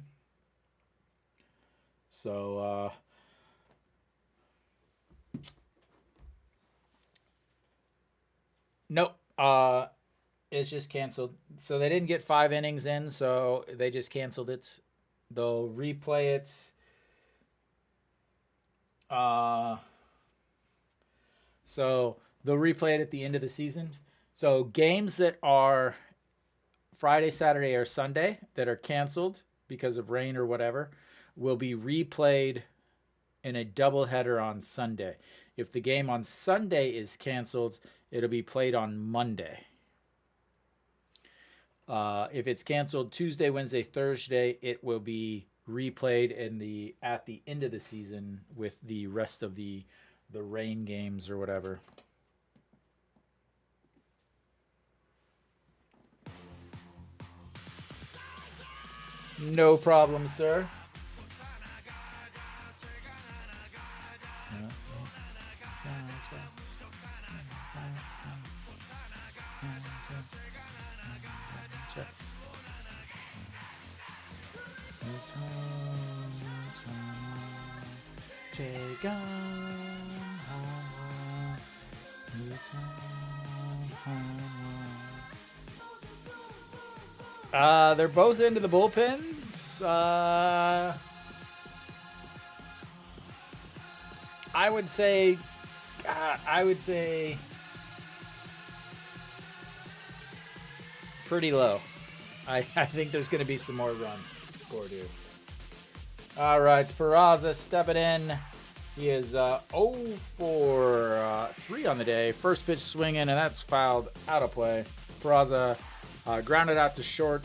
So, nope. It's just canceled. So they didn't get 5 innings in, so they just canceled it. They'll replay it. So they'll replay it at the end of the season. So games that are Friday, Saturday, or Sunday that are canceled because of rain or whatever will be replayed in a doubleheader on Sunday. If the game on Sunday is canceled, it'll be played on Monday. If it's canceled Tuesday, Wednesday, Thursday, it will be replayed at the end of the season with the rest of the rain games or whatever. No problem, sir. They're both into the bullpens. I would say pretty low. I think there's going to be some more runs scored here. All right, Peraza stepping in. He is 0 for 3 on the day. First pitch swinging, and that's fouled out of play. Peraza grounded out to third,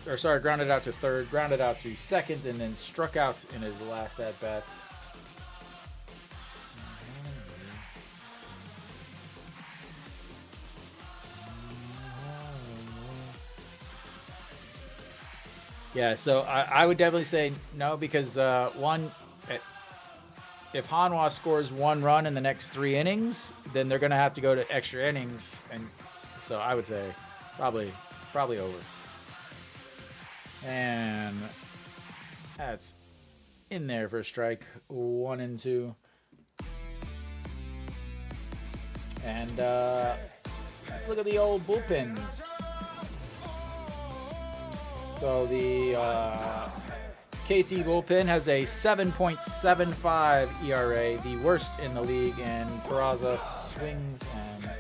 grounded out to second, and then struck out in his last at bat. Yeah, so I would definitely say no because if Hanwha scores 1 run in the next 3 innings, then they're going to have to go to extra innings, and so I would say probably over. And that's in there for a strike. 1 and 2. And let's look at the old bullpens. So the KT bullpen has a 7.75 ERA, the worst in the league, and Peraza swings and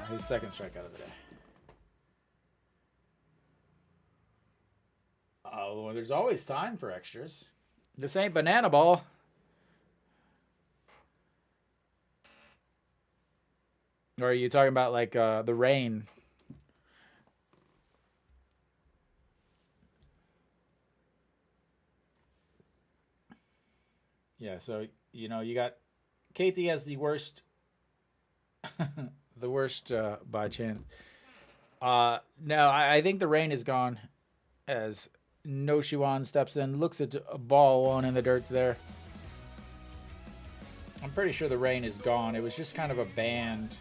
his second strikeout of the day. Oh, well, there's always time for extras. This ain't banana ball. Or are you talking about like the rain? Yeah, so you got KT as the worst, the worst by chance. No, I think the rain is gone, as No Shiwan steps in, looks at a ball 1 in the dirt there. I'm pretty sure the rain is gone. It was just kind of a band.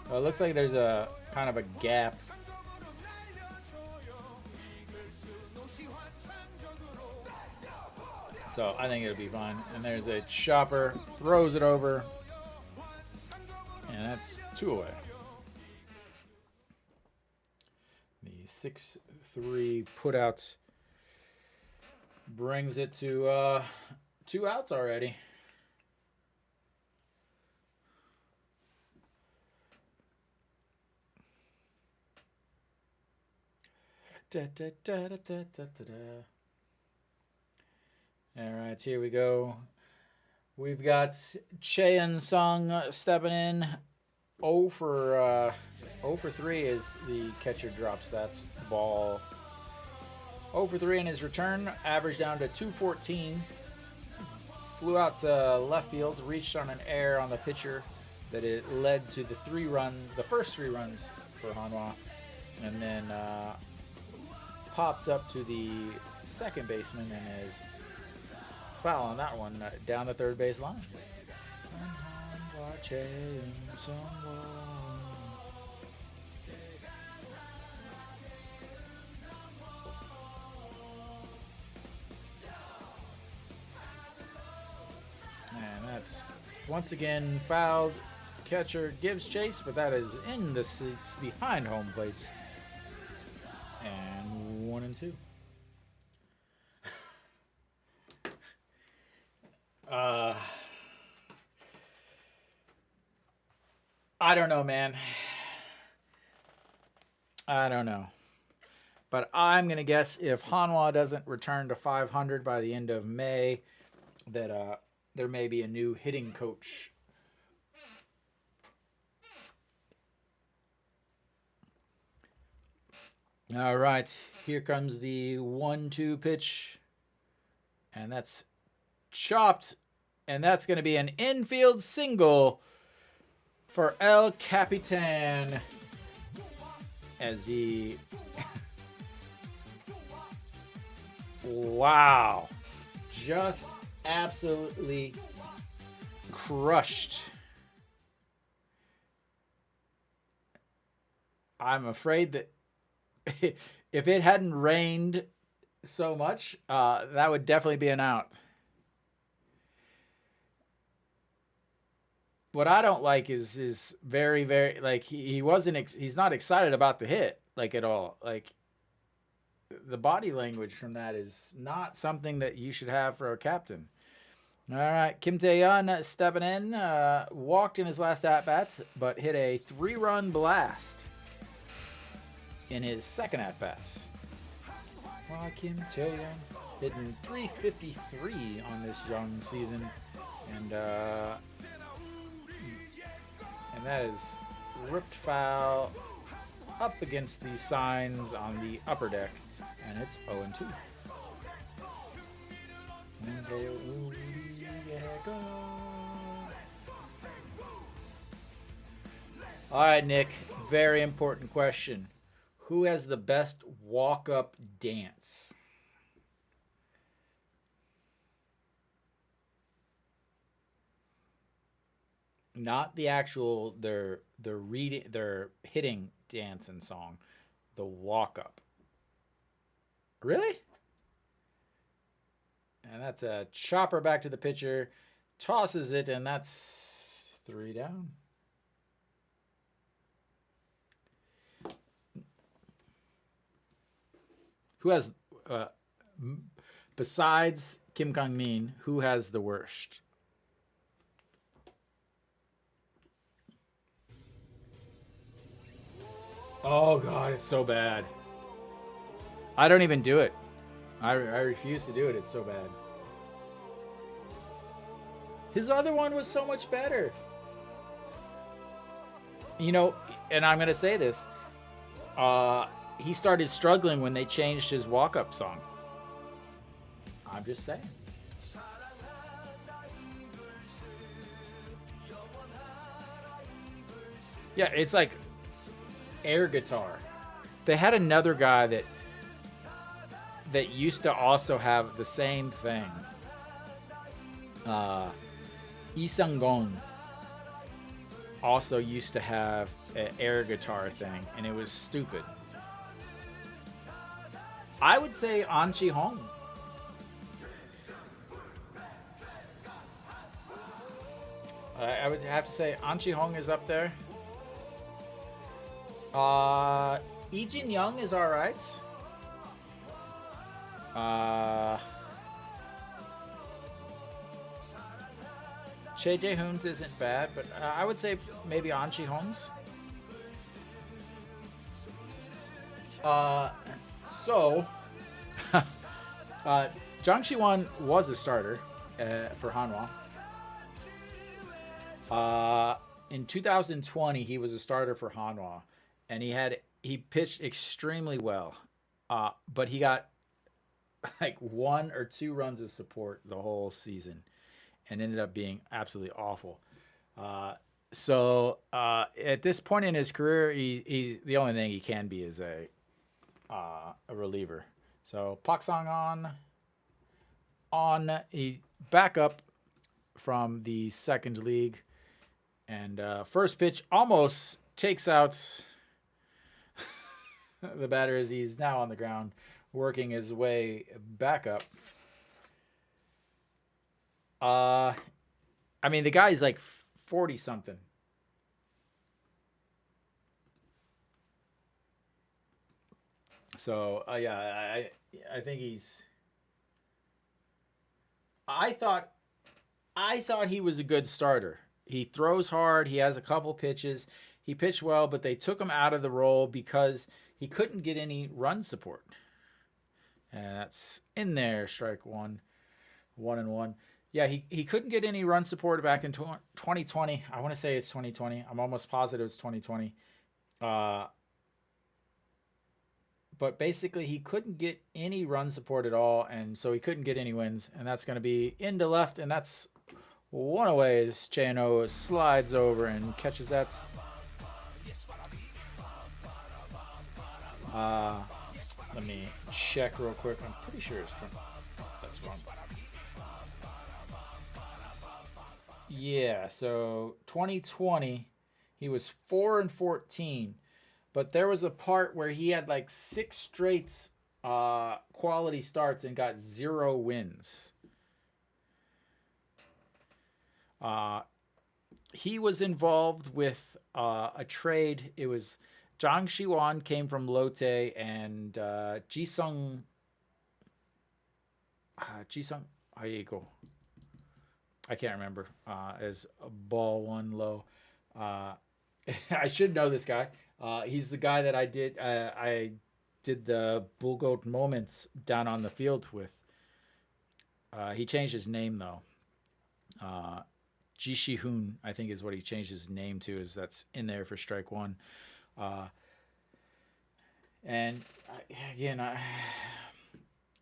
It looks like there's a kind of a gap. So I think it'll be fine. And there's a chopper, throws it over, and that's 2 away. The 6-3 putouts brings it to 2 outs already. Da, da, da, da, da, da, da. All right, here we go. We've got Cheon Sung stepping in. 0 for 3 as the catcher drops that ball. 0 for 3 in his return, average down to 214. Flew out to left field, reached on an error on the pitcher that it led to the first 3 runs for Hanwha, and then popped up to the second baseman and is foul on that one down the third base line. And that's once again fouled. Catcher gives chase, but that is in the seats behind home plates. And 1 and 2. I don't know, man. I don't know. But I'm going to guess if Hanwha doesn't return to 500 by the end of May, that there may be a new hitting coach. All right, here comes the 1-2 pitch. And that's chopped. And that's going to be an infield single for El Capitan. As he... Wow. Just absolutely crushed I'm afraid that if it hadn't rained so much, that would definitely be an out. What I don't like is very like he wasn't he's not excited about the hit like at all. Like the body language from that is not something that you should have for a captain. All right, Kim Daejeon stepping in, walked in his last at bats, but hit a 3-run blast in his second at bats. Kim Daejeon hitting 353 on this young season, and that is ripped foul up against the signs on the upper deck, and it's 0-2. All right, Nick, very important question. Who has the best walk-up dance? Not the actual their hitting dance and song, the walk-up. Really? And that's a chopper back to the pitcher, tosses it, and that's 3 down. Who has, besides Kim Kang-min, who has the worst? Oh, God, it's so bad. I don't even do it. I refuse to do it. It's so bad. His other one was so much better. You know, and I'm going to say this. He started struggling when they changed his walk-up song. I'm just saying. Yeah, it's like air guitar. They had another guy that used to also have the same thing. Lee Sang-gon also used to have an air guitar thing, and it was stupid. I would say An Chi-hong. I would have to say An Chi-hong is up there. Lee Jin-young is all right. Che Jae-hoon's isn't bad, but I would say maybe An Chi-hong's. So, Jang Chi-won was a starter for Hanwha. In 2020, he was a starter for Hanwha, and he pitched extremely well, but he got like 1 or 2 runs of support the whole season, and ended up being absolutely awful. So at this point in his career, he's the only thing he can be is a reliever. So Pak Sang on a backup from the second league, and first pitch almost takes out the batter as he's now on the ground, working his way back up. I mean, the guy's like 40 something. So yeah, I think he's. I thought he was a good starter. He throws hard. He has a couple pitches. He pitched well, but they took him out of the role because he couldn't get any run support. And that's in there. Strike one, 1-1. Yeah, he couldn't get any run support back in 2020. I want to say it's 2020. I'm almost positive it's 2020. But basically, he couldn't get any run support at all, and so he couldn't get any wins. And that's going to be into left, and that's one away as Chano slides over and catches that. Let me check real quick. I'm pretty sure it's from. That's wrong. Yeah, so 2020, he was 4-14. But there was a part where he had like 6 straight quality starts and got 0 wins. He was involved with a trade. It was Zhang Xiwan came from Lotte, and Jisung Eagle. I can't remember. As a ball 1 low. I should know this guy. He's the guy that I did the Bull Goat moments down on the field with. He changed his name though. Ji Shihun, I think, is what he changed his name to. Is that's in there for strike 1. And again,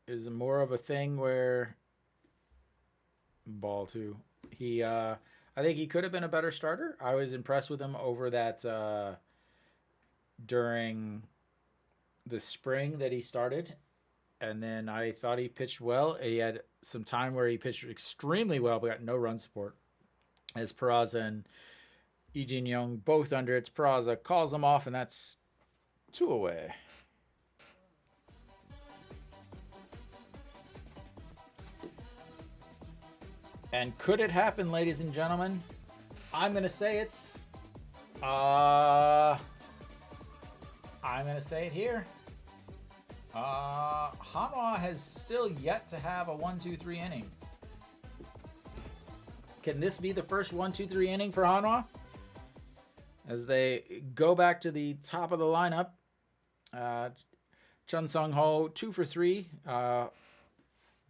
it was more of a thing where ball 2. I think he could have been a better starter. I was impressed with him over that during the spring that he started. And then I thought he pitched well. He had some time where he pitched extremely well, but got no run support. As Peraza and Lee Jin-young both under it. Peraza calls him off, and that's 2 away. And could it happen, ladies and gentlemen? I'm going to say it's... I'm going to say it here. Hanwha has still yet to have a 1-2-3 inning. Can this be the first 1-2-3 inning for Hanwha? As they go back to the top of the lineup. Chun Sung-ho, 2 for 3.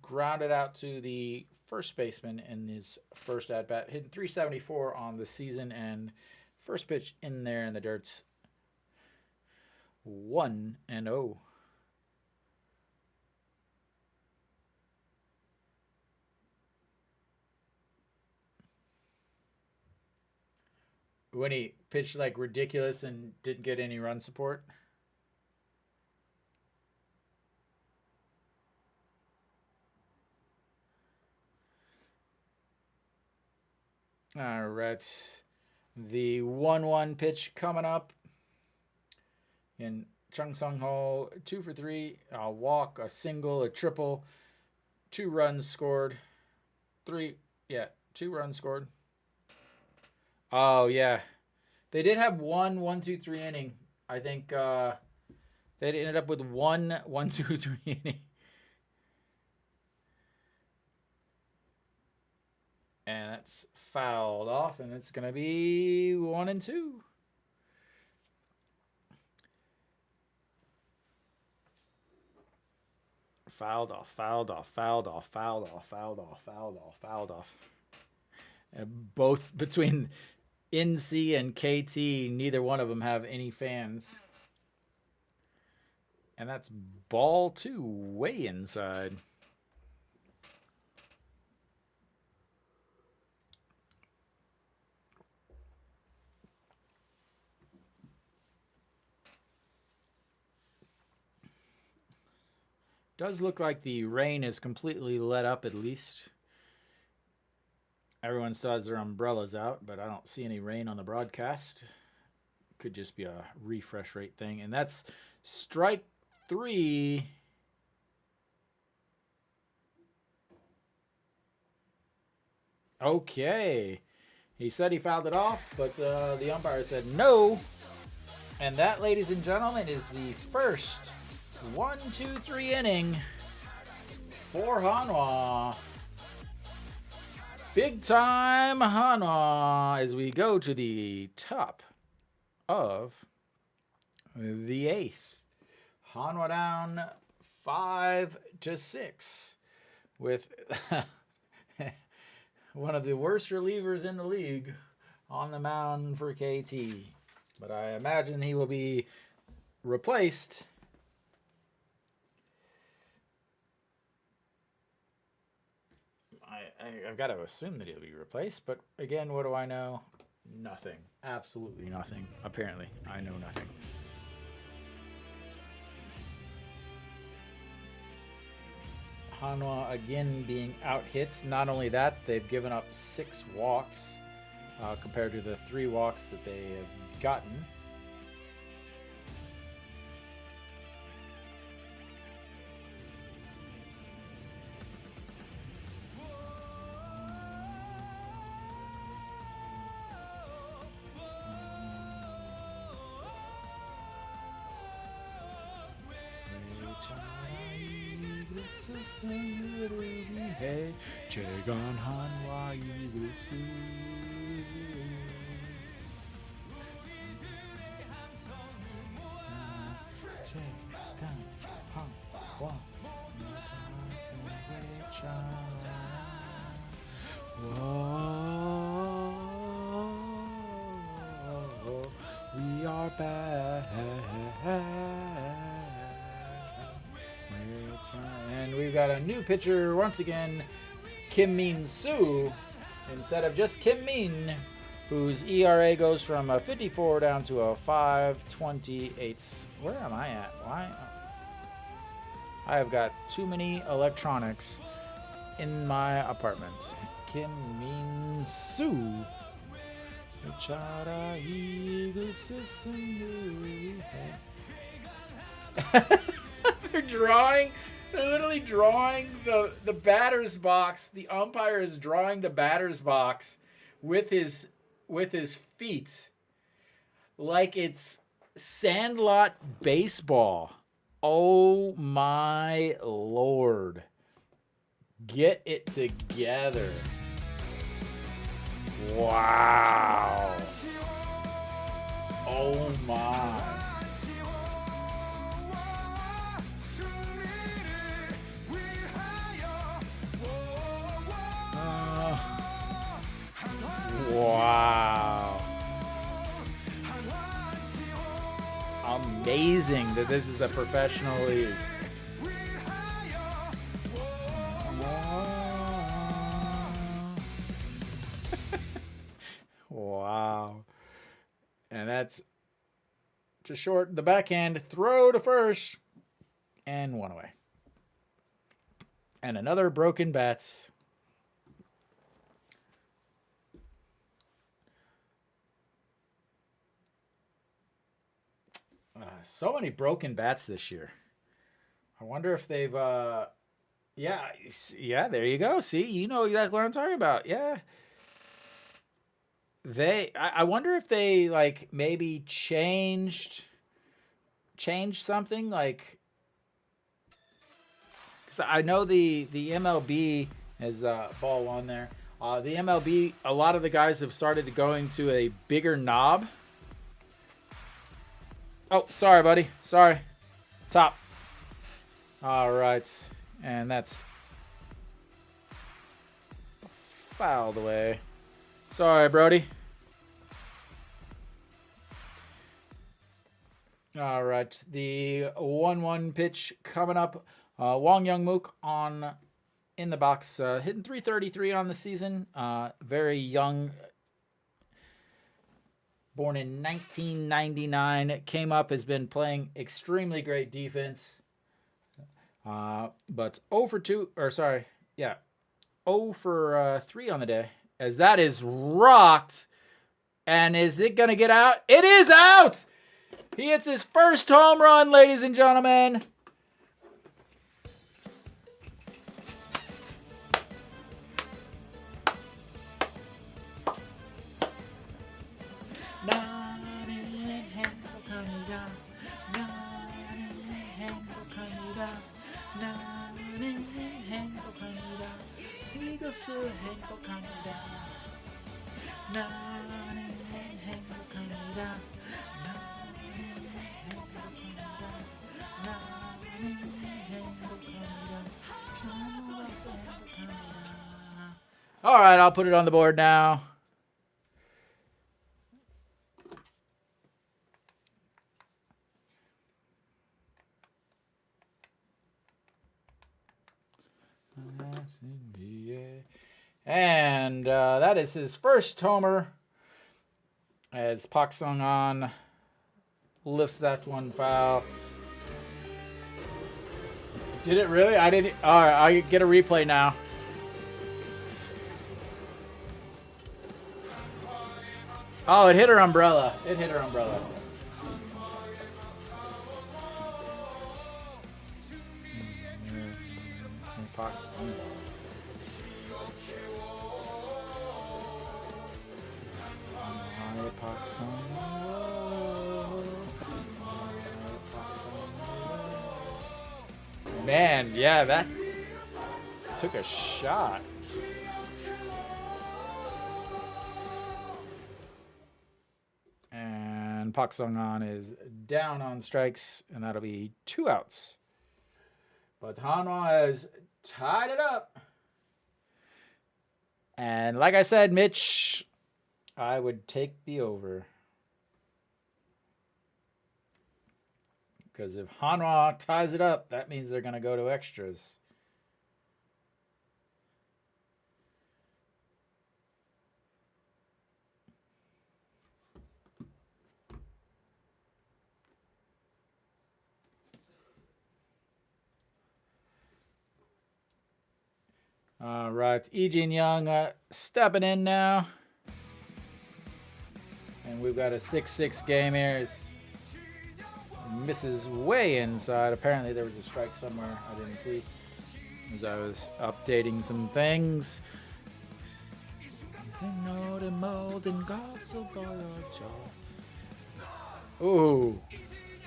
Grounded out to the first baseman in his first at-bat. Hitting .374 on the season, and first pitch in there in the dirt. 1-0. When he pitched like ridiculous and didn't get any run support. All right. The 1-1 pitch coming up. And Chung Sung-ho, 2 for 3. A walk, a single, a triple. 2 runs scored. 2 runs scored. Oh, yeah. They did have 1-1-2-3 inning. I think they ended up with 1-1-2-3 inning. And that's fouled off, and it's going to be 1-2. Fouled off, fouled off, fouled off, fouled off, fouled off, fouled off, fouled off. Both between NC and KT, neither one of them have any fans. And that's ball 2, way inside. Does look like the rain is completely let up at least. Everyone still has their umbrellas out, but I don't see any rain on the broadcast. Could just be a refresh rate thing. And that's strike 3. Okay. He said he fouled it off, but the umpire said no. And that, ladies and gentlemen, is the first 1-2-3 inning for Hanwha. Big time Hanwha as we go to the top of the 8th. Hanwha down 5-6 with one of the worst relievers in the league on the mound for KT. But I imagine he will be replaced. I've got to assume that he'll be replaced, but again, what do I know? Nothing. Absolutely nothing. Apparently, I know nothing. Hanwha again being out hits. Not only that, they've given up 6 walks compared to the 3 walks that they have gotten. Hey, Daejeon Hanwha Eagles. We are back. And we've got a new pitcher once again, Kim Min-soo, instead of just Kim Min, whose ERA goes from a 54 down to a 5.28. Where am I at? Why? I have got too many electronics in my apartment. Kim Min-soo. They're literally drawing the batter's box. The umpire is drawing the batter's box with his feet like it's Sandlot baseball. Oh my Lord. Get it together. Wow. Oh my. Wow. Amazing that this is a professional league. Wow. And that's just short. The backhand throw to first and one away. And another broken bats. So many broken bats this year. I wonder if they've, yeah, there you go. See, you know exactly what I'm talking about. Yeah. I wonder if they, like, maybe changed something, like, because I know the MLB has ball one there. The MLB, a lot of the guys have started going to a bigger knob. Oh, sorry, buddy. Sorry. Top. All right. And that's fouled away. Sorry, Brody. All right. The 1-1 pitch coming up. Wong Young-mook in the box, hitting .333 on the season. Very young. Born in 1999, came up, has been playing extremely great defense. But 0 for 3 on the day, as that is rocked. And is it going to get out? It is out! He hits his first home run, ladies and gentlemen. All right, I'll put it on the board now. And that is his first homer as Pak Sung-an lifts that one foul. Did it really? I didn't. All right, I get a replay now. Oh, it hit her umbrella. It hit her umbrella. Pak Sung-an. Man, yeah, that took a shot. And Park Sung-han is down on strikes, and that'll be 2 outs. But Hanwha has tied it up. And like I said, Mitch, I would take the over. Because if Hanwha ties it up, that means they're going to go to extras. All right, Daejeon Young stepping in now. And we've got a 6-6 game here. Misses way inside. Apparently there was a strike somewhere I didn't see as I was updating some things. Ooh.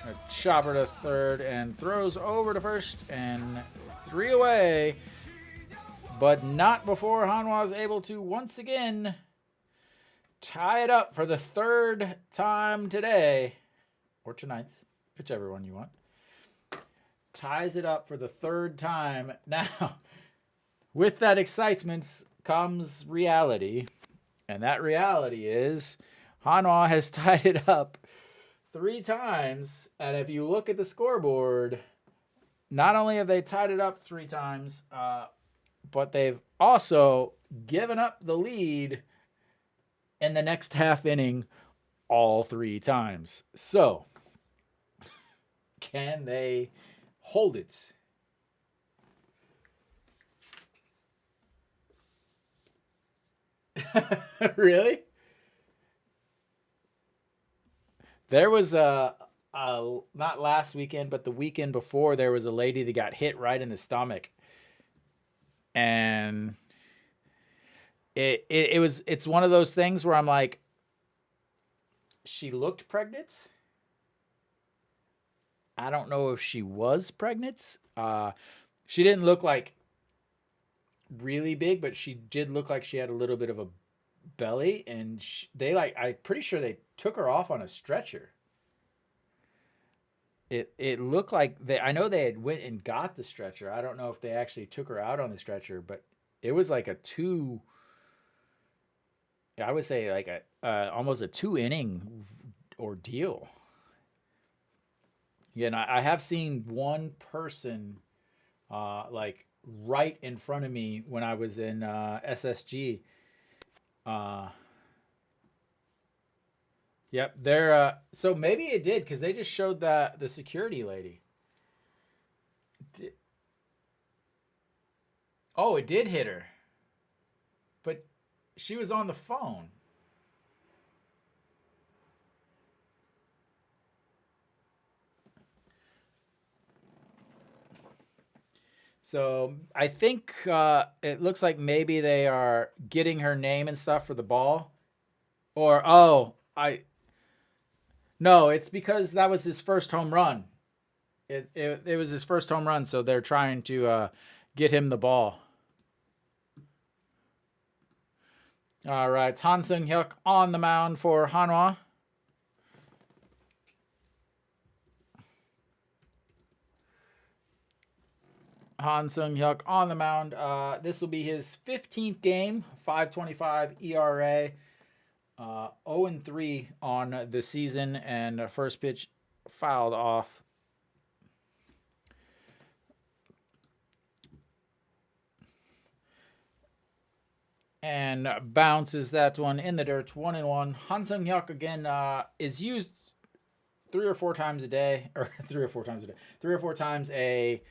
A chopper to third and throws over to first and 3 away. But not before Hanwha is able to once again tie it up for the 3rd time today. Or tonight. Whichever one you want. Ties it up for the 3rd time. Now, with that excitement comes reality. And that reality is Hanwha has tied it up 3 times. And if you look at the scoreboard, not only have they tied it up 3 times, but they've also given up the lead in the next half inning all 3 times. So, can they hold it? Really? There was not last weekend, but the weekend before, there was a lady that got hit right in the stomach. And it's one of those things where I'm like, she looked pregnant. I don't know if she was pregnant. She didn't look like really big, but she did look like she had a little bit of a belly. And I'm pretty sure they took her off on a stretcher. It looked like I know they had went and got the stretcher. I don't know if they actually took her out on the stretcher, but it was like I would say like almost a 2-inning ordeal. Again, I have seen one person like right in front of me when I was in SSG. Yep, they're so maybe it did because they just showed the security lady. Oh, it did hit her, but she was on the phone. So I think it looks like maybe they are getting her name and stuff for the ball, or no, it's because that was his first home run. It was his first home run, so they're trying to get him the ball. All right, Han Sung-hyuk on the mound for Hanwha. Han Sung-hyuk on the mound. This will be his 15th game, 5.25 ERA, 0-3 on the season, and first pitch fouled off. And bounces that one in the dirt, 1-1. Han Sung-hyuk again is used 3 or 4 times a day, or 3 or 4 times a day, 3 or 4 times a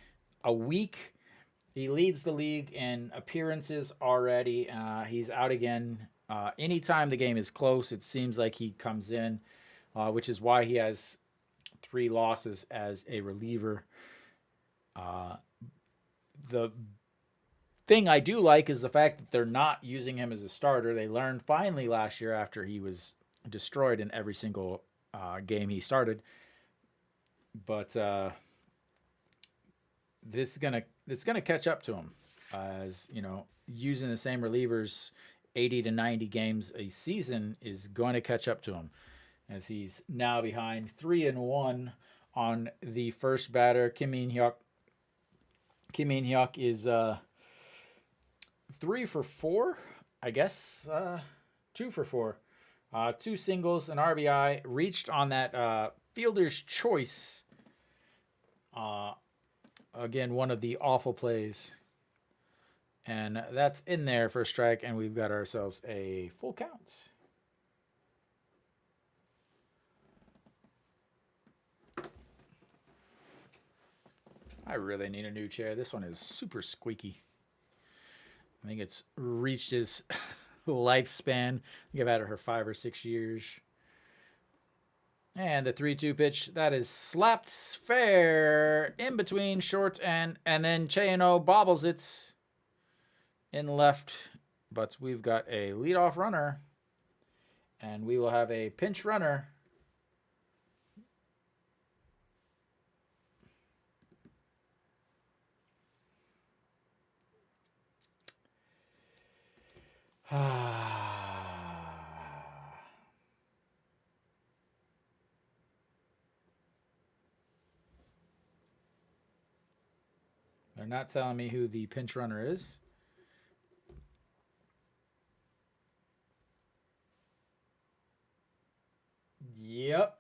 week. He leads the league in appearances already. He's out again. Anytime the game is close, it seems like he comes in, which is why he has 3 losses as a reliever. The thing I do like is the fact that they're not using him as a starter. They learned finally last year after he was destroyed in every single game he started. But it's gonna catch up to him. as you know, using the same relievers 80 to 90 games a season is going to catch up to him, as he's now behind 3-1 on the first batter, Kim Min-hyuk. Kim Min-hyuk is 3 for 4, I guess, 2 for 4. 2 singles, an RBI, reached on that fielder's choice. Again, one of the awful plays. And that's in there for a strike, and we've got ourselves a full count. I really need a new chair. This one is super squeaky. I think it's reached its lifespan. I think I've had it for 5 or 6 years. And the 3-2 pitch, that is slapped fair in between short and then Chayano bobbles it in left. But we've got a leadoff runner, and we will have a pinch runner. They're not telling me who the pinch runner is. Yep.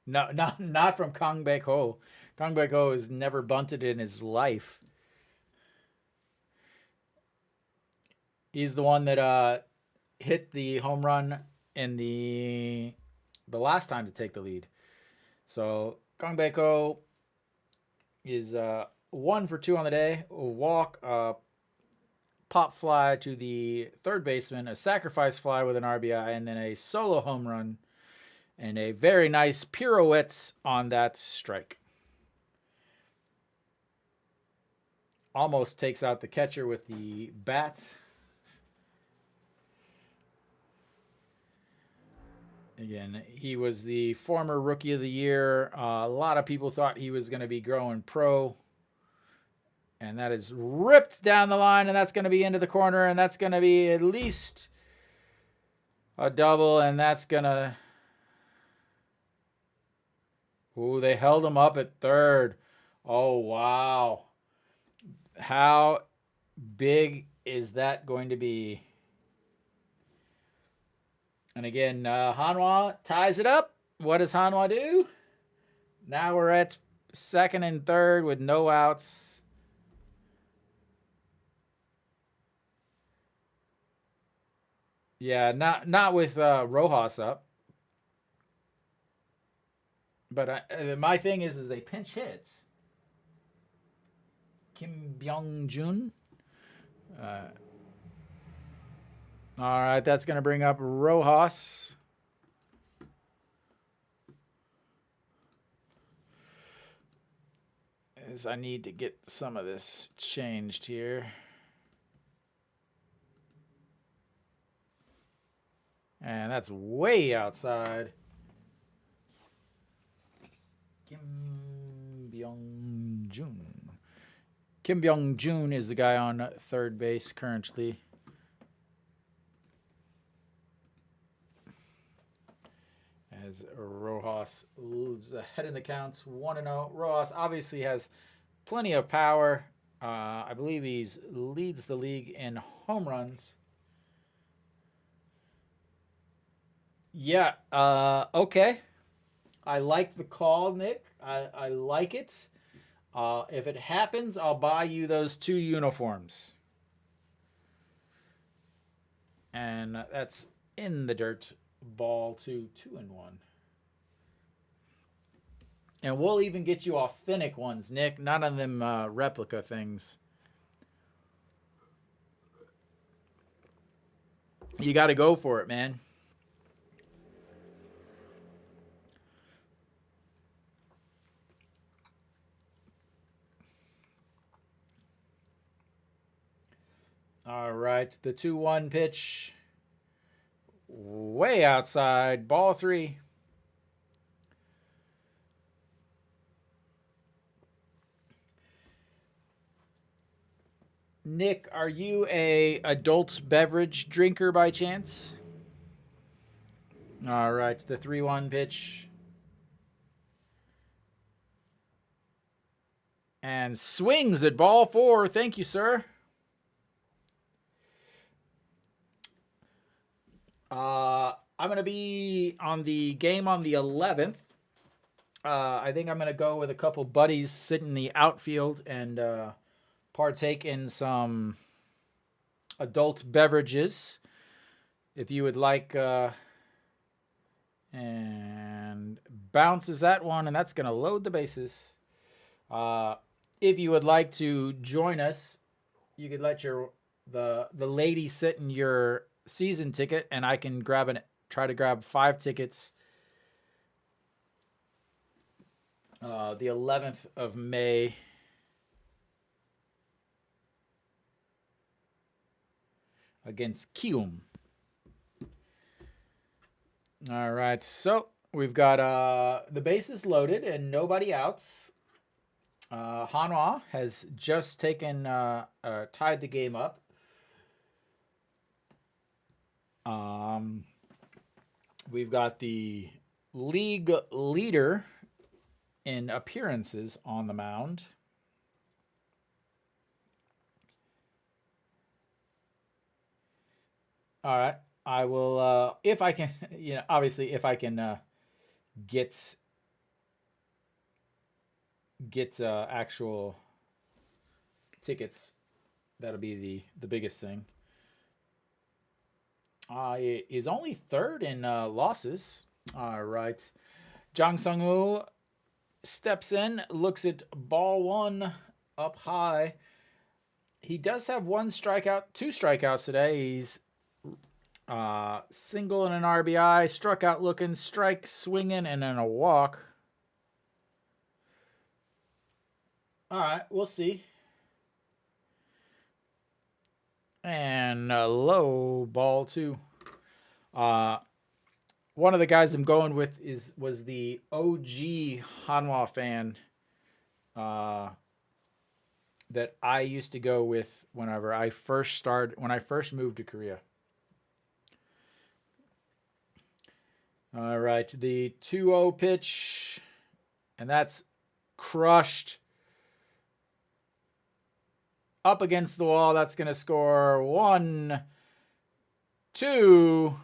No, not from Kang Baek-ho. Kang Baek-ho has never bunted in his life. He's the one that hit the home run in the last time to take the lead. So Kang Baek-ho is 1 for 2 on the day. A walk, pop fly to the third baseman, a sacrifice fly with an RBI, and then a solo home run, and a very nice pirouette on that strike. Almost takes out the catcher with the bat. Again, he was the former Rookie of the Year. A lot of people thought he was going to be growing pro. And that is ripped down the line, and that's going to be into the corner, and that's going to be at least a double, and that's going to... Ooh, they held him up at third. Oh, wow. How big is that going to be? And again, Hanwha ties it up. What does Hanwha do? Now we're at second and third with no outs. Yeah, not with Rojas up. But my thing is they pinch hits. Kim Byung-jun. All right, that's going to bring up Rojas. As I need to get some of this changed here. And that's way outside. Kim Byung-jun. Kim Byung-jun is the guy on third base currently. As Rojas is ahead in the counts, 1-0. Rojas obviously has plenty of power. I believe he leads the league in home runs. Yeah, okay. I like the call, Nick. I like it. If it happens, I'll buy you those 2 uniforms. And that's in the dirt. Ball to 2-1. And we'll even get you authentic ones, Nick. None of them replica things. You got to go for it, man. All right, the 2-1 pitch. Way outside, ball 3. Nick, are you a adult beverage drinker by chance? All right, the 3-1 pitch. And swings at ball 4. Thank you, sir. I'm going to be on the game on the 11th. I think I'm going to go with a couple buddies, sit in the outfield, and partake in some adult beverages. If you would like, and bounces that one, and that's going to load the bases. If you would like to join us, you could let the lady sit in your season ticket, and I can try to grab 5 tickets. The 11th of May. Against Kium. All right, so we've got the bases loaded and nobody outs. Hanwha has just tied the game up. We've got the league leader in appearances on the mound. All right, I will, if I can, obviously if I can get actual tickets, that'll be the biggest thing. Is only 3rd in losses. All right. Jang Sung-woo steps in, looks at ball 1 up high. He does have 2 strikeouts today. He's single and an RBI, struck out looking, strike swinging, and then a walk. All right, we'll see. And a low ball 2. One of the guys I'm going with was the OG Hanwha fan that I used to go with when I first moved to Korea. All right, the 2-0 pitch, and that's crushed. Up against the wall, that's going to score 1, 2.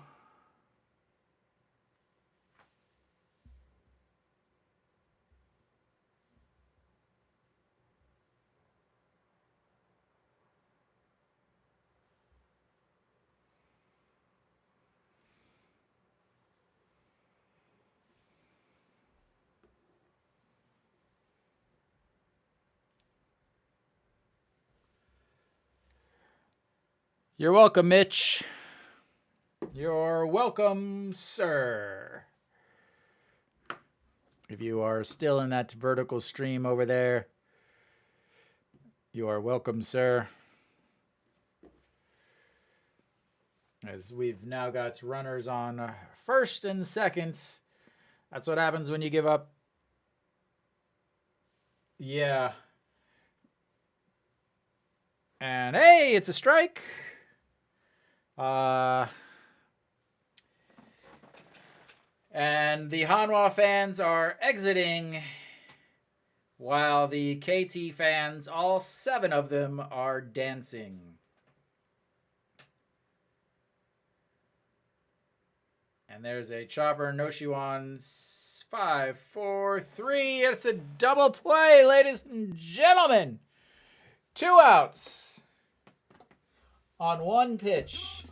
You're welcome, Mitch. You're welcome, sir. If you are still in that vertical stream over there, you are welcome, sir. As we've now got runners on 1st and 2nd. That's what happens when you give up. Yeah. And hey, it's a strike. And the Hanwha fans are exiting while the KT fans, all 7 of them, are dancing. And there's a chopper, Noshiwan, 5, 4, 3. It's a double play, ladies and gentlemen. 2 outs on 1 pitch.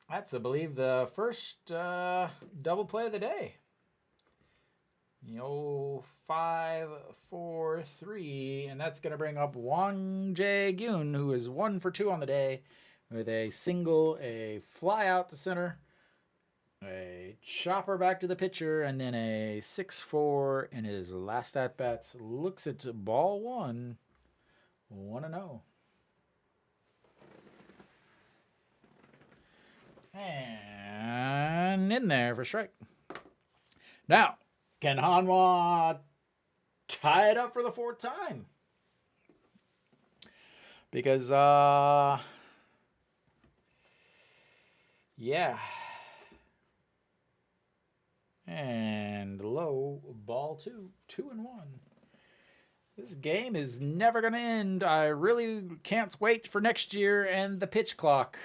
That's, I believe, the first double play of the day. 5, 4, 3, and that's going to bring up Wang Daejeon, who is 1 for 2 on the day, with a single, a fly out to center, a chopper back to the pitcher, and then a 6-4 in his last at bats. Looks at ball 1. 1-0. And in there for strike. Now, can Hanwha tie it up for the 4th time? Because, yeah. And low, ball 2, 2-1. This game is never going to end. I really can't wait for next year and the pitch clock.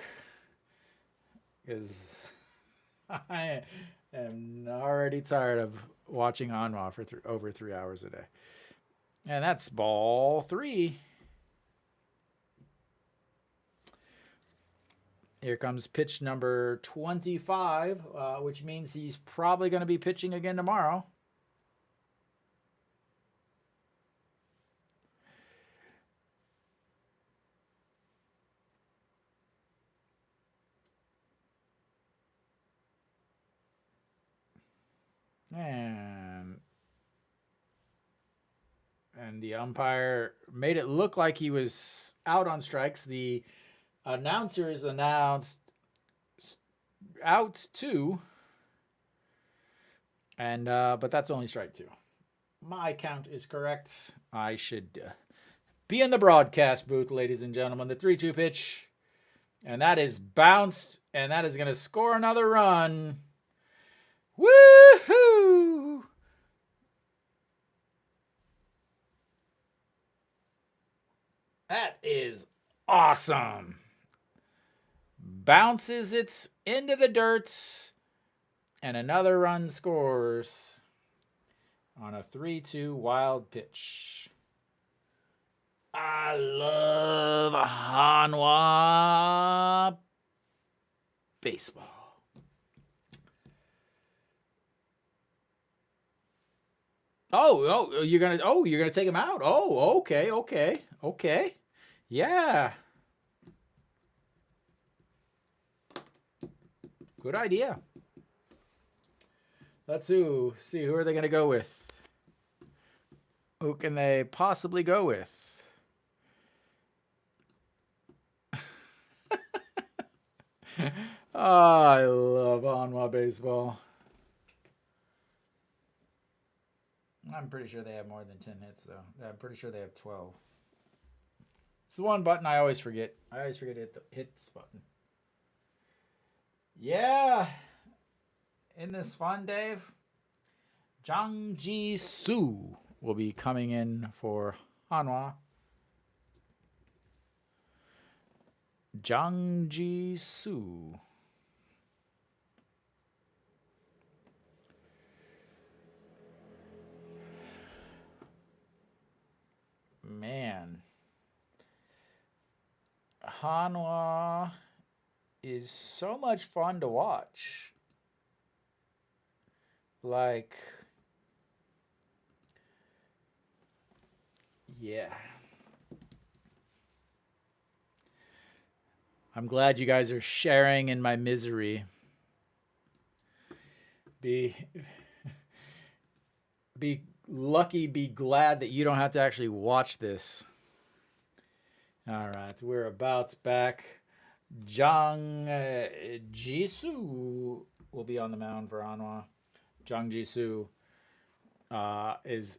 Because I am already tired of watching Hanwha for over 3 hours a day. And that's ball 3. Here comes pitch number 25, which means he's probably going to be pitching again tomorrow. And the umpire made it look like he was out on strikes. The announcers announced out 2, and but that's only strike 2. My count is correct. I should be in the broadcast booth, ladies and gentlemen. The 3-2 pitch, and that is bounced, and that is going to score another run. Woohoo! That is awesome. Bounces it into the dirt, and another run scores on a 3-2 wild pitch. I love Hanwha baseball. Oh, you're gonna take him out. Oh, okay. Yeah. Good idea. Let's see who are they gonna go with. Who can they possibly go with? I love Hanwha baseball. I'm pretty sure they have more than 10 hits, though. I'm pretty sure they have 12. It's the one button I always forget. I always forget to hit the hits button. Yeah. Isn't this fun, Dave? Jang Ji-soo will be coming in for Hanwha. Jang Ji-soo. Man. Hanwha is so much fun to watch. Like, yeah. I'm glad you guys are sharing in my misery. Be lucky, be glad that you don't have to actually watch this. All right, we're about back. Jang Ji-soo will be on the mound for Hanwha. Jang Ji-soo is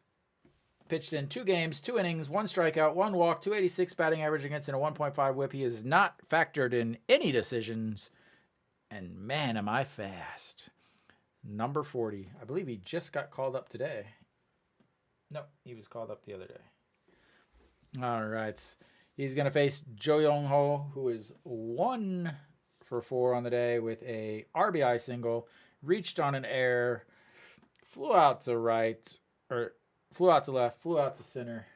pitched in 2 games, 2 innings, 1 strikeout, 1 walk, 286 batting average against, and a 1.5 whip. He is not factored in any decisions. And man, am I fast. Number 40. I believe he just got called up today. No, he was called up the other day. All right. He's going to face Jo Young-ho, who is 1 for 4 on the day with a RBI single, reached on an error, flew out to right, or flew out to left, flew out to center.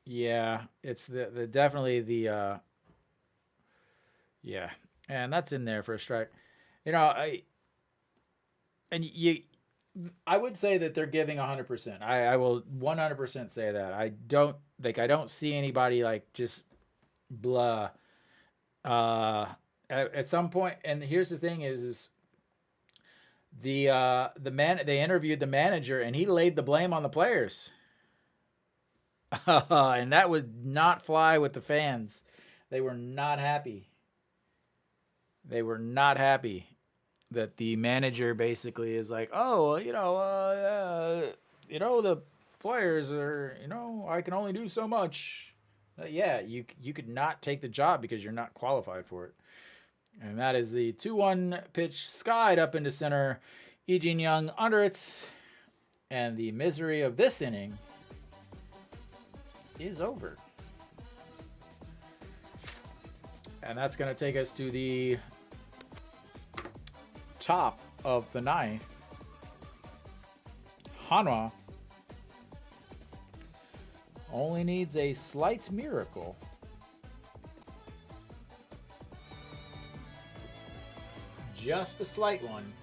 Yeah, it's the definitely the yeah, and that's in there for a strike. You know, I would say that they're giving 100%. I will 100% say that. I don't see anybody like just blah. At some point, and here's the thing is They interviewed the manager, and he laid the blame on the players. And that would not fly with the fans. They were not happy. They were not happy that the manager basically is like, oh, the players are, I can only do so much. Yeah, you could not take the job because you're not qualified for it. And that is the 2-1 pitch skied up into center. Daejeon Young under it. And the misery of this inning is over. And that's going to take us to the top of the ninth. Hanwha only needs a slight miracle. Just a slight one.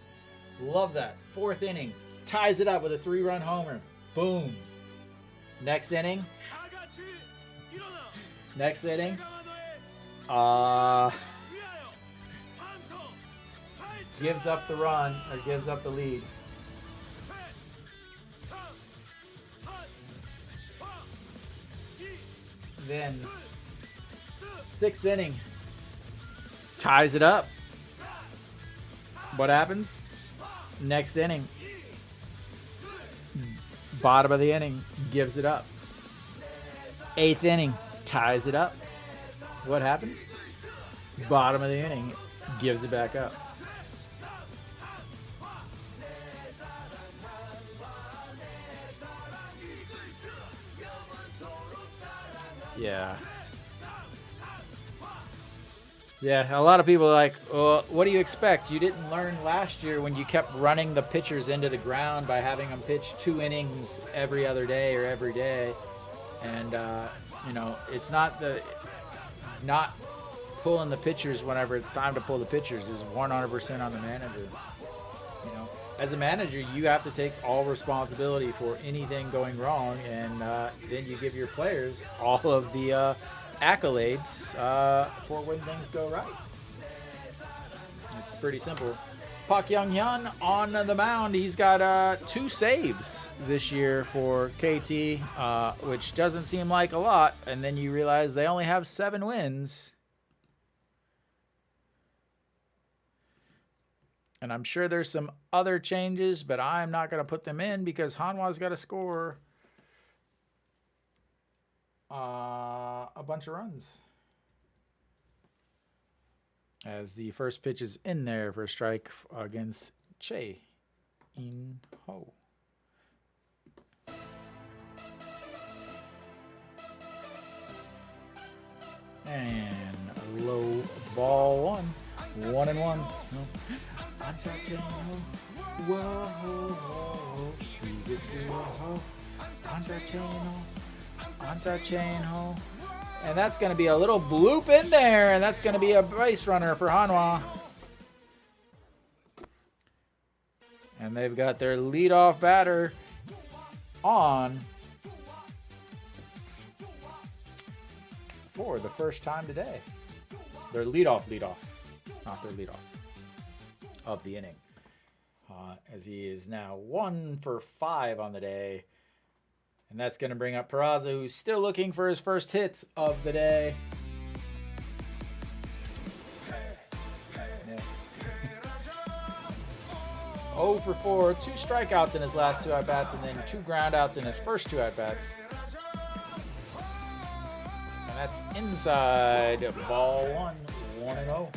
Love that. Fourth inning. Ties it up with a 3-run homer. Boom. Next inning. Next inning. Gives up the run, or gives up the lead. Then, sixth inning. Ties it up. What happens? Next inning. Bottom of the inning. Gives it up. Eighth inning. Ties it up. What happens? Bottom of the inning. Gives it back up. Yeah. Yeah, a lot of people are like, well, what do you expect? You didn't learn last year when you kept running the pitchers into the ground by having them pitch 2 innings every other day or every day. And, it's not pulling the pitchers whenever it's time to pull the pitchers is 100% on the manager. As a manager, you have to take all responsibility for anything going wrong, and then you give your players all of the accolades for when things go right. It's pretty simple. Park Young-hyun on the mound. He's got 2 saves this year for KT, which doesn't seem like a lot, and then you realize they only have 7 wins. And I'm sure there's some other changes, but I'm not going to put them in because Hanwha's got to score a bunch of runs. As the first pitch is in there for a strike against In-ho. And a low ball 1. 1-1. No. And that's going to be a little bloop in there, and that's going to be a base runner for Hanwha. And they've got their leadoff batter on for the first time today. Their leadoff, not their leadoff of the inning, as he is now 1 for 5 on the day, and that's going to bring up Peraza, who's still looking for his first hit of the day. Yeah. 0 for 4, 2 strikeouts in his last 2 at-bats, and then 2 groundouts in his first 2 at-bats. And that's inside, ball 1, 1-0.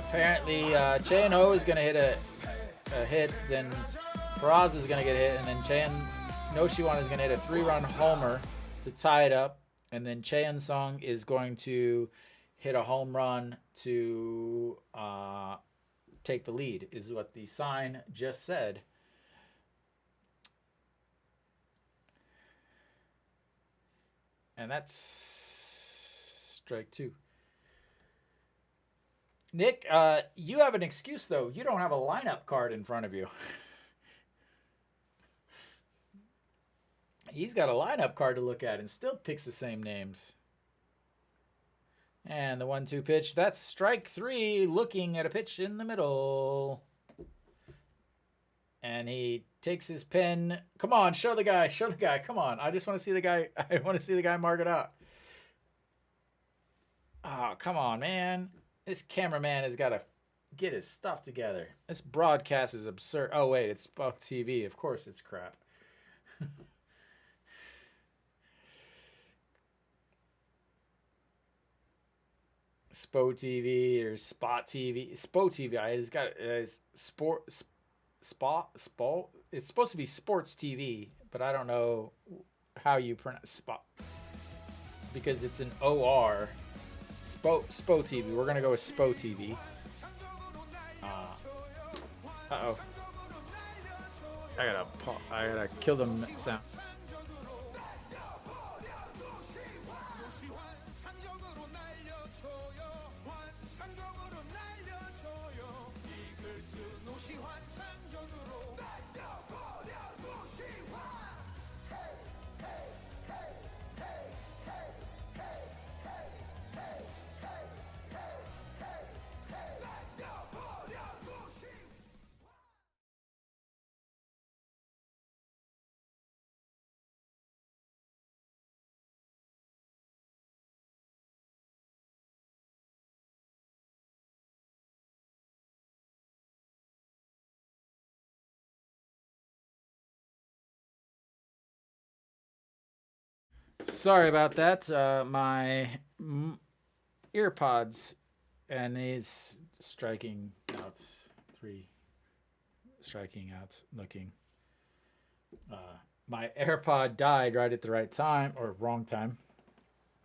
Apparently, Chaein-ho is going to hit a hit, then Peraza is going to get hit, and then Noshiwan is going to hit a 3-run homer to tie it up, and then Chaein-sung is going to hit a home run to take the lead, is what the sign just said. And that's strike 2. Nick, you have an excuse, though. You don't have a lineup card in front of you. He's got a lineup card to look at and still picks the same names. And the 1-2 pitch. That's strike 3, looking at a pitch in the middle. And he takes his pen. Come on, show the guy. Show the guy. Come on. I just want to see the guy. I want to see the guy mark it out. Oh, come on, man. This cameraman has got to get his stuff together. This broadcast is absurd. Oh, wait. It's Buck TV. Of course it's crap. Spo TV or Spot TV. Spo TV. It's got Spot. It's supposed to be Sports TV, but I don't know how you pronounce Spot because it's an OR. Spo TV. We're gonna go with Spo TV. Uh-oh. I gotta kill them sound. Sorry about that. My earpods, and he's striking out 3. Striking out, looking. My AirPod died right at the right time, or wrong time.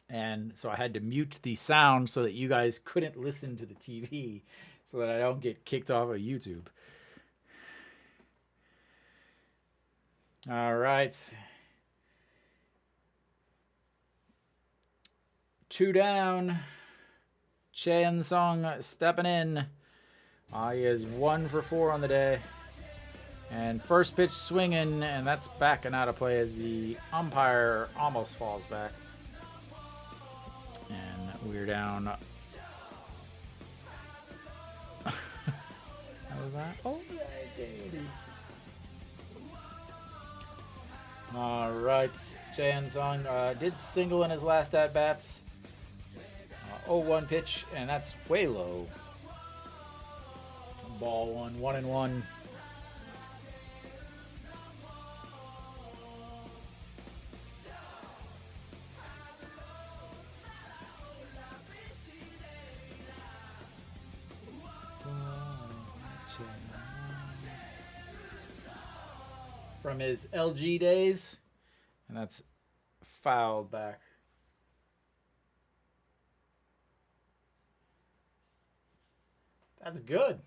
And so I had to mute the sound so that you guys couldn't listen to the TV so that I don't get kicked off of YouTube. All right. 2 down. Chen Song stepping in. He is 1 for 4 on the day. And first pitch swinging, and that's backing out of play as the umpire almost falls back. And we're down. How was that? Oh, all right. Chen Song did single in his last at-bats. 0-1 pitch, and that's way low. Ball 1-1. From his LG days, and that's fouled back. That's good.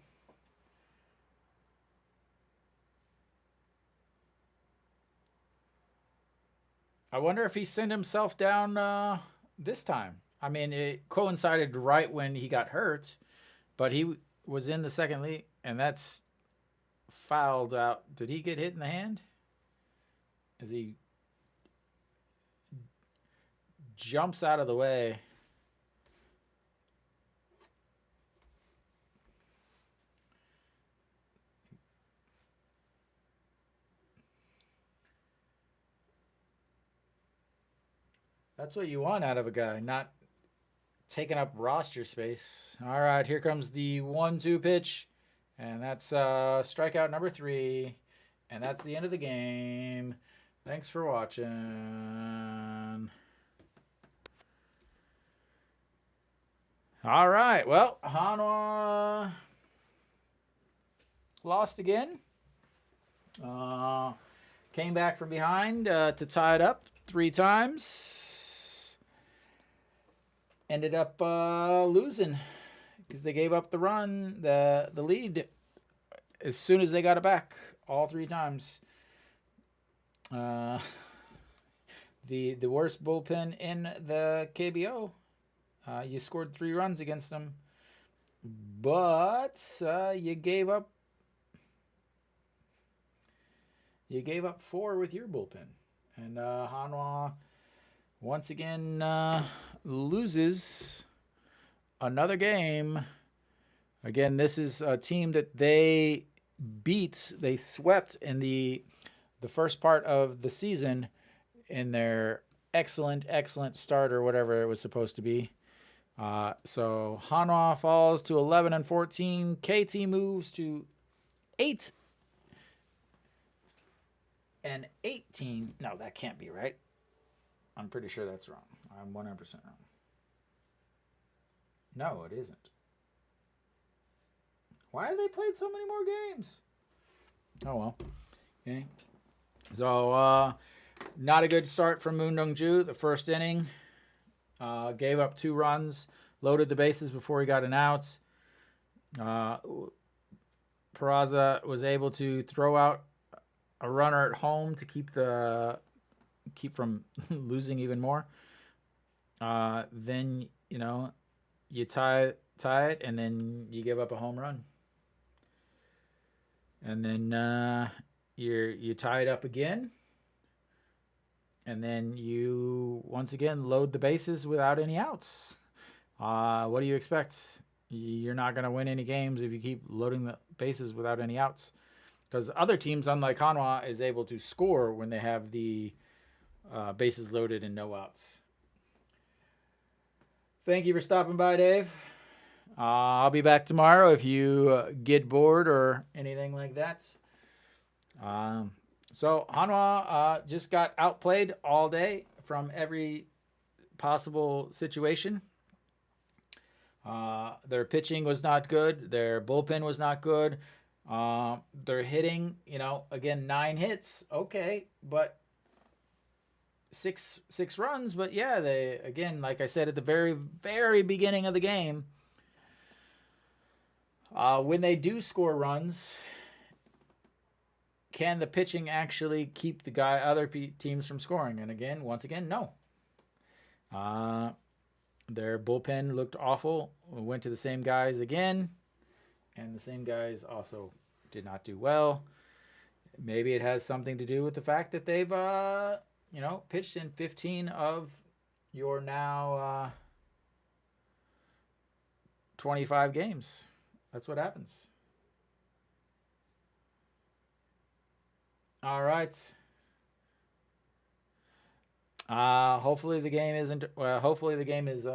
I wonder if he sent himself down this time. I mean, it coincided right when he got hurt, but he was in the second league, and that's fouled out. Did he get hit in the hand? As he jumps out of the way. That's what you want out of a guy, not taking up roster space. All right, here comes the 1-2 pitch, and that's strikeout number 3, and that's the end of the game. Thanks for watching. All right, well, Hanwha lost again. Came back from behind to tie it up 3 times. Ended up losing because they gave up the run, the lead, as soon as they got it back, all 3 times. The worst bullpen in the KBO. You scored 3 runs against them, but you gave up 4 with your bullpen. And Hanwha once again loses another game. Again, this is a team that they swept in the first part of the season in their excellent start or whatever it was supposed to be. So Hanwha falls to 11-14. KT moves to 8-18. No, that can't be right. I'm pretty sure that's wrong. I'm 100% wrong. No, it isn't. Why have they played so many more games? Oh, well. Okay. So, not a good start from Moon Dong-ju. The first inning, gave up 2 runs, loaded the bases before he got an out. Peraza was able to throw out a runner at home to keep from losing even more. Then, you tie it, and then you give up a home run. And then you tie it up again. And then you, once again, load the bases without any outs. What do you expect? You're not going to win any games if you keep loading the bases without any outs. Because other teams, unlike Hanwha, is able to score when they have the bases loaded and no outs. Thank you for stopping by, Dave. I'll be back tomorrow if you get bored or anything like that. So Hanwha just got outplayed all day from every possible situation. Their pitching was not good. Their bullpen was not good. They're hitting, again, 9 hits. Okay, but six runs. But yeah, they, again, like I said at the very, very beginning of the game, when they do score runs, can the pitching actually keep the other teams from scoring? And once again, no. Their bullpen looked awful. We went to the same guys again, and the same guys also did not do well. Maybe it has something to do with the fact that they've, pitched in 15 of your now 25 games. That's what happens. All right. Hopefully the game isn't. Hopefully the game is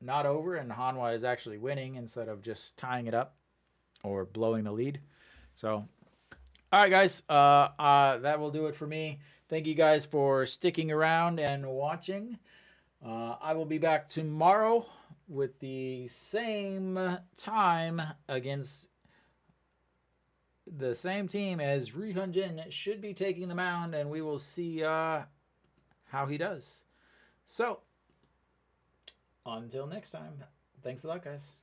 not over and Hanwha is actually winning instead of just tying it up or blowing the lead. So, all right, guys. That will do it for me. Thank you guys for sticking around and watching. I will be back tomorrow with the same time against the same team as Ri Hyun-jin should be taking the mound, and we will see how he does. So, until next time, thanks a lot, guys.